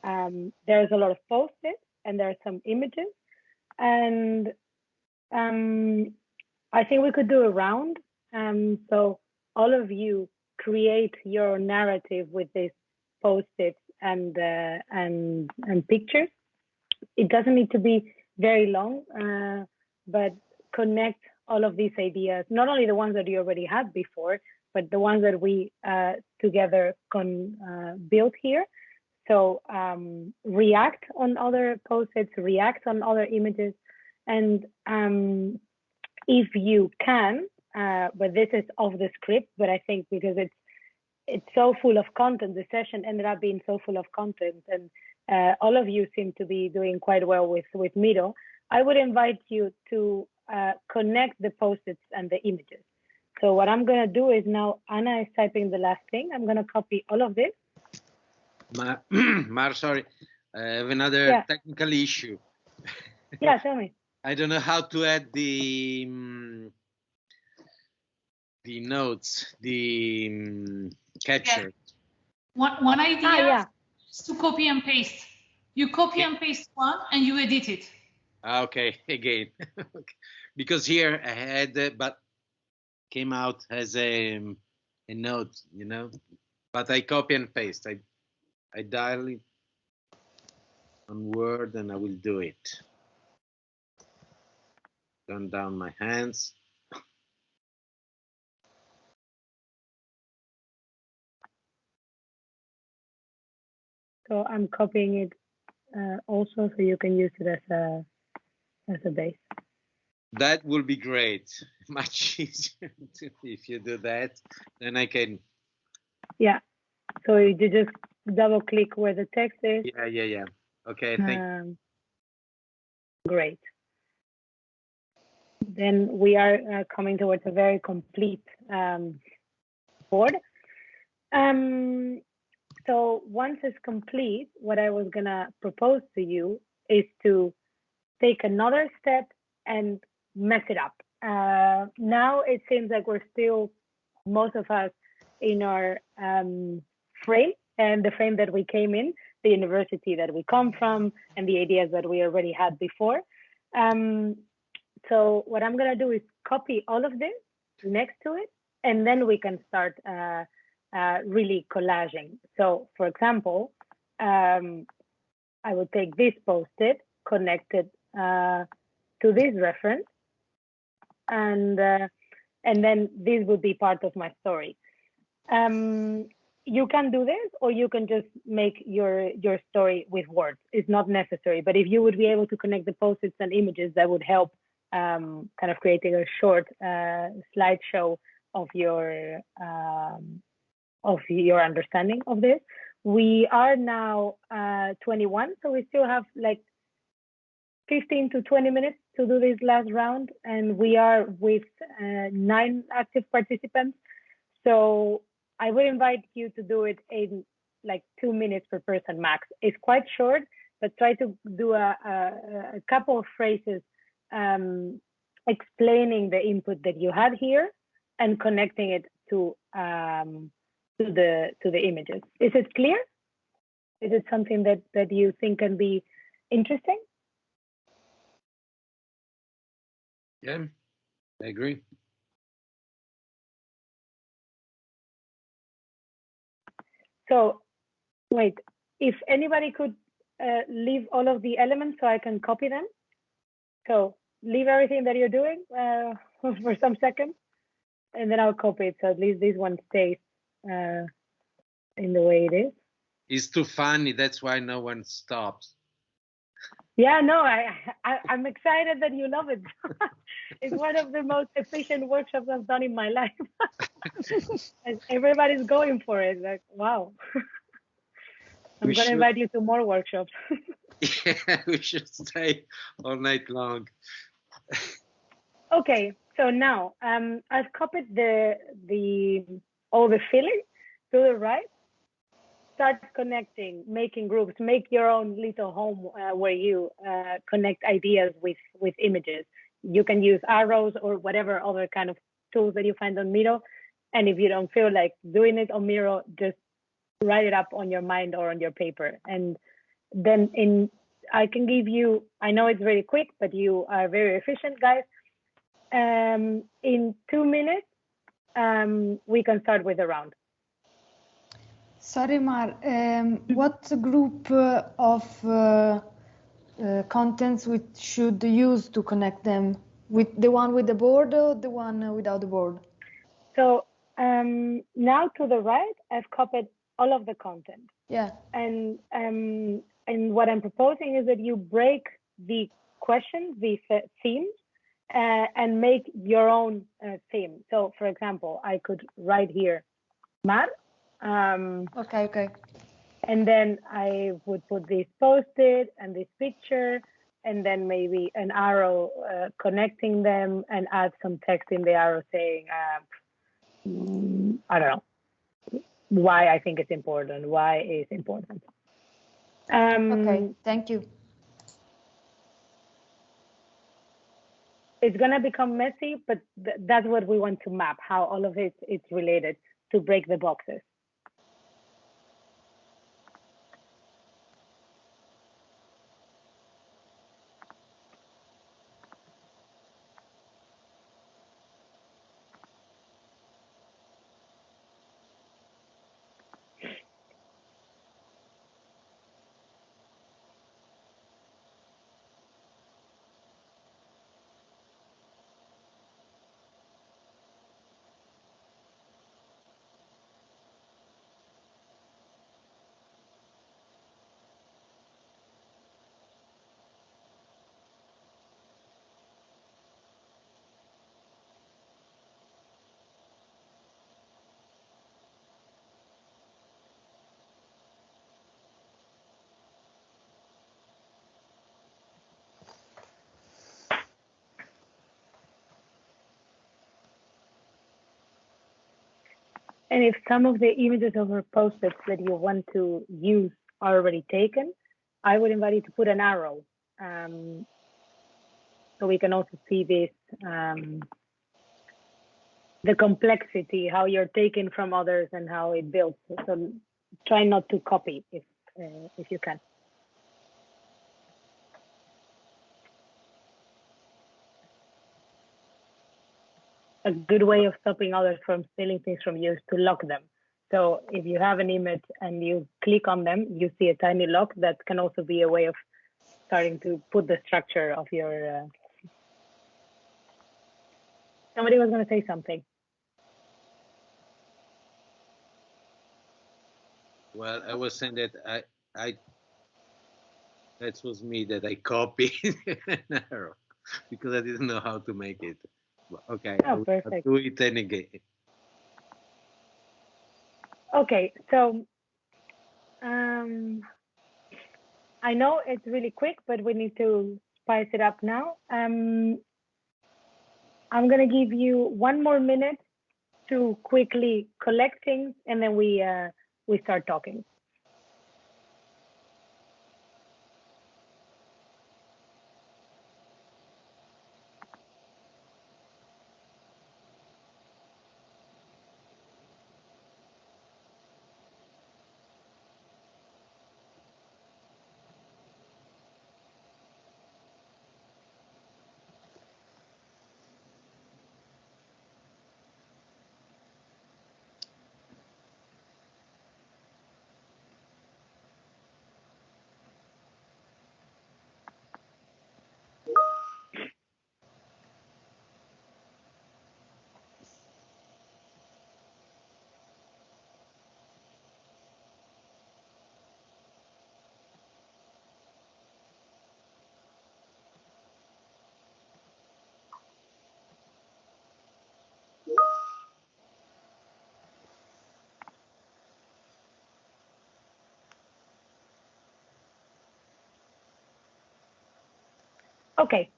there's a lot of post-its and there are some images, and I think we could do a round. So all of you create your narrative with these post-its and pictures. It doesn't need to be very long, but connect all of these ideas, not only the ones that you already had before, but the ones that we together built here. So react on other post-its, react on other images, and if you can, but this is off the script, but I think because it's so full of content, the session ended up being so full of content, and all of you seem to be doing quite well with Miro. I would invite you to connect the post-its and the images. So what I'm going to do is now Anna is typing the last thing. I'm going to copy all of this. Mar, sorry, I have another technical issue. Yeah, tell me. I don't know how to add the notes, the capture. One idea is to copy and paste. You copy and paste one and you edit it. Okay, again, because here I had, but came out as a note, you know, but I copy and paste. I dial it on Word and I will do it. Turn down my hands. So I'm copying it also, so you can use it as a base. That will be great. Much easier if you do that. Then I can. Yeah. So you just double click where the text is. Yeah. Okay. Thank you. Great. Then we are coming towards a very complete board. So once it's complete, what I was gonna propose to you is to take another step and mess it up. Now it seems like we're still, most of us, in our frame, and the frame that we came in, the university that we come from, and the ideas that we already had before. So what I'm gonna do is copy all of this next to it, and then we can start really collaging. So for example, I would take this post-it, connect it to this reference, and then this would be part of my story. You can do this, or you can just make your story with words. It's not necessary, but if you would be able to connect the post-its and images, that would help kind of creating a short slideshow of your understanding of this. We are now 21, so we still have like 15 to 20 minutes to do this last round, and we are with 9 active participants. So I would invite you to do it in like 2 minutes per person max. It's quite short, but try to do a couple of phrases explaining the input that you had here and connecting it to the images. Is it clear? Is it something that you think can be interesting? Yeah, I agree. So wait, if anybody could leave all of the elements so I can copy them. So leave everything that you're doing for some seconds, and then I'll copy it. So at least this one stays in the way it is. It's too funny. That's why no one stops. Yeah, no, I'm excited that you love it. It's one of the most efficient workshops I've done in my life. Everybody's going for it. Like, wow. I'm going to invite you to more workshops. Yeah, we should stay all night long. Okay, so now I've copied all the filling to the right. Start connecting, making groups, make your own little home where you connect ideas with images. You can use arrows or whatever other kind of tools that you find on Miro. And if you don't feel like doing it on Miro, just write it up on your mind or on your paper. And then I can give you, I know it's very quick, but you are very efficient, guys. In 2 minutes, we can start with the round. Sorry, Mar, what group of contents we should use to connect them? With the one with the board or the one without the board? So now to the right, I've copied all of the content. Yeah. And what I'm proposing is that you break the questions, the themes, and make your own theme. So for example, I could write here, Mar. Okay. And then I would put this post-it and this picture, and then maybe an arrow connecting them, and add some text in the arrow saying, I don't know, why I think it's important, why it's important. Okay, thank you. It's gonna become messy, but that's what we want to map, how all of it is related, to break the boxes. And if some of the images of our post-its that you want to use are already taken, I would invite you to put an arrow. So we can also see this, the complexity, how you're taking from others and how it builds. So try not to copy if you can. A good way of stopping others from stealing things from you is to lock them. So if you have an image and you click on them, you see a tiny lock. That can also be a way of starting to put the structure of your Somebody was going to say something. Well, I was saying that that was me that I copied an arrow because I didn't know how to make it. Okay, Oh, perfect. I'll do it again. Okay, so I know it's really quick, but we need to spice it up now. I'm going to give you 1 more minute to quickly collect things, and then we start talking. Okay,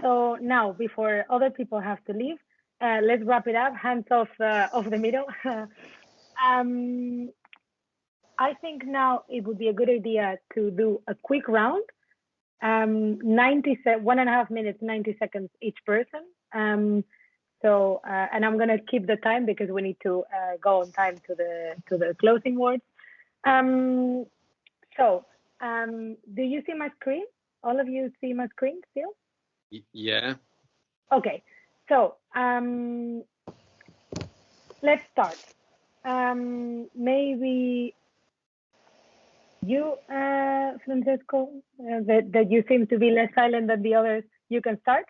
so now before other people have to leave, let's wrap it up. Hands off the middle. I think now it would be a good idea to do a quick round. 1.5 minutes, 90 seconds each person. And I'm gonna keep the time because we need to go on time to the closing words. Do you see my screen? All of you see my screen still? Yeah. Okay, so let's start. Maybe you, Francesco, that you seem to be less silent than the others, you can start.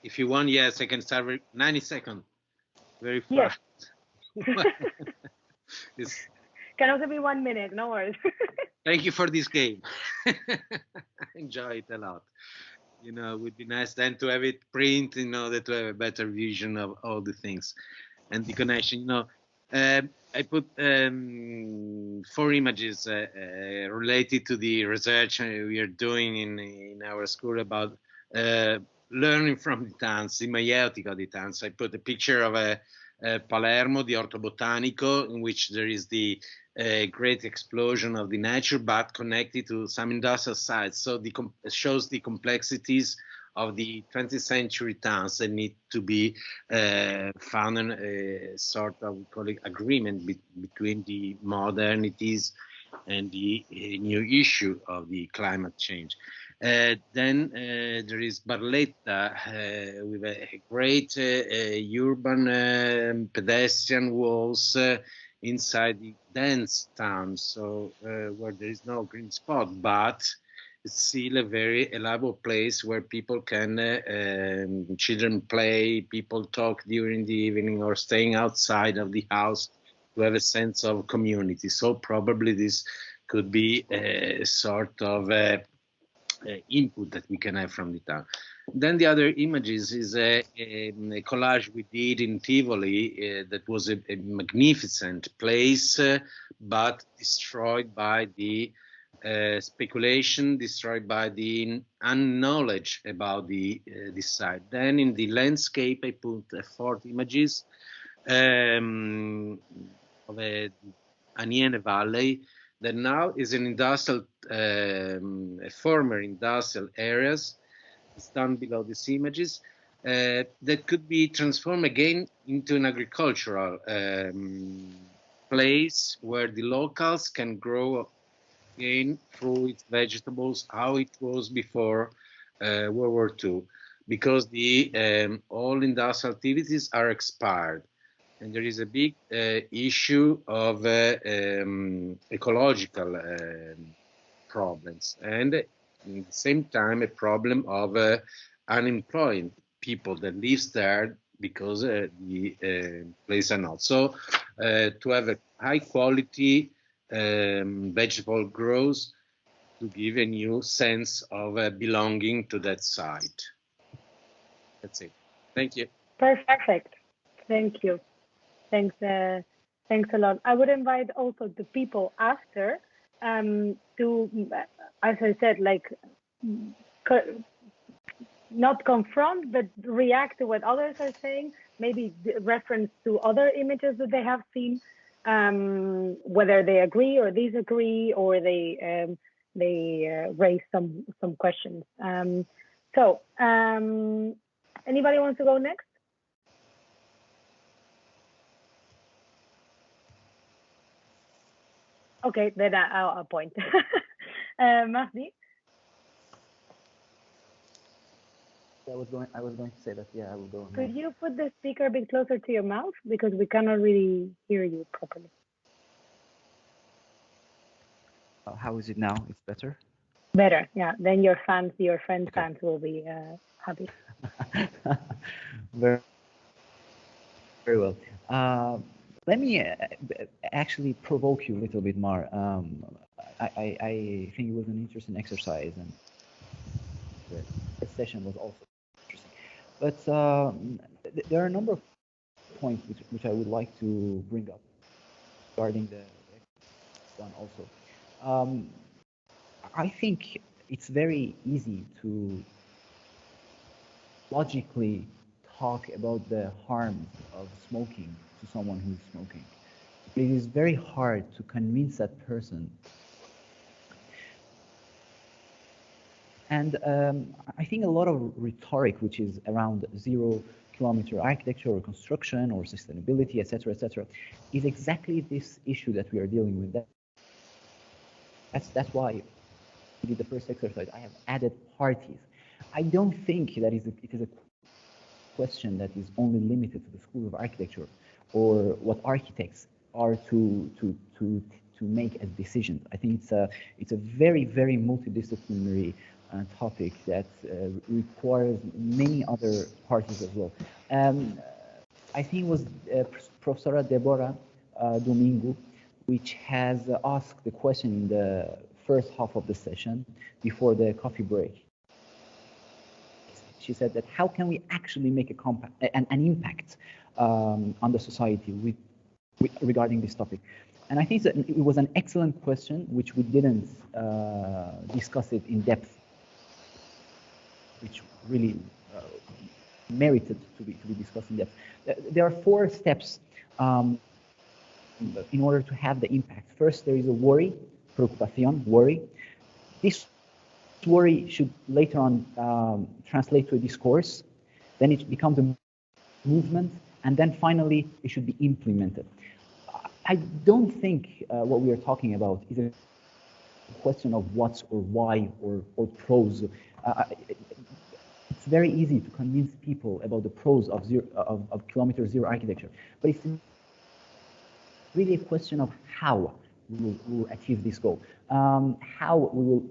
If you want, yes, I can start with 90 seconds. Very fast. Yes. Can also be 1 minute, no worries. Thank you for this game. I enjoy it a lot. You know, it would be nice then to have it print in order to have a better vision of all the things and the connection. You know, I put 4 images related to the research we are doing in our school about learning from the towns, the maieutico di towns. I put a picture of a Palermo, the Orto Botanico, in which there is the great explosion of the nature, but connected to some industrial sites. So it shows the complexities of the 20th century towns that need to be found in a sort of, we call it, agreement between the modernities and the new issue of the climate change. Then there is Barletta with a great urban pedestrian walls inside the dense town, so where there is no green spot, but it's still a very reliable place where people can, children play, people talk during the evening or staying outside of the house to have a sense of community. So probably this could be a sort of input that we can have from the town. Then the other images is a collage we did in Tivoli that was a magnificent place, but destroyed by the speculation, destroyed by the unknowledge about this site. Then in the landscape, I put 4 images of a Aniene Valley that now is an industrial, former industrial areas. It's down below these images that could be transformed again into an agricultural place where the locals can grow again fruits, vegetables, how it was before World War II, because the all industrial activities are expired. And there is a big issue of ecological problems, and at the same time a problem of unemployment people that lives there because the place are not. So to have a high quality vegetable growth to give a new sense of belonging to that site. That's it. Thank you. Perfect. Thank you. Thanks. Thanks a lot. I would invite also the people after to, as I said, like not confront, but react to what others are saying. Maybe reference to other images that they have seen, whether they agree or disagree, or they raise some questions. Anybody wants to go next? Okay, then I'll point. Mahdi? I was going to say that, yeah, I will go. Could you put the speaker a bit closer to your mouth, because we cannot really hear you properly? How is it now? It's better? Better, yeah. Then your friends' fans will be happy. Very well. Let me actually provoke you a little bit more. I think it was an interesting exercise, and the session was also interesting. But there are a number of points which I would like to bring up regarding the one also. I think it's very easy to logically talk about the harms of smoking to someone who's smoking. It is very hard to convince that person. And I think a lot of rhetoric, which is around zero-kilometer architecture or construction or sustainability, etc., is exactly this issue that we are dealing with. That's why we did the first exercise. I have added parties. I don't think that it is a question that is only limited to the School of Architecture or what architects are to make as decisions. I think it's a very, very multidisciplinary topic that requires many other parties as well. I think it was Professor Deborah Domingo, which has asked the question in the first half of the session before the coffee break. She said that how can we actually make an impact on the society regarding this topic? And I think that it was an excellent question, which we didn't discuss it in depth, which really merited to be discussed in depth. There are 4 steps in order to have the impact. First, there is a worry, preocupación, worry. This worry should later on translate to a discourse, then it becomes a movement, and then finally it should be implemented. I don't think what we are talking about is a question of what or why or pros. It's very easy to convince people about the pros of Kilometer Zero architecture, but it's really a question of how we will achieve this goal, how we will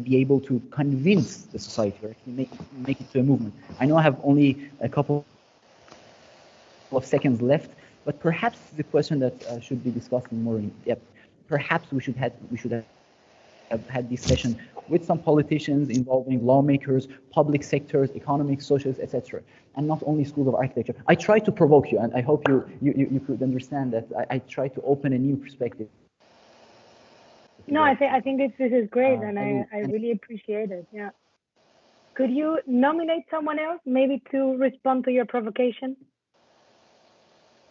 be able to convince the society or actually make it to a movement. I know I have only a couple of seconds left, but perhaps the question that should be discussed more in depth. Perhaps we should have had this session with some politicians involving lawmakers, public sectors, economic, socialists, etc., and not only schools of architecture. I try to provoke you, and I hope you could understand that I try to open a new perspective. No, I think this is great, and I really appreciate it. Yeah. Could you nominate someone else, maybe to respond to your provocation?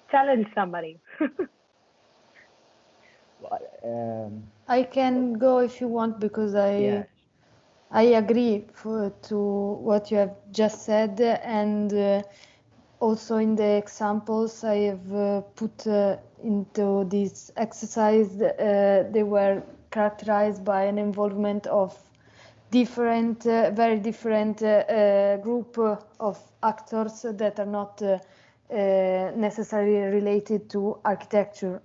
Challenge somebody. I can go if you want, because I agree to what you have just said, and also in the examples I have put into this exercise, they were characterized by an involvement of different, very different group of actors that are not necessarily related to architecture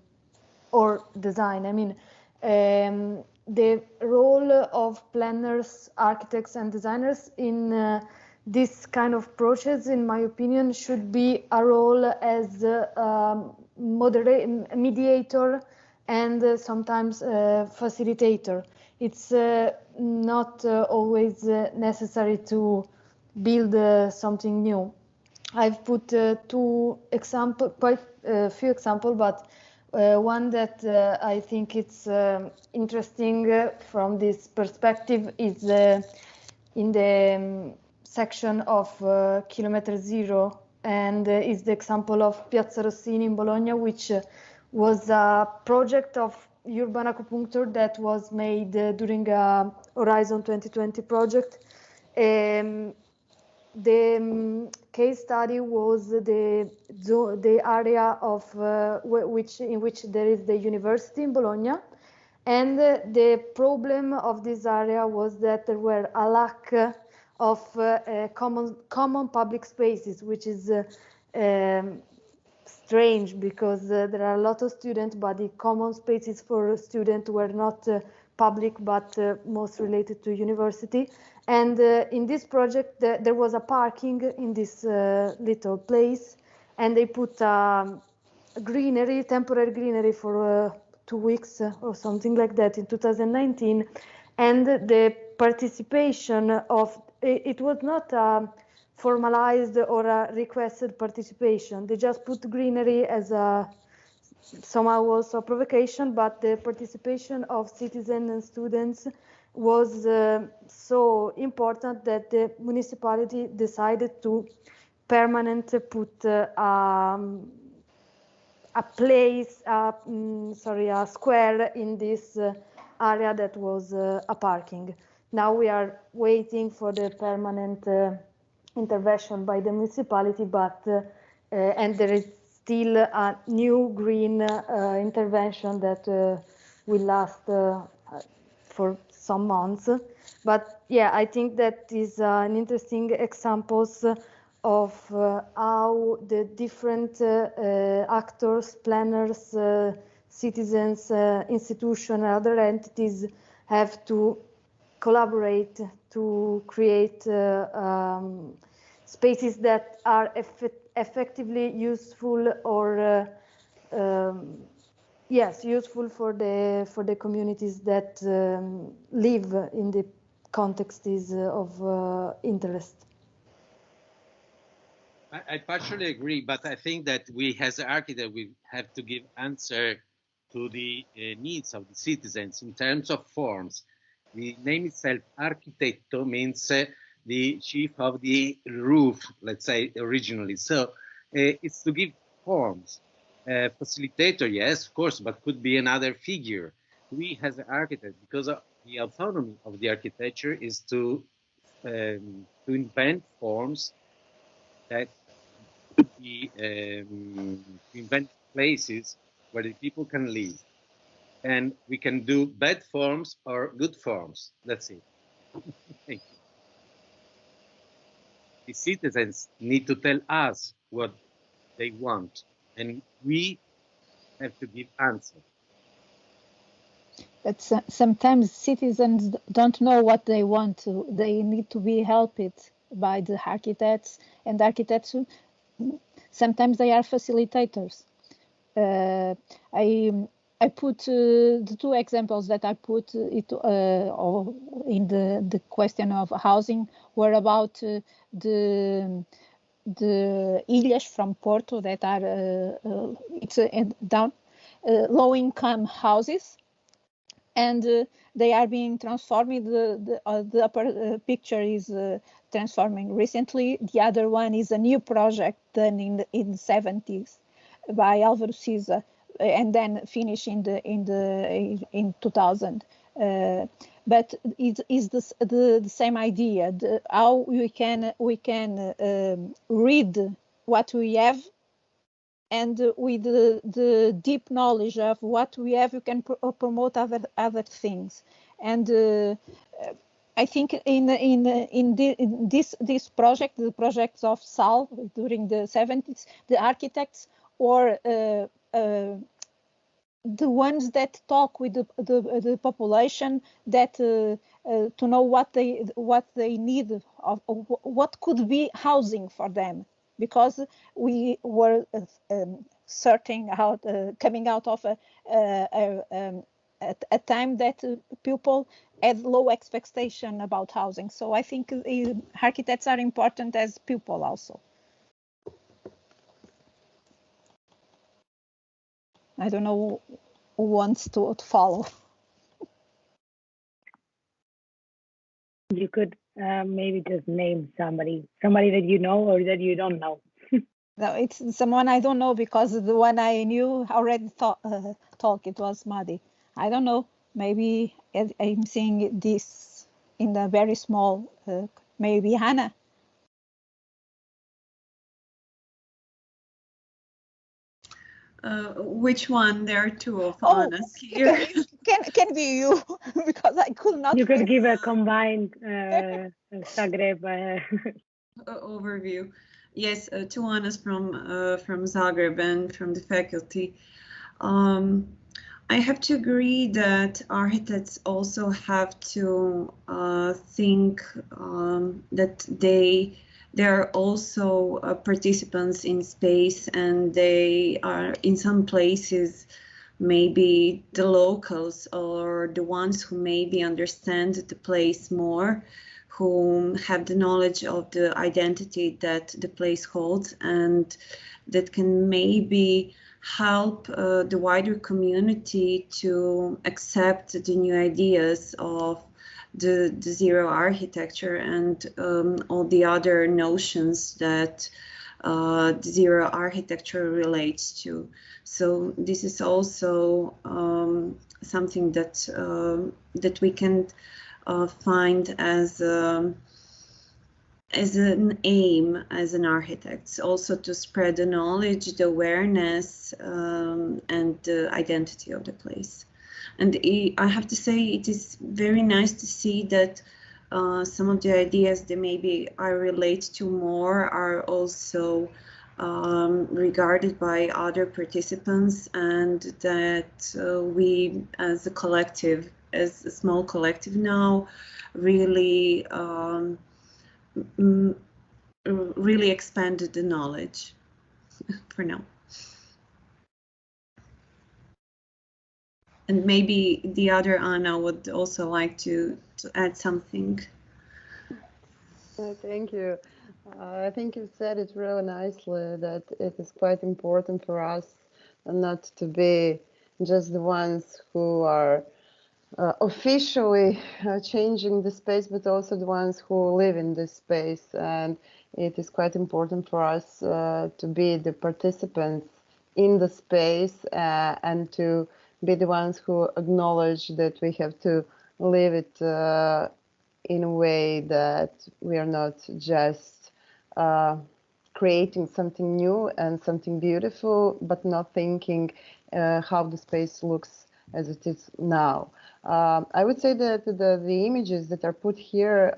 or design. I mean, the role of planners, architects, and designers in this kind of process, in my opinion, should be a role as a mediator and sometimes facilitator. It's not always necessary to build something new. I've put quite a few examples, but one that I think it's interesting from this perspective is in the section of Kilometre Zero, and is the example of Piazza Rossini in Bologna, which was a project of urban acupuncture that was made during a Horizon 2020 project. The case study was the area of in which there is the university in Bologna, and the problem of this area was that there were a lack of common public spaces, which is strange because there are a lot of students, but the common spaces for students were not public, but most related to university. And in this project, there was a parking in this little place, and they put greenery, temporary greenery for 2 weeks or something like that in 2019. And the participation of, it was not formalized or a requested participation. They just put greenery as a somehow also a provocation, but the participation of citizens and students was so important that the municipality decided to permanently put a square in this area that was a parking. Now we are waiting for the permanent intervention by the municipality, but and there is still a new green intervention that will last for some months. But yeah, I think that is an interesting examples of how the different actors, planners, citizens, institutions, and other entities have to collaborate to create spaces that are effectively useful or yes, useful for the communities that live in the contexts of interest. I partially agree, but I think that we, as architects, we have to give answer to the needs of the citizens in terms of forms. The name itself, architetto, means the chief of the roof, let's say, originally. So it's to give forms. Facilitator, yes, of course, but could be another figure. We, as an architect, because of the autonomy of the architecture, is to invent forms that could be to invent places where the people can live, and we can do bad forms or good forms. That's it. Thank you. The citizens need to tell us what they want, and we have to give answers. But sometimes citizens don't know what they want to. They need to be helped by the architects, and architects sometimes they are facilitators. I put the two examples that I put it in the question of housing were about the ilhas from Porto that are it's down low-income houses, and they are being transformed. The upper picture is transforming recently. The other one is a new project done in the 70s by Álvaro Siza, and then finished in 2000. But it is the same idea. How we can read what we have, and with the deep knowledge of what we have, you can promote other things. And I think in this project, the projects of SAL during the 70s, the architects or the ones that talk with the population, that to know what they need, what could be housing for them, because we were sorting out, coming out of a time that people had low expectation about housing. So I think architects are important as people also. I don't know who wants to follow. You could maybe just name somebody that you know or that you don't know. No, it's someone I don't know, because the one I knew already talk. It was Madi. I don't know. Maybe I'm seeing this in a very small. Maybe Hannah. Which one? There are two of us here. Can be you, because I could not. You could give a combined Zagreb overview. Yes, two honors from Zagreb and from the faculty. I have to agree that architects also have to think that they're also participants in space, and they are in some places maybe the locals or the ones who maybe understand the place more, who have the knowledge of the identity that the place holds, and that can maybe help the wider community to accept the new ideas of the zero architecture and all the other notions that the zero architecture relates to. So this is also something that that we can find as an aim as an architect, also to spread the knowledge, the awareness, and the identity of the place. And I have to say, it is very nice to see that some of the ideas that maybe I relate to more are also regarded by other participants, and that we as a collective, as a small collective now, really really expanded the knowledge for now. And maybe the other Anna would also like to add something. Thank you. I think you said it really nicely, that it is quite important for us not to be just the ones who are officially changing the space, but also the ones who live in this space. And it is quite important for us to be the participants in the space and to be the ones who acknowledge that we have to live it in a way that we are not just creating something new and something beautiful, but not thinking how the space looks as it is now. I would say that the images that are put here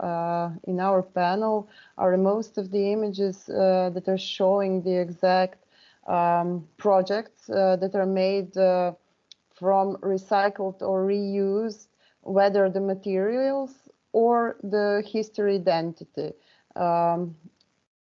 in our panel are most of the images that are showing the exact projects that are made from recycled or reused, whether the materials or the history identity.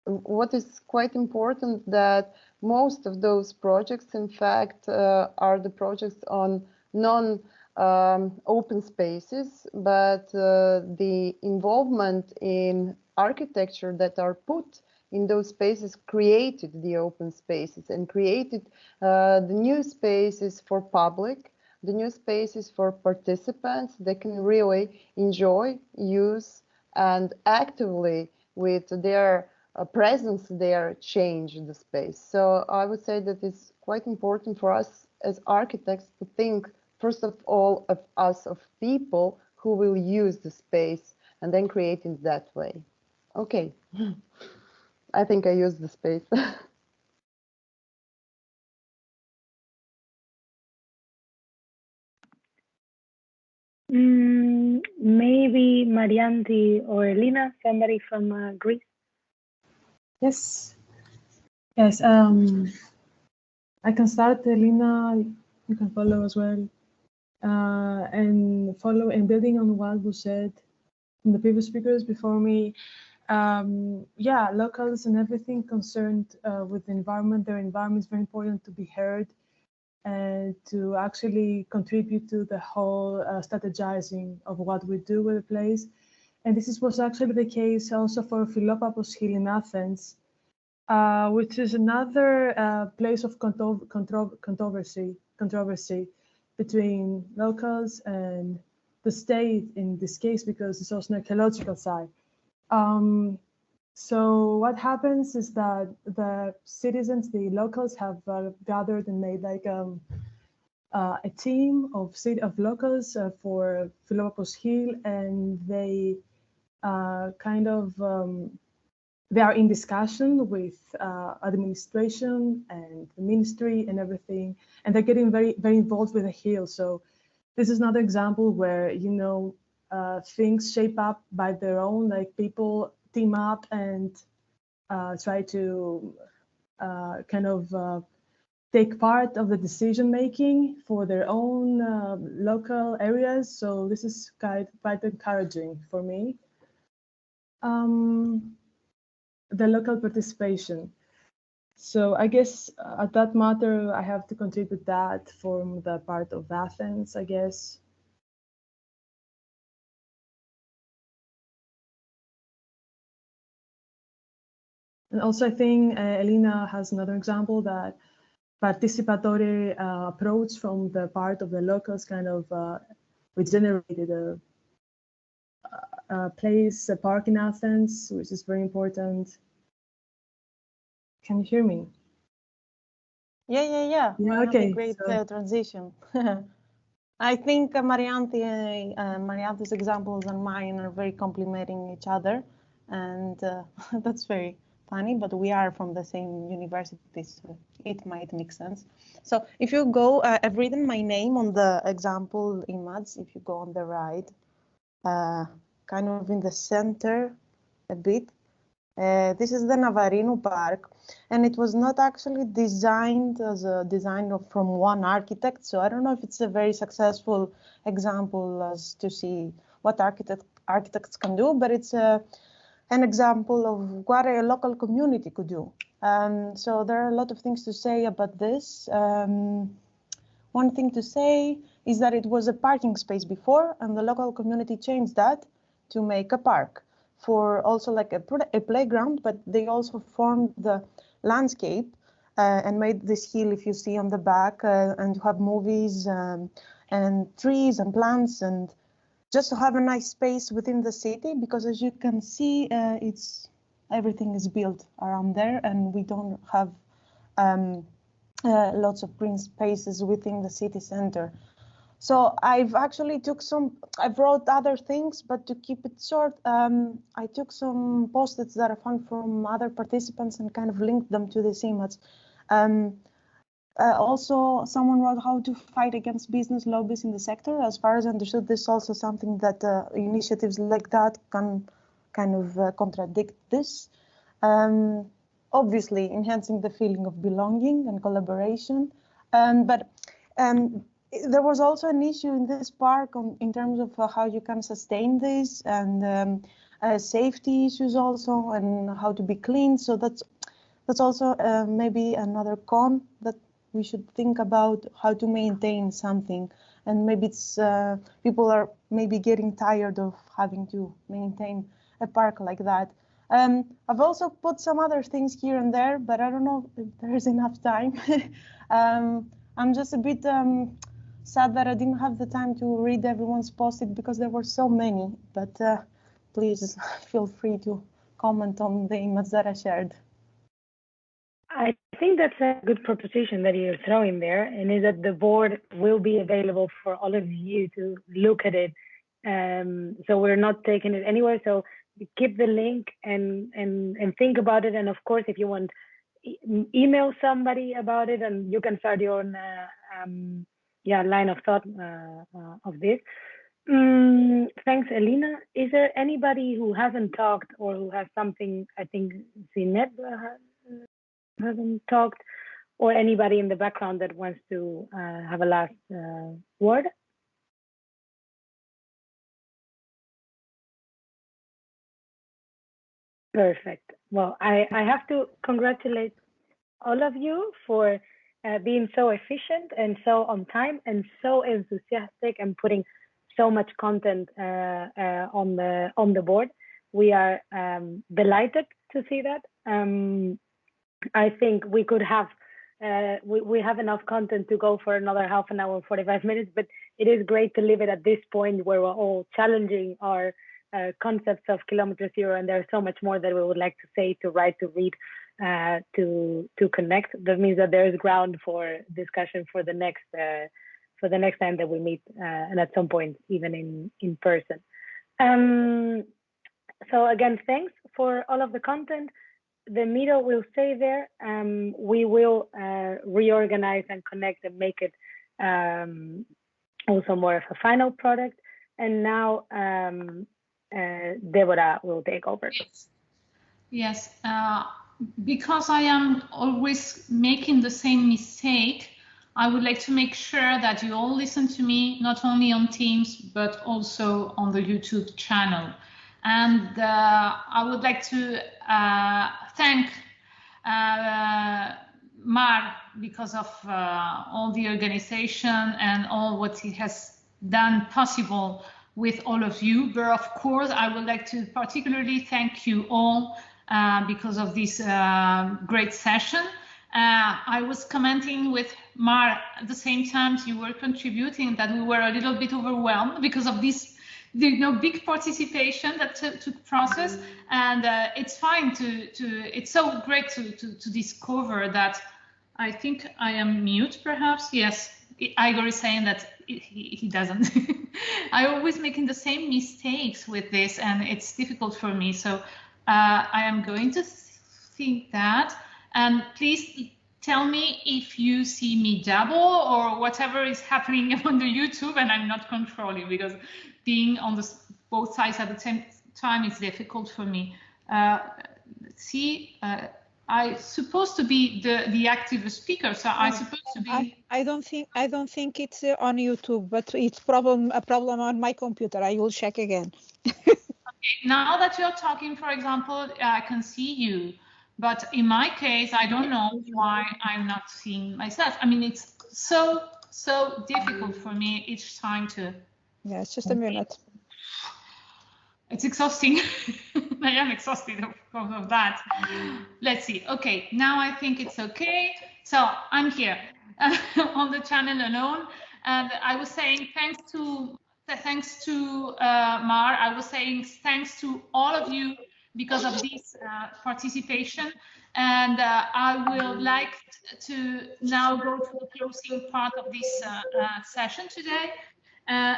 What is quite important that most of those projects, in fact, are the projects on non-open spaces, but the involvement in architecture that are put in those spaces created the open spaces and created the new spaces for public, the new spaces for participants that can really enjoy, use, and actively with their presence there change the space. So I would say that it's quite important for us as architects to think first of all of us, of people who will use the space, and then create it that way. Okay, I think I used the space. Maybe Marianti or Elena, somebody from Greece. Yes. Yes. I can start. Elena, you can follow as well. And follow and building on what was said. from the previous speakers before me. Yeah, locals and everything concerned with the environment, their environment is very important to be heard and to actually contribute to the whole strategizing of what we do with the place. And was actually the case also for Philopapos Hill in Athens, which is another place of controversy between locals and the state in this case, because it's also an ecological site. So what happens is that the citizens, the locals, have gathered and made like a team of locals for Philopapos Hill, and they they are in discussion with administration and the ministry and everything, and they're getting very involved with the hill. So this is another example where things shape up by their own, like people team up and try to take part of the decision making for their own local areas. So this is quite encouraging for me. The local participation. So I guess at that matter, I have to contribute that from the part of Athens, I guess. And also, I think Elena has another example, that participatory approach from the part of the locals regenerated a place, a park in Athens, which is very important. Can you hear me? Yeah. Okay. Great transition. I think Marianthe's examples and mine are very complementing each other, and that's very funny, but we are from the same university, so it might make sense. So if you go, I've written my name on the example image. If you go on the right, kind of in the center a bit, this is the Navarino Park, and it was not actually designed as a design from one architect. So I don't know if it's a very successful example as to see what architects can do, but it's an example of what a local community could do. So there are a lot of things to say about this. One thing to say is that it was a parking space before, and the local community changed that to make a park for also like a playground, but they also formed the landscape and made this hill, if you see on the back, and you have movies and trees and plants, and just to have a nice space within the city, because as you can see, everything is built around there, and we don't have lots of green spaces within the city center. So I've actually I've wrote other things, but to keep it short, I took some post-its that I found from other participants and kind of linked them to this image. Also, someone wrote how to fight against business lobbies in the sector. As far as I understood, this is also something that initiatives like that can kind of contradict this. Obviously, enhancing the feeling of belonging and collaboration. But there was also an issue in this park in terms of how you can sustain this, and safety issues also, and how to be clean. So that's also maybe another con that we should think about, how to maintain something. And maybe it's people are maybe getting tired of having to maintain a park like that. I've also put some other things here and there, but I don't know if there's enough time. I'm just a bit sad that I didn't have the time to read everyone's post-it because there were so many, but please feel free to comment on the image that I shared. I think that's a good proposition that you're throwing there, and is that the board will be available for all of you to look at it. So we're not taking it anywhere. So keep the link and think about it. And of course, if you want, email somebody about it, and you can start your own line of thought of this. Thanks, Elena. Is there anybody who hasn't talked or who has something? I think Zineb hasn't talked, or anybody in the background that wants to have a last word? Perfect. Well, I have to congratulate all of you for being so efficient and so on time and so enthusiastic and putting so much content on the board. We are delighted to see that. I think we could have we have enough content to go for another half an hour, 45 minutes, but it is great to leave it at this point where we're all challenging our concepts of Kilometre Zero, and there's so much more that we would like to say, to write, to read, to connect. That means that there is ground for discussion for the next time that we meet, and at some point even in person. So again, thanks for all of the content. The meetup will stay there. We will reorganize and connect and make it also more of a final product. And now Deborah will take over. Yes. Because I am always making the same mistake, I would like to make sure that you all listen to me, not only on Teams, but also on the YouTube channel. And I would like to thank Mar because of all the organization and all what he has done possible with all of you. But of course, I would like to particularly thank you all because of this great session. I was commenting with Mar at the same time you were contributing that we were a little bit overwhelmed because of this big participation that took process, and it's fine it's so great to discover that. I think I am mute, perhaps. Yes, Igor is saying that he doesn't. I always making the same mistakes with this, and it's difficult for me. So I am going to think that, and please tell me if you see me double or whatever is happening on the YouTube and I'm not controlling, because being on both sides at the same time is difficult for me. I'm supposed to be the active speaker, so I'm supposed to be. I don't think it's on YouTube, but it's a problem on my computer. I will check again. Okay, now that you're talking, for example, I can see you, but in my case, I don't know why I'm not seeing myself. I mean, it's so difficult for me each time to. Yeah, it's just a minute. It's exhausting. I am exhausted of that. Let's see. Okay, now I think it's okay. So I'm here on the channel alone, and I was saying thanks to Mar. I was saying thanks to all of you because of this participation, and I will like to now go to the closing part of this session today.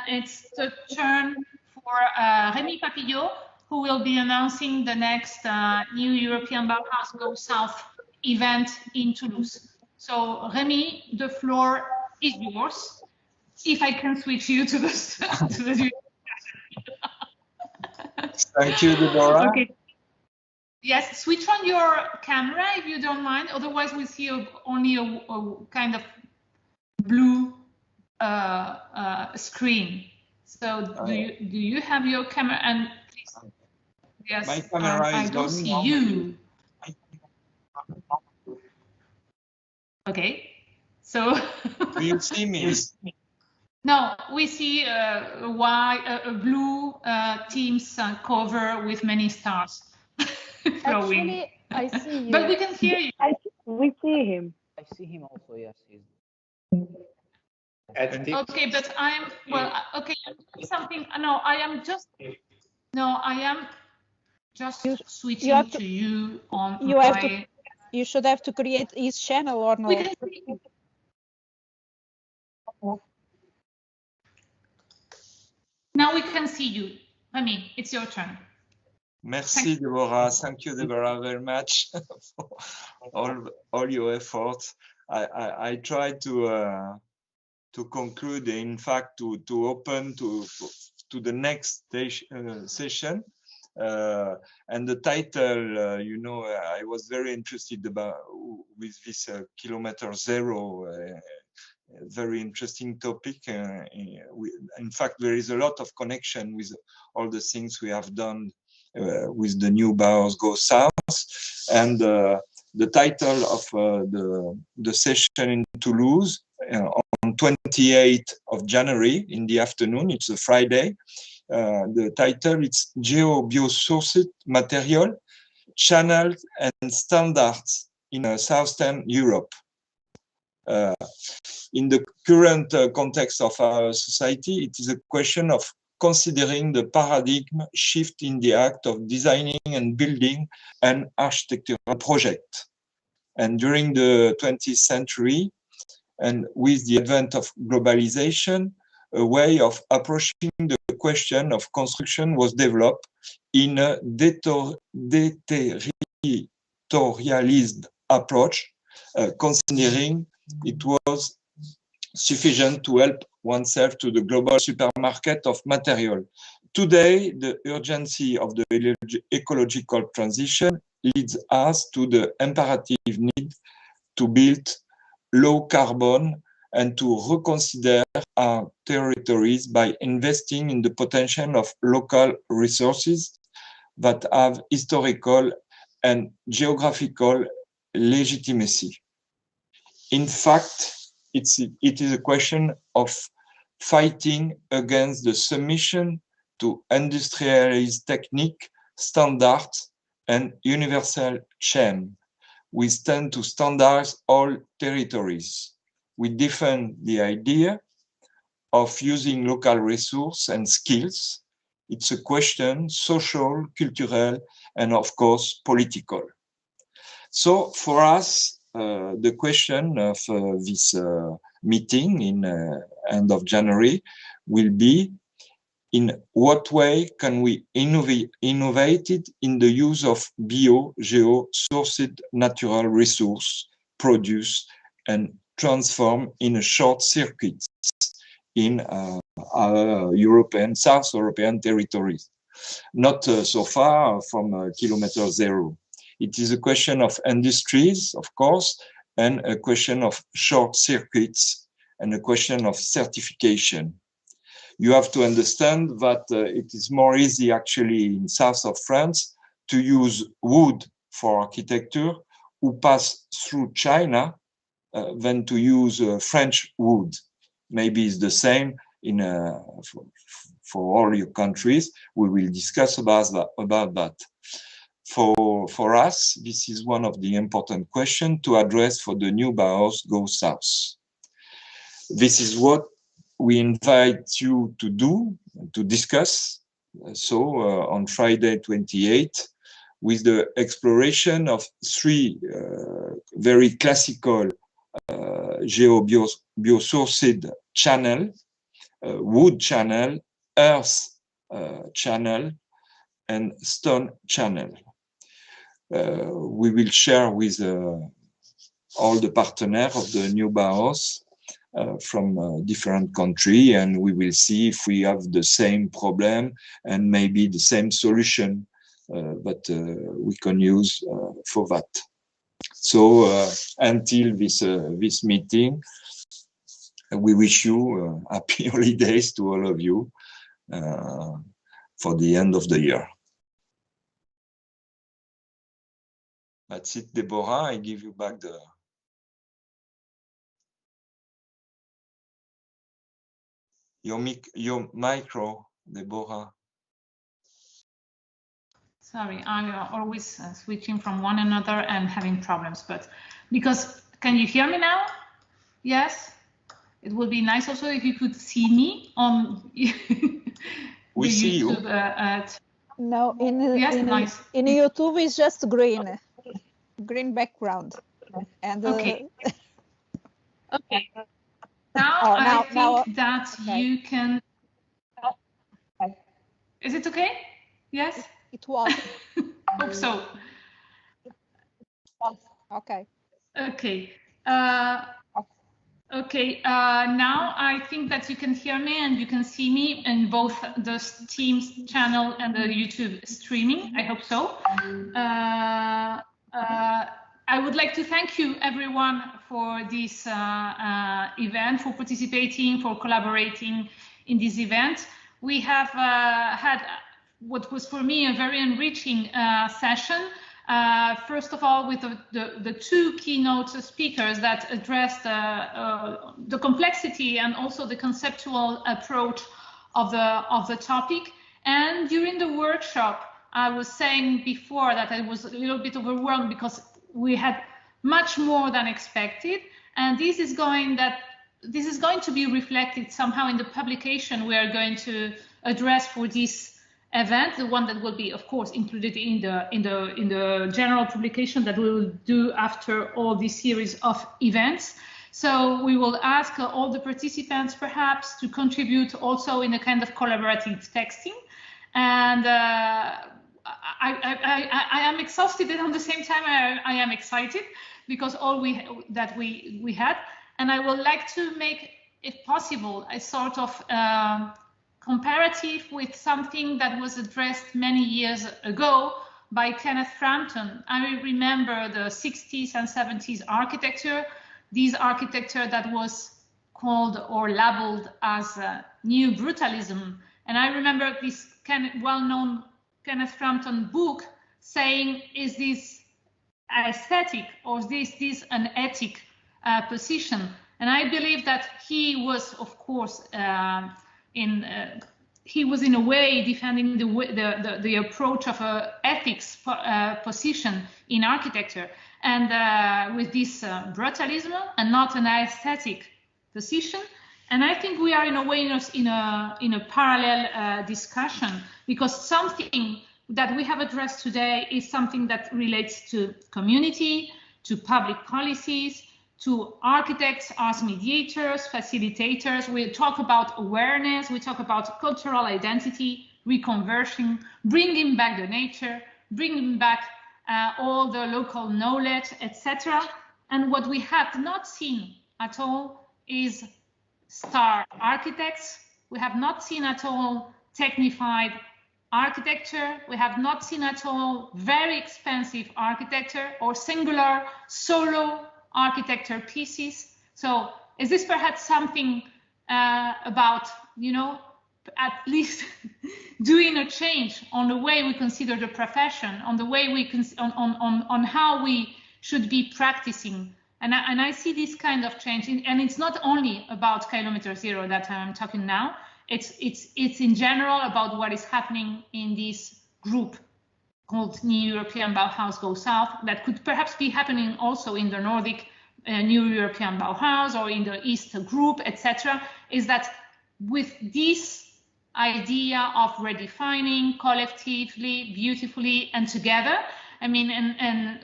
It's the turn for Rémi Papillot, who will be announcing the next new European Bauhaus Go South event in Toulouse. So Rémi, the floor is yours. If I can switch you to the Thank you, Deborah. Okay. Yes, switch on your camera if you don't mind. Otherwise, we see only a kind of blue screen. So do you have your camera? And please, yes, my camera is I don't see you. Okay, so do you see me? No, we see a blue Teams cover with many stars flowing. Actually, I see you. But we can hear you. We see him. I see him also, yes. Okay, but I'm okay. Something. No, I am just switching to you on. You should have to create his channel or no? We can see you. Now we can see you. Rémi, it's your turn. Merci, Deborah. Thank you, Deborah, very much for all your efforts. I tried to conclude, in fact, to open to the next session. And the title, I was very interested with this Kilometre Zero, very interesting topic. In fact, there is a lot of connection with all the things we have done with the new Bauhaus Go South. And the title of the session in Toulouse on 28th of January in the afternoon, it's a Friday. The title is Geo-Biosourced Material, Channels and Standards in Southern Europe. In the current context of our society, it is a question of considering the paradigm shift in the act of designing and building an architectural project. And during the 20th century, and with the advent of globalization, a way of approaching the question of construction was developed in a deterritorialized approach, considering it was sufficient to help oneself to the global supermarket of material. Today, the urgency of the ecological transition leads us to the imperative need to build low carbon and to reconsider our territories by investing in the potential of local resources that have historical and geographical legitimacy. In fact, it is a question of fighting against the submission to industrialized technique, standards, and universal chain. We stand to standardize all territories. We defend the idea of using local resources and skills. It's a question social, cultural, and of course, political. So for us, the question of this meeting in end of January will be, in what way can we innovate in the use of geo-sourced natural resource, produce and transform in a short circuits in our European, South European territories, not so far from kilometer zero. It is a question of industries, of course, and a question of short circuits and a question of certification. You have to understand that it is more easy actually in south of France to use wood for architecture who pass through China than to use French wood. Maybe it's the same in for all your countries. We will discuss about that. For us, this is one of the important questions to address for the new Bauhaus Go South. This is what we invite you to do, to discuss. So on Friday 28th, with the exploration of three very classical geo-biosourced channel, wood channel, earth channel, and stone channel. We will share with all the partners of the new Bauhaus from different countries, and we will see if we have the same problem and maybe the same solution that we can use for that. So until this meeting, we wish you happy holidays to all of you for the end of the year. That's it, Deborah. I give you back your micro, Deborah. Sorry, I'm always switching from one another and having problems, but because, can you hear me now? Yes? It would be nice also if you could see me on we see YouTube, you. No, in YouTube it's just green background. And okay. Okay. Now I think that you can. Is it okay? Yes. It was. Hope so. Okay. Okay. Okay. Now I think that you can hear me and you can see me in both the Teams channel and the YouTube streaming. I hope so. I would like to thank you, everyone, for this event, for participating, for collaborating in this event. We have had what was for me a very enriching session. First of all, with the two keynote speakers that addressed the complexity and also the conceptual approach of the topic. And during the workshop, I was saying before that I was a little bit overwhelmed because we had much more than expected, and this is going to be reflected somehow in the publication we are going to address for this event, the one that will be, of course, included in the general publication that we will do after all this series of events. So we will ask all the participants perhaps to contribute also in a kind of collaborative texting. And I am exhausted, and at the same time I am excited because all we had, and I would like to make, if possible, a sort of comparative with something that was addressed many years ago by Kenneth Frampton. I remember the 60s and 70s architecture, this architecture that was called or labeled as New Brutalism. And I remember this well-known Kenneth Frampton book saying, is this aesthetic or is this an ethic position? And I believe that he was, of course, he was in a way defending the approach of an ethics position in architecture, and with this brutalism and not an aesthetic position. And I think we are in a way in a parallel discussion, because something that we have addressed today is something that relates to community, to public policies, to architects as mediators, facilitators. We talk about awareness, we talk about cultural identity, reconversion, bringing back the nature, bringing back all the local knowledge, etc. And what we have not seen at all is star architects. We have not seen at all technified architecture. We have not seen at all very expensive architecture or singular solo architecture pieces. So is this perhaps something about, at least doing a change on the way we consider the profession, on the way we on how we should be practicing? And I see this kind of change, and it's not only about Kilometre Zero that I'm talking now. It's in general about what is happening in this group called New European Bauhaus Go South, that could perhaps be happening also in the Nordic New European Bauhaus or in the East group, etc. Is that with this idea of redefining collectively, beautifully, and together, I mean, and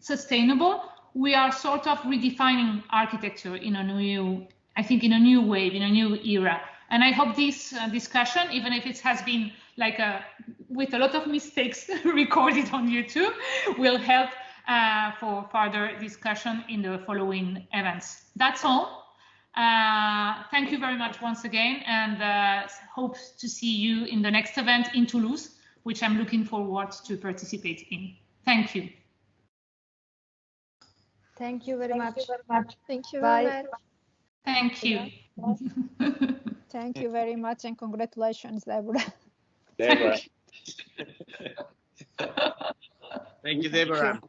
sustainable, we are sort of redefining architecture in a new, I think, in a new wave, in a new era. And I hope this discussion, even if it has been like with a lot of mistakes recorded on YouTube, will help for further discussion in the following events. That's all. Thank you very much once again, and hope to see you in the next event in Toulouse, which I'm looking forward to participate in. Thank you. Thank you very much. Thank you Bye. very much. Thank you. Thank you very much, and congratulations, Deborah. Deborah. Thank you, Deborah.